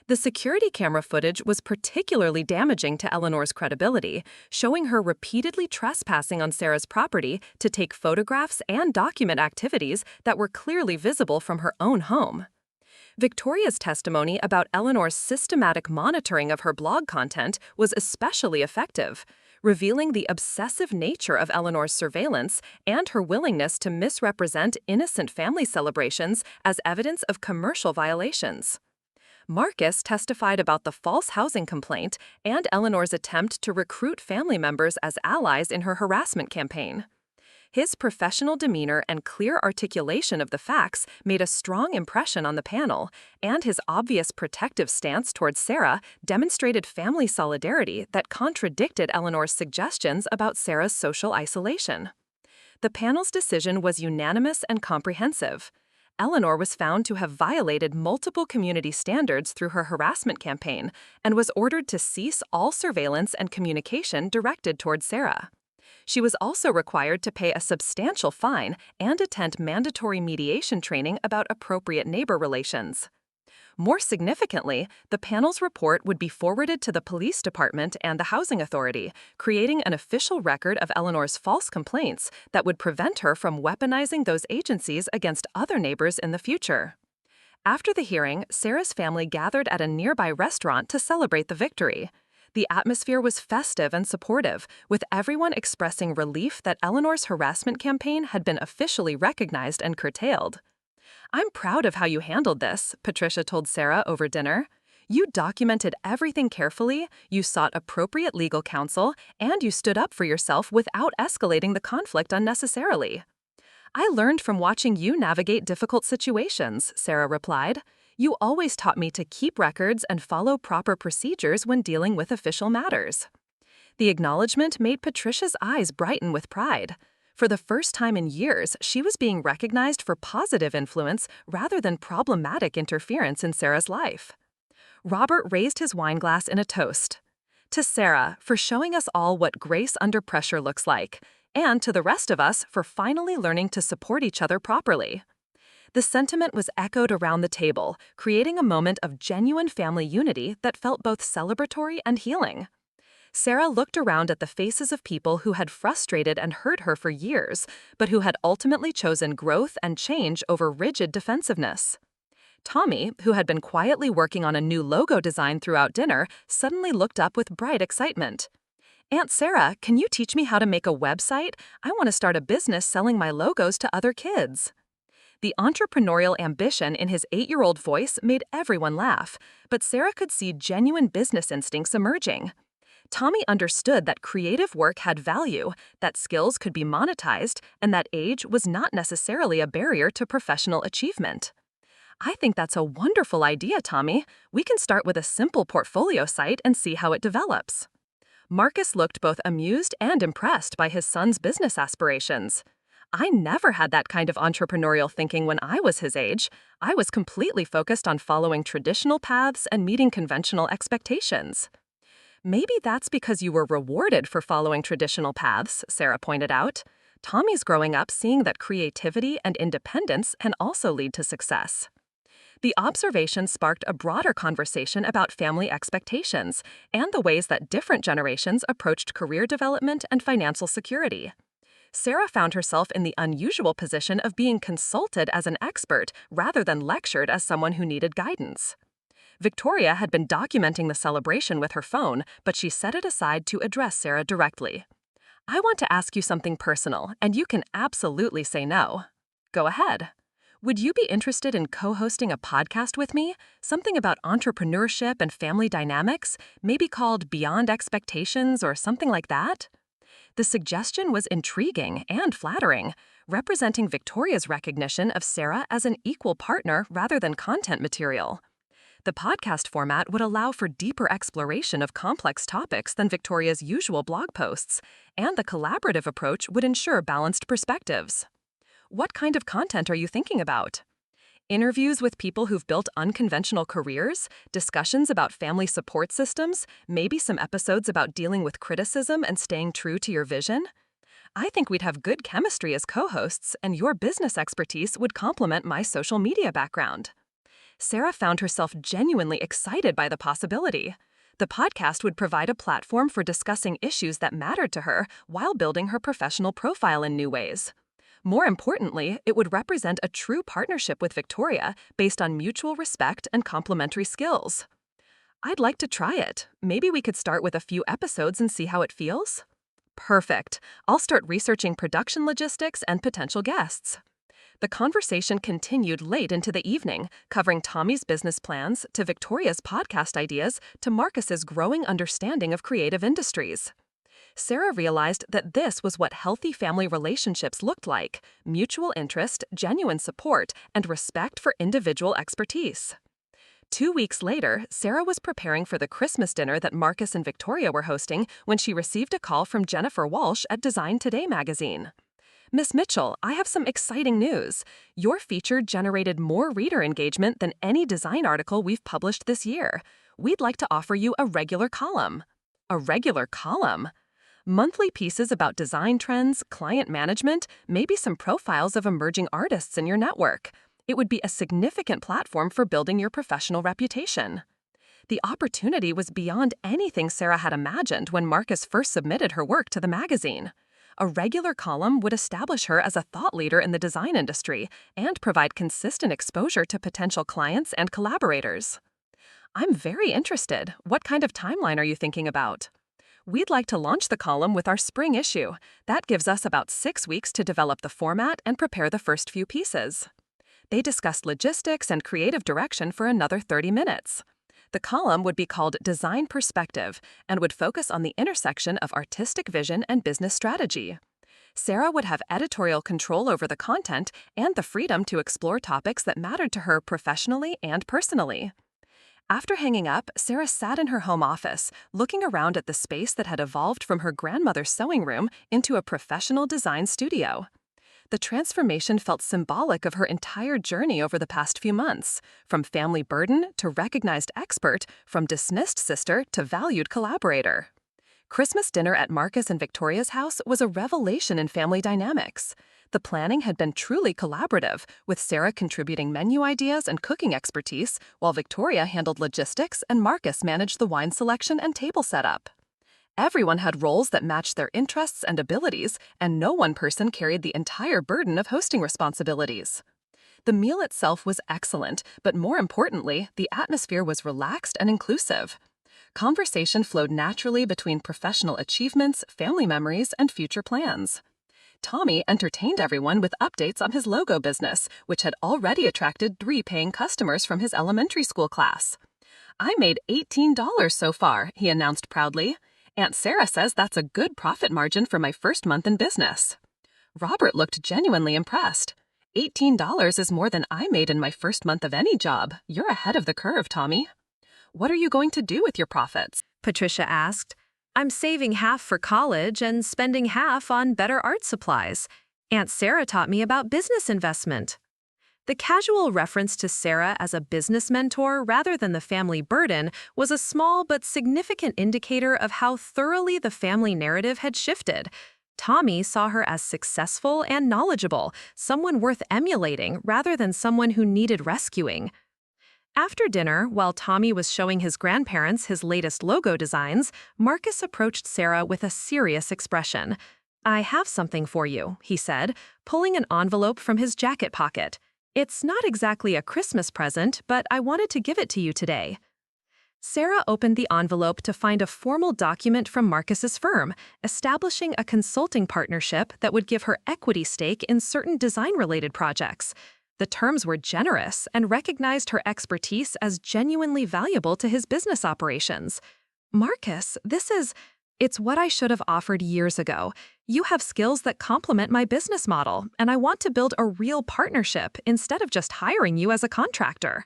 The security camera footage was particularly damaging to Eleanor's credibility, showing her repeatedly trespassing on Sarah's property to take photographs and document activities that were clearly visible from her own home. Victoria's testimony about Eleanor's systematic monitoring of her blog content was especially effective, revealing the obsessive nature of Eleanor's surveillance and her willingness to misrepresent innocent family celebrations as evidence of commercial violations. Marcus testified about the false housing complaint and Eleanor's attempt to recruit family members as allies in her harassment campaign. His professional demeanor and clear articulation of the facts made a strong impression on the panel, and his obvious protective stance towards Sarah demonstrated family solidarity that contradicted Eleanor's suggestions about Sarah's social isolation. The panel's decision was unanimous and comprehensive. Eleanor was found to have violated multiple community standards through her harassment campaign and was ordered to cease all surveillance and communication directed toward Sarah. She was also required to pay a substantial fine and attend mandatory mediation training about appropriate neighbor relations. More significantly, the panel's report would be forwarded to the police department and the housing authority, creating an official record of Eleanor's false complaints that would prevent her from weaponizing those agencies against other neighbors in the future. After the hearing, Sarah's family gathered at a nearby restaurant to celebrate the victory. The atmosphere was festive and supportive, with everyone expressing relief that Eleanor's harassment campaign had been officially recognized and curtailed. "I'm proud of how you handled this," Patricia told Sarah over dinner. "You documented everything carefully, you sought appropriate legal counsel, and you stood up for yourself without escalating the conflict unnecessarily." "I learned from watching you navigate difficult situations," Sarah replied. "You always taught me to keep records and follow proper procedures when dealing with official matters." The acknowledgement made Patricia's eyes brighten with pride. For the first time in years, she was being recognized for positive influence rather than problematic interference in Sarah's life. Robert raised his wineglass in a toast. "To Sarah, for showing us all what grace under pressure looks like, and to the rest of us for finally learning to support each other properly." The sentiment was echoed around the table, creating a moment of genuine family unity that felt both celebratory and healing. Sarah looked around at the faces of people who had frustrated and hurt her for years, but who had ultimately chosen growth and change over rigid defensiveness. Tommy, who had been quietly working on a new logo design throughout dinner, suddenly looked up with bright excitement. "Aunt Sarah, can you teach me how to make a website? I want to start a business selling my logos to other kids." The entrepreneurial ambition in his 8-year-old voice made everyone laugh, but Sarah could see genuine business instincts emerging. Tommy understood that creative work had value, that skills could be monetized, and that age was not necessarily a barrier to professional achievement. I think that's a wonderful idea, Tommy. We can start with a simple portfolio site and see how it develops. Marcus looked both amused and impressed by his son's business aspirations. I never had that kind of entrepreneurial thinking when I was his age. I was completely focused on following traditional paths and meeting conventional expectations. Maybe that's because you were rewarded for following traditional paths, Sarah pointed out. Tommy's growing up seeing that creativity and independence can also lead to success. The observation sparked a broader conversation about family expectations and the ways that different generations approached career development and financial security. Sarah found herself in the unusual position of being consulted as an expert rather than lectured as someone who needed guidance. Victoria had been documenting the celebration with her phone, but she set it aside to address Sarah directly. "I want to ask you something personal, and you can absolutely say no. Go ahead. Would you be interested in co-hosting a podcast with me? Something about entrepreneurship and family dynamics, maybe called Beyond Expectations or something like that?" The suggestion was intriguing and flattering, representing Victoria's recognition of Sarah as an equal partner rather than content material. The podcast format would allow for deeper exploration of complex topics than Victoria's usual blog posts, and the collaborative approach would ensure balanced perspectives. What kind of content are you thinking about? Interviews with people who've built unconventional careers, discussions about family support systems, maybe some episodes about dealing with criticism and staying true to your vision? I think we'd have good chemistry as co-hosts, and your business expertise would complement my social media background. Sarah found herself genuinely excited by the possibility. The podcast would provide a platform for discussing issues that mattered to her while building her professional profile in new ways. More importantly, it would represent a true partnership with Victoria based on mutual respect and complementary skills. I'd like to try it. Maybe we could start with a few episodes and see how it feels? Perfect. I'll start researching production logistics and potential guests. The conversation continued late into the evening, covering Tommy's business plans to Victoria's podcast ideas to Marcus's growing understanding of creative industries. Sarah realized that this was what healthy family relationships looked like: mutual interest, genuine support, and respect for individual expertise. 2 weeks later, Sarah was preparing for the Christmas dinner that Marcus and Victoria were hosting when she received a call from Jennifer Walsh at Design Today magazine. "Miss Mitchell, I have some exciting news. Your feature generated more reader engagement than any design article we've published this year. We'd like to offer you a regular column." A regular column? Monthly pieces about design trends, client management, maybe some profiles of emerging artists in your network. It would be a significant platform for building your professional reputation. The opportunity was beyond anything Sarah had imagined when Marcus first submitted her work to the magazine. A regular column would establish her as a thought leader in the design industry and provide consistent exposure to potential clients and collaborators. "I'm very interested. What kind of timeline are you thinking about?" "We'd like to launch the column with our spring issue. That gives us about 6 weeks to develop the format and prepare the first few pieces." They discussed logistics and creative direction for another 30 minutes. The column would be called Design Perspective and would focus on the intersection of artistic vision and business strategy. Sarah would have editorial control over the content and the freedom to explore topics that mattered to her professionally and personally. After hanging up, Sarah sat in her home office, looking around at the space that had evolved from her grandmother's sewing room into a professional design studio. The transformation felt symbolic of her entire journey over the past few months, from family burden to recognized expert, from dismissed sister to valued collaborator. Christmas dinner at Marcus and Victoria's house was a revelation in family dynamics. The planning had been truly collaborative, with Sarah contributing menu ideas and cooking expertise, while Victoria handled logistics and Marcus managed the wine selection and table setup. Everyone had roles that matched their interests and abilities, and no one person carried the entire burden of hosting responsibilities. The meal itself was excellent, but more importantly, the atmosphere was relaxed and inclusive. Conversation flowed naturally between professional achievements, family memories, and future plans. Tommy entertained everyone with updates on his logo business, which had already attracted 3 paying customers from his elementary school class. "I made $18 so far," he announced proudly. "Aunt Sarah says that's a good profit margin for my first month in business." Robert looked genuinely impressed. $18 is more than I made in my first month of any job. You're ahead of the curve, Tommy. What are you going to do with your profits? Patricia asked. "I'm saving half for college and spending half on better art supplies. Aunt Sarah taught me about business investment." The casual reference to Sarah as a business mentor rather than the family burden was a small but significant indicator of how thoroughly the family narrative had shifted. Tommy saw her as successful and knowledgeable, someone worth emulating rather than someone who needed rescuing. After dinner, while Tommy was showing his grandparents his latest logo designs, Marcus approached Sarah with a serious expression. "I have something for you," he said, pulling an envelope from his jacket pocket. "It's not exactly a Christmas present, but I wanted to give it to you today." Sarah opened the envelope to find a formal document from Marcus's firm, establishing a consulting partnership that would give her equity stake in certain design-related projects. The terms were generous and recognized her expertise as genuinely valuable to his business operations. "Marcus, it's what I should have offered years ago. You have skills that complement my business model, and I want to build a real partnership instead of just hiring you as a contractor."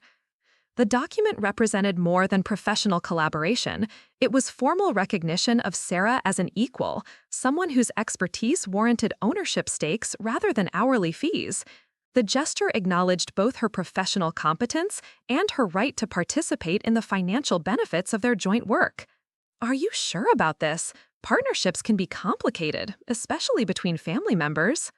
The document represented more than professional collaboration. It was formal recognition of Sarah as an equal, someone whose expertise warranted ownership stakes rather than hourly fees. The gesture acknowledged both her professional competence and her right to participate in the financial benefits of their joint work. "Are you sure about this? Partnerships can be complicated, especially between family members."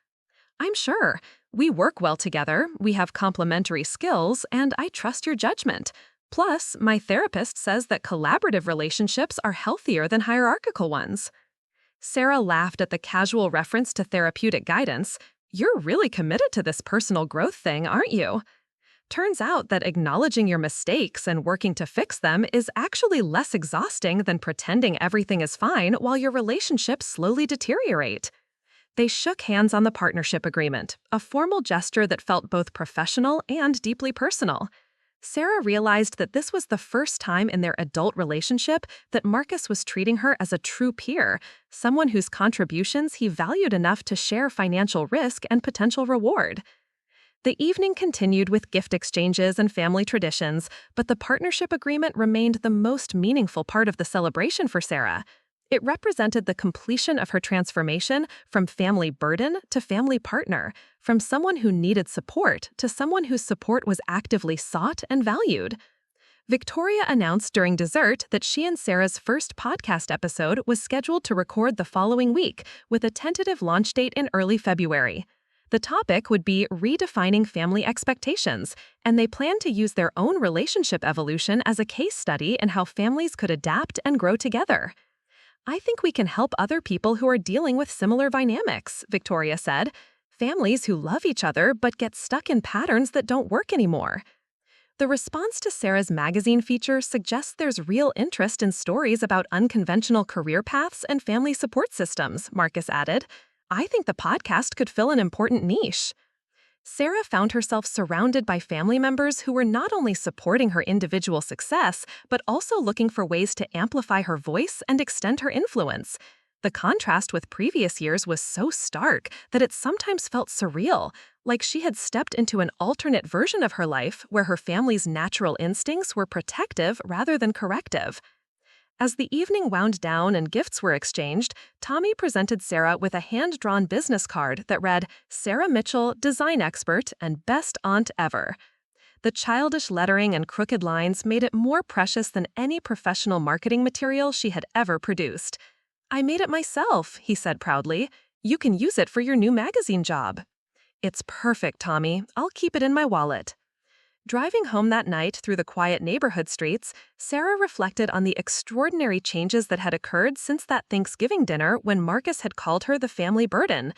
"I'm sure. We work well together, we have complementary skills, and I trust your judgment. Plus, my therapist says that collaborative relationships are healthier than hierarchical ones." Sarah laughed at the casual reference to therapeutic guidance. "You're really committed to this personal growth thing, aren't you?" Turns out that acknowledging your mistakes and working to fix them is actually less exhausting than pretending everything is fine while your relationships slowly deteriorate. They shook hands on the partnership agreement, a formal gesture that felt both professional and deeply personal. Sarah realized that this was the first time in their adult relationship that Marcus was treating her as a true peer, someone whose contributions he valued enough to share financial risk and potential reward. The evening continued with gift exchanges and family traditions, but the partnership agreement remained the most meaningful part of the celebration for Sarah. It represented the completion of her transformation from family burden to family partner, from someone who needed support to someone whose support was actively sought and valued. Victoria announced during dessert that she and Sarah's first podcast episode was scheduled to record the following week, with a tentative launch date in early February. The topic would be redefining family expectations, and they plan to use their own relationship evolution as a case study in how families could adapt and grow together. "I think we can help other people who are dealing with similar dynamics," Victoria said. "Families who love each other but get stuck in patterns that don't work anymore." The response to Sarah's magazine feature suggests there's real interest in stories about unconventional career paths and family support systems, Marcus added. "I think the podcast could fill an important niche." Sarah found herself surrounded by family members who were not only supporting her individual success, but also looking for ways to amplify her voice and extend her influence. The contrast with previous years was so stark that it sometimes felt surreal, like she had stepped into an alternate version of her life where her family's natural instincts were protective rather than corrective. As the evening wound down and gifts were exchanged, Tommy presented Sarah with a hand-drawn business card that read, "Sarah Mitchell, design expert and best aunt ever." The childish lettering and crooked lines made it more precious than any professional marketing material she had ever produced. "I made it myself," he said proudly. "You can use it for your new magazine job." "It's perfect, Tommy. I'll keep it in my wallet." Driving home that night through the quiet neighborhood streets, Sarah reflected on the extraordinary changes that had occurred since that Thanksgiving dinner when Marcus had called her the family burden.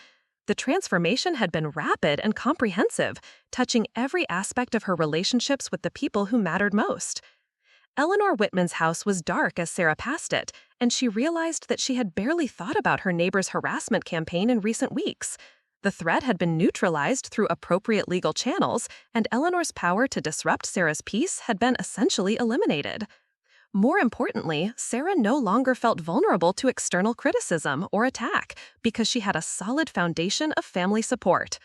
The transformation had been rapid and comprehensive, touching every aspect of her relationships with the people who mattered most. Eleanor Whitman's house was dark as Sarah passed it, and she realized that she had barely thought about her neighbor's harassment campaign in recent weeks. The threat had been neutralized through appropriate legal channels, and Eleanor's power to disrupt Sarah's peace had been essentially eliminated. More importantly, Sarah no longer felt vulnerable to external criticism or attack because she had a solid foundation of family support.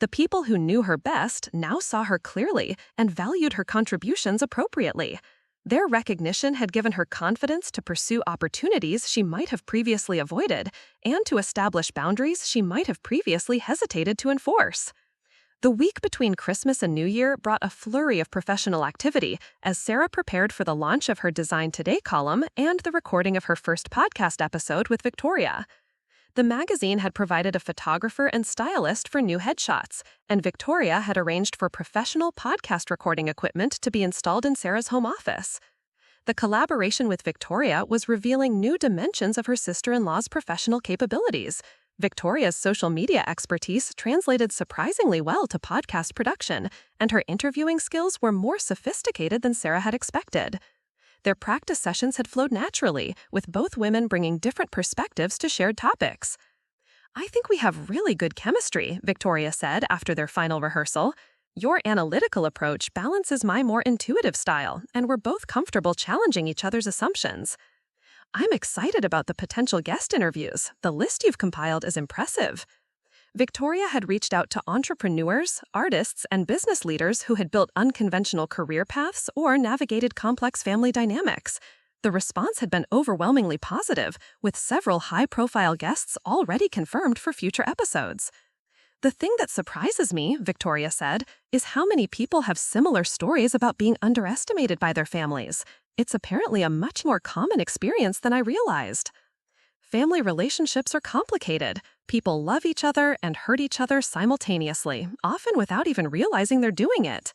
The people who knew her best now saw her clearly and valued her contributions appropriately. Their recognition had given her confidence to pursue opportunities she might have previously avoided and to establish boundaries she might have previously hesitated to enforce. The week between Christmas and New Year brought a flurry of professional activity as Sarah prepared for the launch of her Design Today column and the recording of her first podcast episode with Victoria. The magazine had provided a photographer and stylist for new headshots, and Victoria had arranged for professional podcast recording equipment to be installed in Sarah's home office. The collaboration with Victoria was revealing new dimensions of her sister-in-law's professional capabilities. Victoria's social media expertise translated surprisingly well to podcast production, and her interviewing skills were more sophisticated than Sarah had expected. Their practice sessions had flowed naturally, with both women bringing different perspectives to shared topics. "I think we have really good chemistry," Victoria said after their final rehearsal. "Your analytical approach balances my more intuitive style, and we're both comfortable challenging each other's assumptions. I'm excited about the potential guest interviews. The list you've compiled is impressive." Victoria had reached out to entrepreneurs, artists, and business leaders who had built unconventional career paths or navigated complex family dynamics. The response had been overwhelmingly positive, with several high-profile guests already confirmed for future episodes. "The thing that surprises me," Victoria said, "is how many people have similar stories about being underestimated by their families. It's apparently a much more common experience than I realized." Family relationships are complicated. People love each other and hurt each other simultaneously, often without even realizing they're doing it.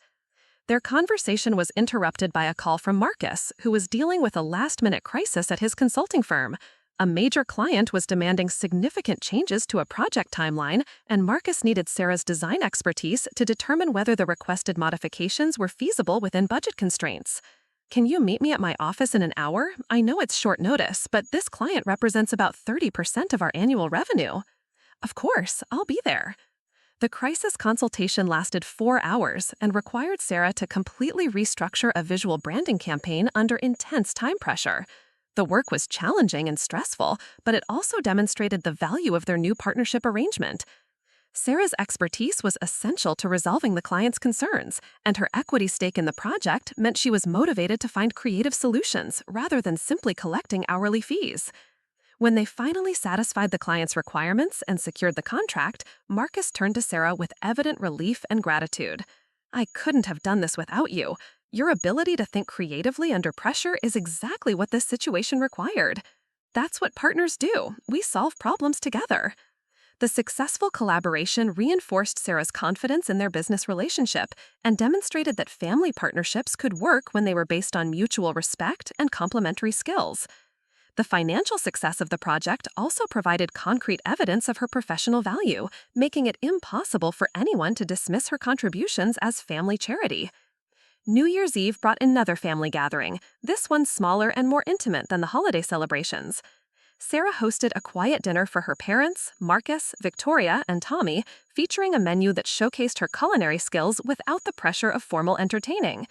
Their conversation was interrupted by a call from Marcus, who was dealing with a last-minute crisis at his consulting firm. A major client was demanding significant changes to a project timeline, and Marcus needed Sarah's design expertise to determine whether the requested modifications were feasible within budget constraints. "Can you meet me at my office in an hour? I know it's short notice, but this client represents about 30% of our annual revenue." "Of course, I'll be there." The crisis consultation lasted 4 hours and required Sarah to completely restructure a visual branding campaign under intense time pressure. The work was challenging and stressful, but it also demonstrated the value of their new partnership arrangement. Sarah's expertise was essential to resolving the client's concerns, and her equity stake in the project meant she was motivated to find creative solutions rather than simply collecting hourly fees. When they finally satisfied the client's requirements and secured the contract, Marcus turned to Sarah with evident relief and gratitude. "I couldn't have done this without you. Your ability to think creatively under pressure is exactly what this situation required. That's what partners do. We solve problems together." The successful collaboration reinforced Sarah's confidence in their business relationship and demonstrated that family partnerships could work when they were based on mutual respect and complementary skills. The financial success of the project also provided concrete evidence of her professional value, making it impossible for anyone to dismiss her contributions as family charity. New Year's Eve brought another family gathering, this one smaller and more intimate than the holiday celebrations. Sarah hosted a quiet dinner for her parents, Marcus, Victoria, and Tommy, featuring a menu that showcased her culinary skills without the pressure of formal entertaining.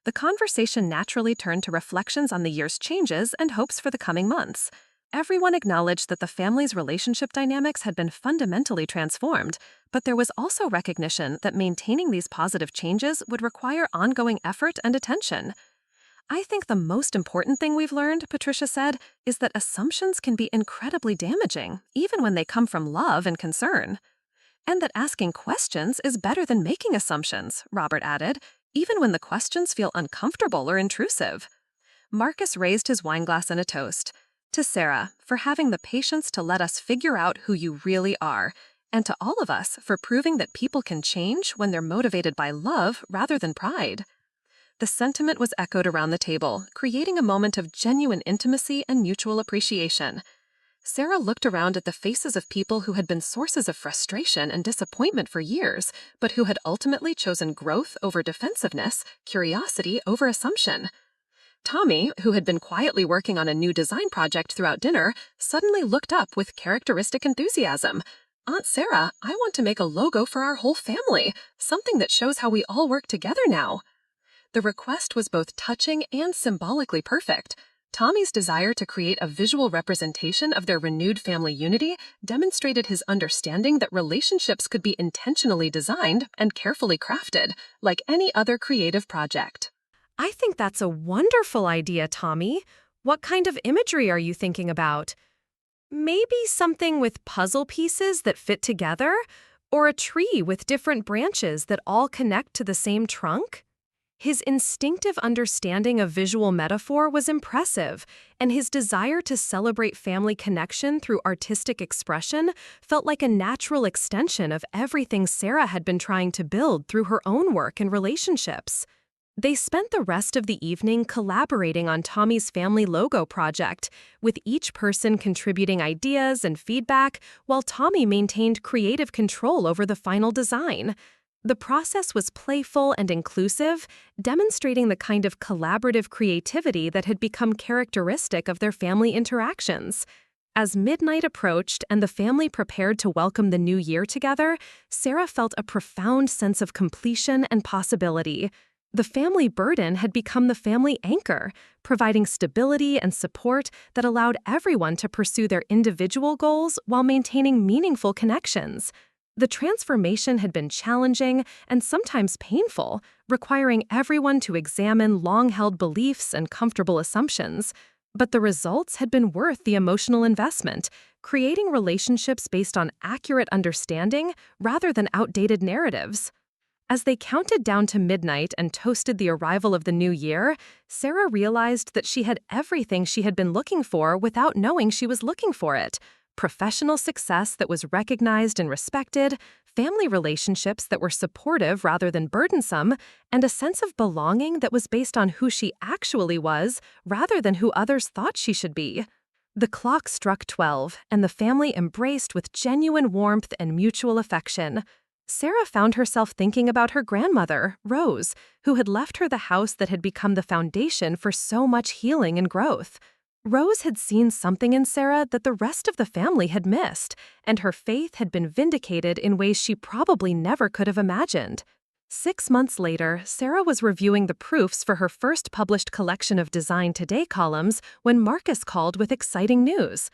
The conversation naturally turned to reflections on the year's changes and hopes for the coming months. Everyone acknowledged that the family's relationship dynamics had been fundamentally transformed, but there was also recognition that maintaining these positive changes would require ongoing effort and attention. "I think the most important thing we've learned," Patricia said, "is that assumptions can be incredibly damaging, even when they come from love and concern. And that asking questions is better than making assumptions," Robert added, "even when the questions feel uncomfortable or intrusive." Marcus raised his wineglass in a toast. "To Sarah, for having the patience to let us figure out who you really are, and to all of us for proving that people can change when they're motivated by love rather than pride." The sentiment was echoed around the table, creating a moment of genuine intimacy and mutual appreciation. Sarah looked around at the faces of people who had been sources of frustration and disappointment for years, but who had ultimately chosen growth over defensiveness, curiosity over assumption. Tommy, who had been quietly working on a new design project throughout dinner, suddenly looked up with characteristic enthusiasm. "Aunt Sarah, I want to make a logo for our whole family, something that shows how we all work together now." The request was both touching and symbolically perfect. Tommy's desire to create a visual representation of their renewed family unity demonstrated his understanding that relationships could be intentionally designed and carefully crafted, like any other creative project. I think that's a wonderful idea, Tommy. What kind of imagery are you thinking about? Maybe something with puzzle pieces that fit together? Or a tree with different branches that all connect to the same trunk? His instinctive understanding of visual metaphor was impressive, and his desire to celebrate family connection through artistic expression felt like a natural extension of everything Sarah had been trying to build through her own work and relationships. They spent the rest of the evening collaborating on Tommy's family logo project, with each person contributing ideas and feedback while Tommy maintained creative control over the final design. The process was playful and inclusive, demonstrating the kind of collaborative creativity that had become characteristic of their family interactions. As midnight approached and the family prepared to welcome the new year together, Sarah felt a profound sense of completion and possibility. The family burden had become the family anchor, providing stability and support that allowed everyone to pursue their individual goals while maintaining meaningful connections. The transformation had been challenging and sometimes painful, requiring everyone to examine long-held beliefs and comfortable assumptions. But the results had been worth the emotional investment, creating relationships based on accurate understanding rather than outdated narratives. As they counted down to midnight and toasted the arrival of the new year, Sarah realized that she had everything she had been looking for without knowing she was looking for it. Professional success that was recognized and respected, family relationships that were supportive rather than burdensome, and a sense of belonging that was based on who she actually was rather than who others thought she should be. The clock struck 12, and the family embraced with genuine warmth and mutual affection. Sarah found herself thinking about her grandmother, Rose, who had left her the house that had become the foundation for so much healing and growth. Rose had seen something in Sarah that the rest of the family had missed, and her faith had been vindicated in ways she probably never could have imagined. 6 months later, Sarah was reviewing the proofs for her first published collection of Design Today columns when Marcus called with exciting news.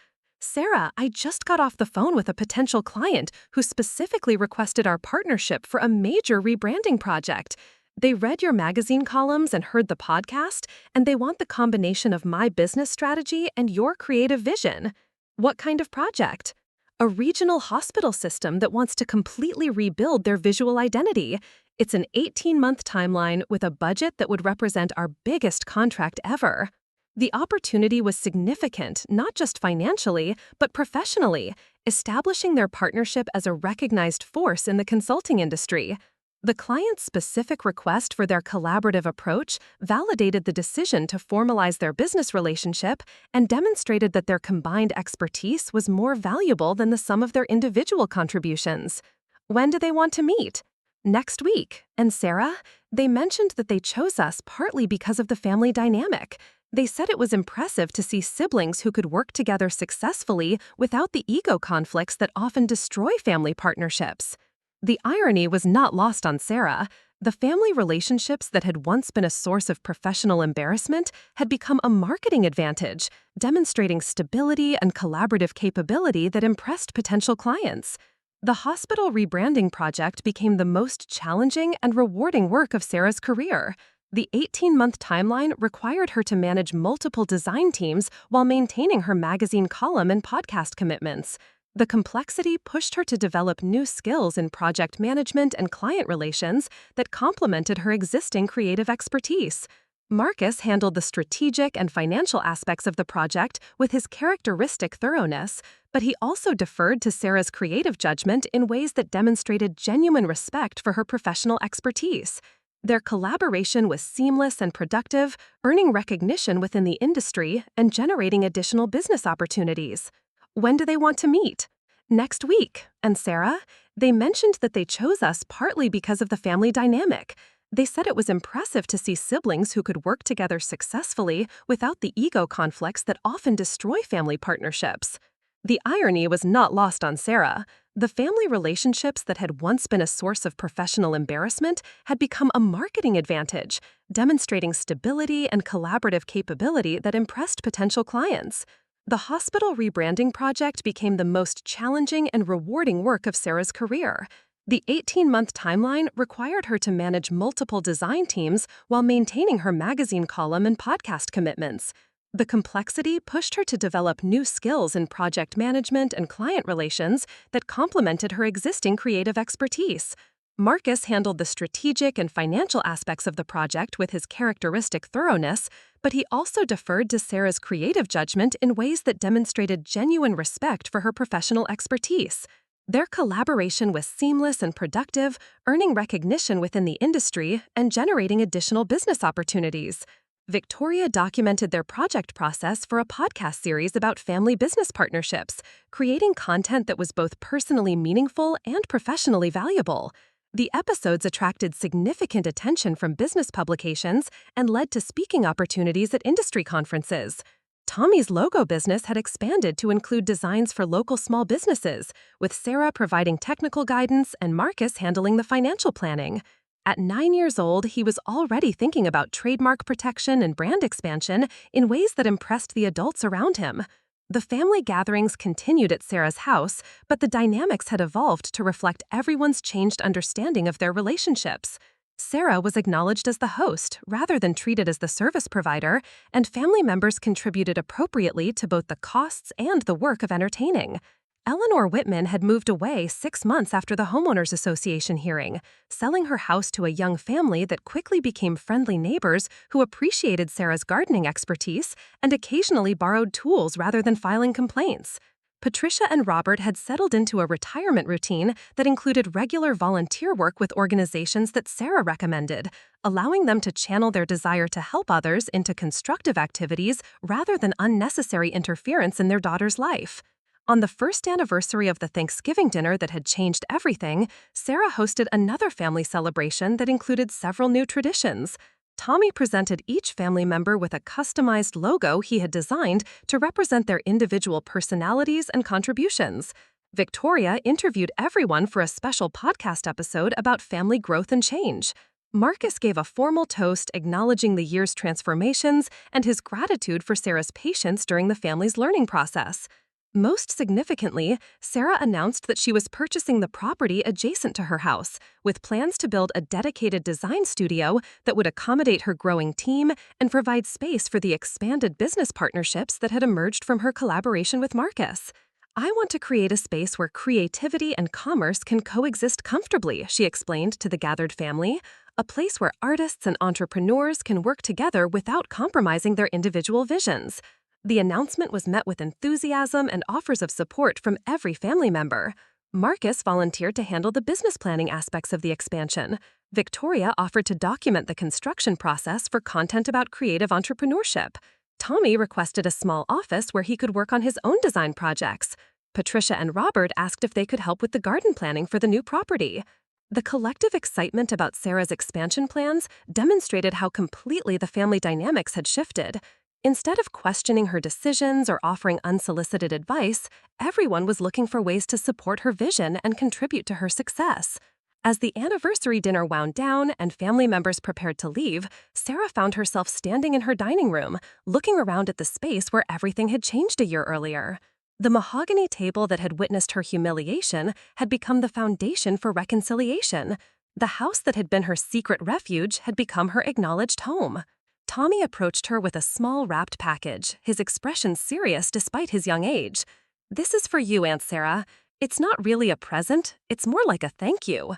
"Sarah, I just got off the phone with a potential client who specifically requested our partnership for a major rebranding project. They read your magazine columns and heard the podcast, and they want the combination of my business strategy and your creative vision." "What kind of project?" "A regional hospital system that wants to completely rebuild their visual identity. It's an 18-month timeline with a budget that would represent our biggest contract ever." The opportunity was significant, not just financially, but professionally, establishing their partnership as a recognized force in the consulting industry. The client's specific request for their collaborative approach validated the decision to formalize their business relationship and demonstrated that their combined expertise was more valuable than the sum of their individual contributions. "When do they want to meet?" "Next week." "And Sarah?" "They mentioned that they chose us partly because of the family dynamic. They said it was impressive to see siblings who could work together successfully without the ego conflicts that often destroy family partnerships." The irony was not lost on Sarah. The family relationships that had once been a source of professional embarrassment had become a marketing advantage, demonstrating stability and collaborative capability that impressed potential clients. The hospital rebranding project became the most challenging and rewarding work of Sarah's career. The 18-month timeline required her to manage multiple design teams while maintaining her magazine column and podcast commitments. The complexity pushed her to develop new skills in project management and client relations that complemented her existing creative expertise. Marcus handled the strategic and financial aspects of the project with his characteristic thoroughness, but he also deferred to Sarah's creative judgment in ways that demonstrated genuine respect for her professional expertise. Their collaboration was seamless and productive, earning recognition within the industry and generating additional business opportunities. "When do they want to meet?" "Next week." "And Sarah?" "They mentioned that they chose us partly because of the family dynamic. They said it was impressive to see siblings who could work together successfully without the ego conflicts that often destroy family partnerships. The irony was not lost on Sarah. The family relationships that had once been a source of professional embarrassment had become a marketing advantage, demonstrating stability and collaborative capability that impressed potential clients. The hospital rebranding project became the most challenging and rewarding work of Sarah's career. The 18-month timeline required her to manage multiple design teams while maintaining her magazine column and podcast commitments. The complexity pushed her to develop new skills in project management and client relations that complemented her existing creative expertise. Marcus handled the strategic and financial aspects of the project with his characteristic thoroughness, but he also deferred to Sarah's creative judgment in ways that demonstrated genuine respect for her professional expertise. Their collaboration was seamless and productive, earning recognition within the industry and generating additional business opportunities. Victoria documented their project process for a podcast series about family business partnerships, creating content that was both personally meaningful and professionally valuable. The episodes attracted significant attention from business publications and led to speaking opportunities at industry conferences. Tommy's logo business had expanded to include designs for local small businesses, with Sarah providing technical guidance and Marcus handling the financial planning. At 9 years old, he was already thinking about trademark protection and brand expansion in ways that impressed the adults around him. The family gatherings continued at Sarah's house, but the dynamics had evolved to reflect everyone's changed understanding of their relationships. Sarah was acknowledged as the host rather than treated as the service provider, and family members contributed appropriately to both the costs and the work of entertaining. Eleanor Whitman had moved away 6 months after the Homeowners Association hearing, selling her house to a young family that quickly became friendly neighbors who appreciated Sarah's gardening expertise and occasionally borrowed tools rather than filing complaints. Patricia and Robert had settled into a retirement routine that included regular volunteer work with organizations that Sarah recommended, allowing them to channel their desire to help others into constructive activities rather than unnecessary interference in their daughter's life. On the first anniversary of the Thanksgiving dinner that had changed everything, Sarah hosted another family celebration that included several new traditions. Tommy presented each family member with a customized logo he had designed to represent their individual personalities and contributions. Victoria interviewed everyone for a special podcast episode about family growth and change. Marcus gave a formal toast acknowledging the year's transformations and his gratitude for Sarah's patience during the family's learning process. Most significantly, Sarah announced that she was purchasing the property adjacent to her house, with plans to build a dedicated design studio that would accommodate her growing team and provide space for the expanded business partnerships that had emerged from her collaboration with Marcus. "I want to create a space where creativity and commerce can coexist comfortably," she explained to the gathered family, "a place where artists and entrepreneurs can work together without compromising their individual visions." The announcement was met with enthusiasm and offers of support from every family member. Marcus volunteered to handle the business planning aspects of the expansion. Victoria offered to document the construction process for content about creative entrepreneurship. Tommy requested a small office where he could work on his own design projects. Patricia and Robert asked if they could help with the garden planning for the new property. The collective excitement about Sarah's expansion plans demonstrated how completely the family dynamics had shifted. Instead of questioning her decisions or offering unsolicited advice, everyone was looking for ways to support her vision and contribute to her success. As the anniversary dinner wound down and family members prepared to leave, Sarah found herself standing in her dining room, looking around at the space where everything had changed a year earlier. The mahogany table that had witnessed her humiliation had become the foundation for reconciliation. The house that had been her secret refuge had become her acknowledged home. Tommy approached her with a small wrapped package, his expression serious despite his young age. "This is for you, Aunt Sarah. It's not really a present, it's more like a thank you."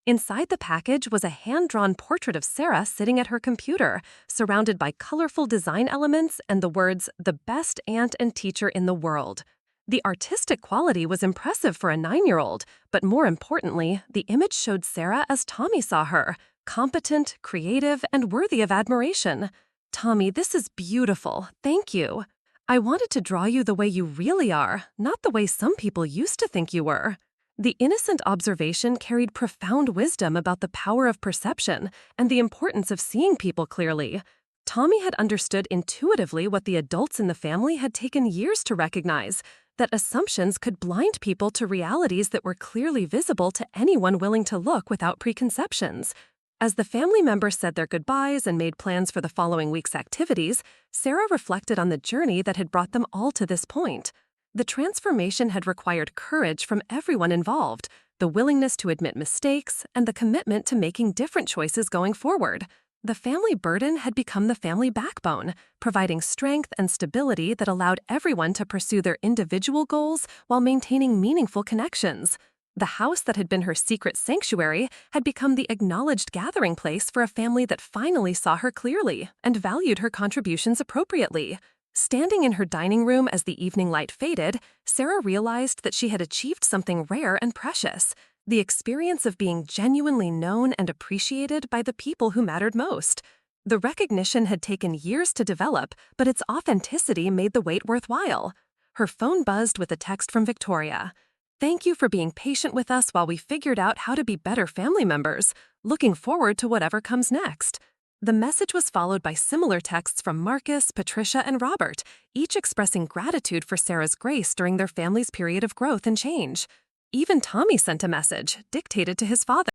Inside the package was a hand-drawn portrait of Sarah sitting at her computer, surrounded by colorful design elements and the words, "The best aunt and teacher in the world." The artistic quality was impressive for a 9-year-old, but more importantly, the image showed Sarah as Tommy saw her, competent, creative, and worthy of admiration. "Tommy, this is beautiful. Thank you. I wanted to draw you the way you really are, not the way some people used to think you were." The innocent observation carried profound wisdom about the power of perception and the importance of seeing people clearly. Tommy had understood intuitively what the adults in the family had taken years to recognize, that assumptions could blind people to realities that were clearly visible to anyone willing to look without preconceptions. As the family members said their goodbyes and made plans for the following week's activities, Sarah reflected on the journey that had brought them all to this point. The transformation had required courage from everyone involved, the willingness to admit mistakes, and the commitment to making different choices going forward. The family burden had become the family backbone, providing strength and stability that allowed everyone to pursue their individual goals while maintaining meaningful connections. The house that had been her secret sanctuary had become the acknowledged gathering place for a family that finally saw her clearly and valued her contributions appropriately. Standing in her dining room as the evening light faded, Sarah realized that she had achieved something rare and precious: the experience of being genuinely known and appreciated by the people who mattered most. The recognition had taken years to develop, but its authenticity made the wait worthwhile. Her phone buzzed with a text from Victoria. "Thank you for being patient with us while we figured out how to be better family members. Looking forward to whatever comes next." The message was followed by similar texts from Marcus, Patricia, and Robert, each expressing gratitude for Sarah's grace during their family's period of growth and change. Even Tommy sent a message, dictated to his father.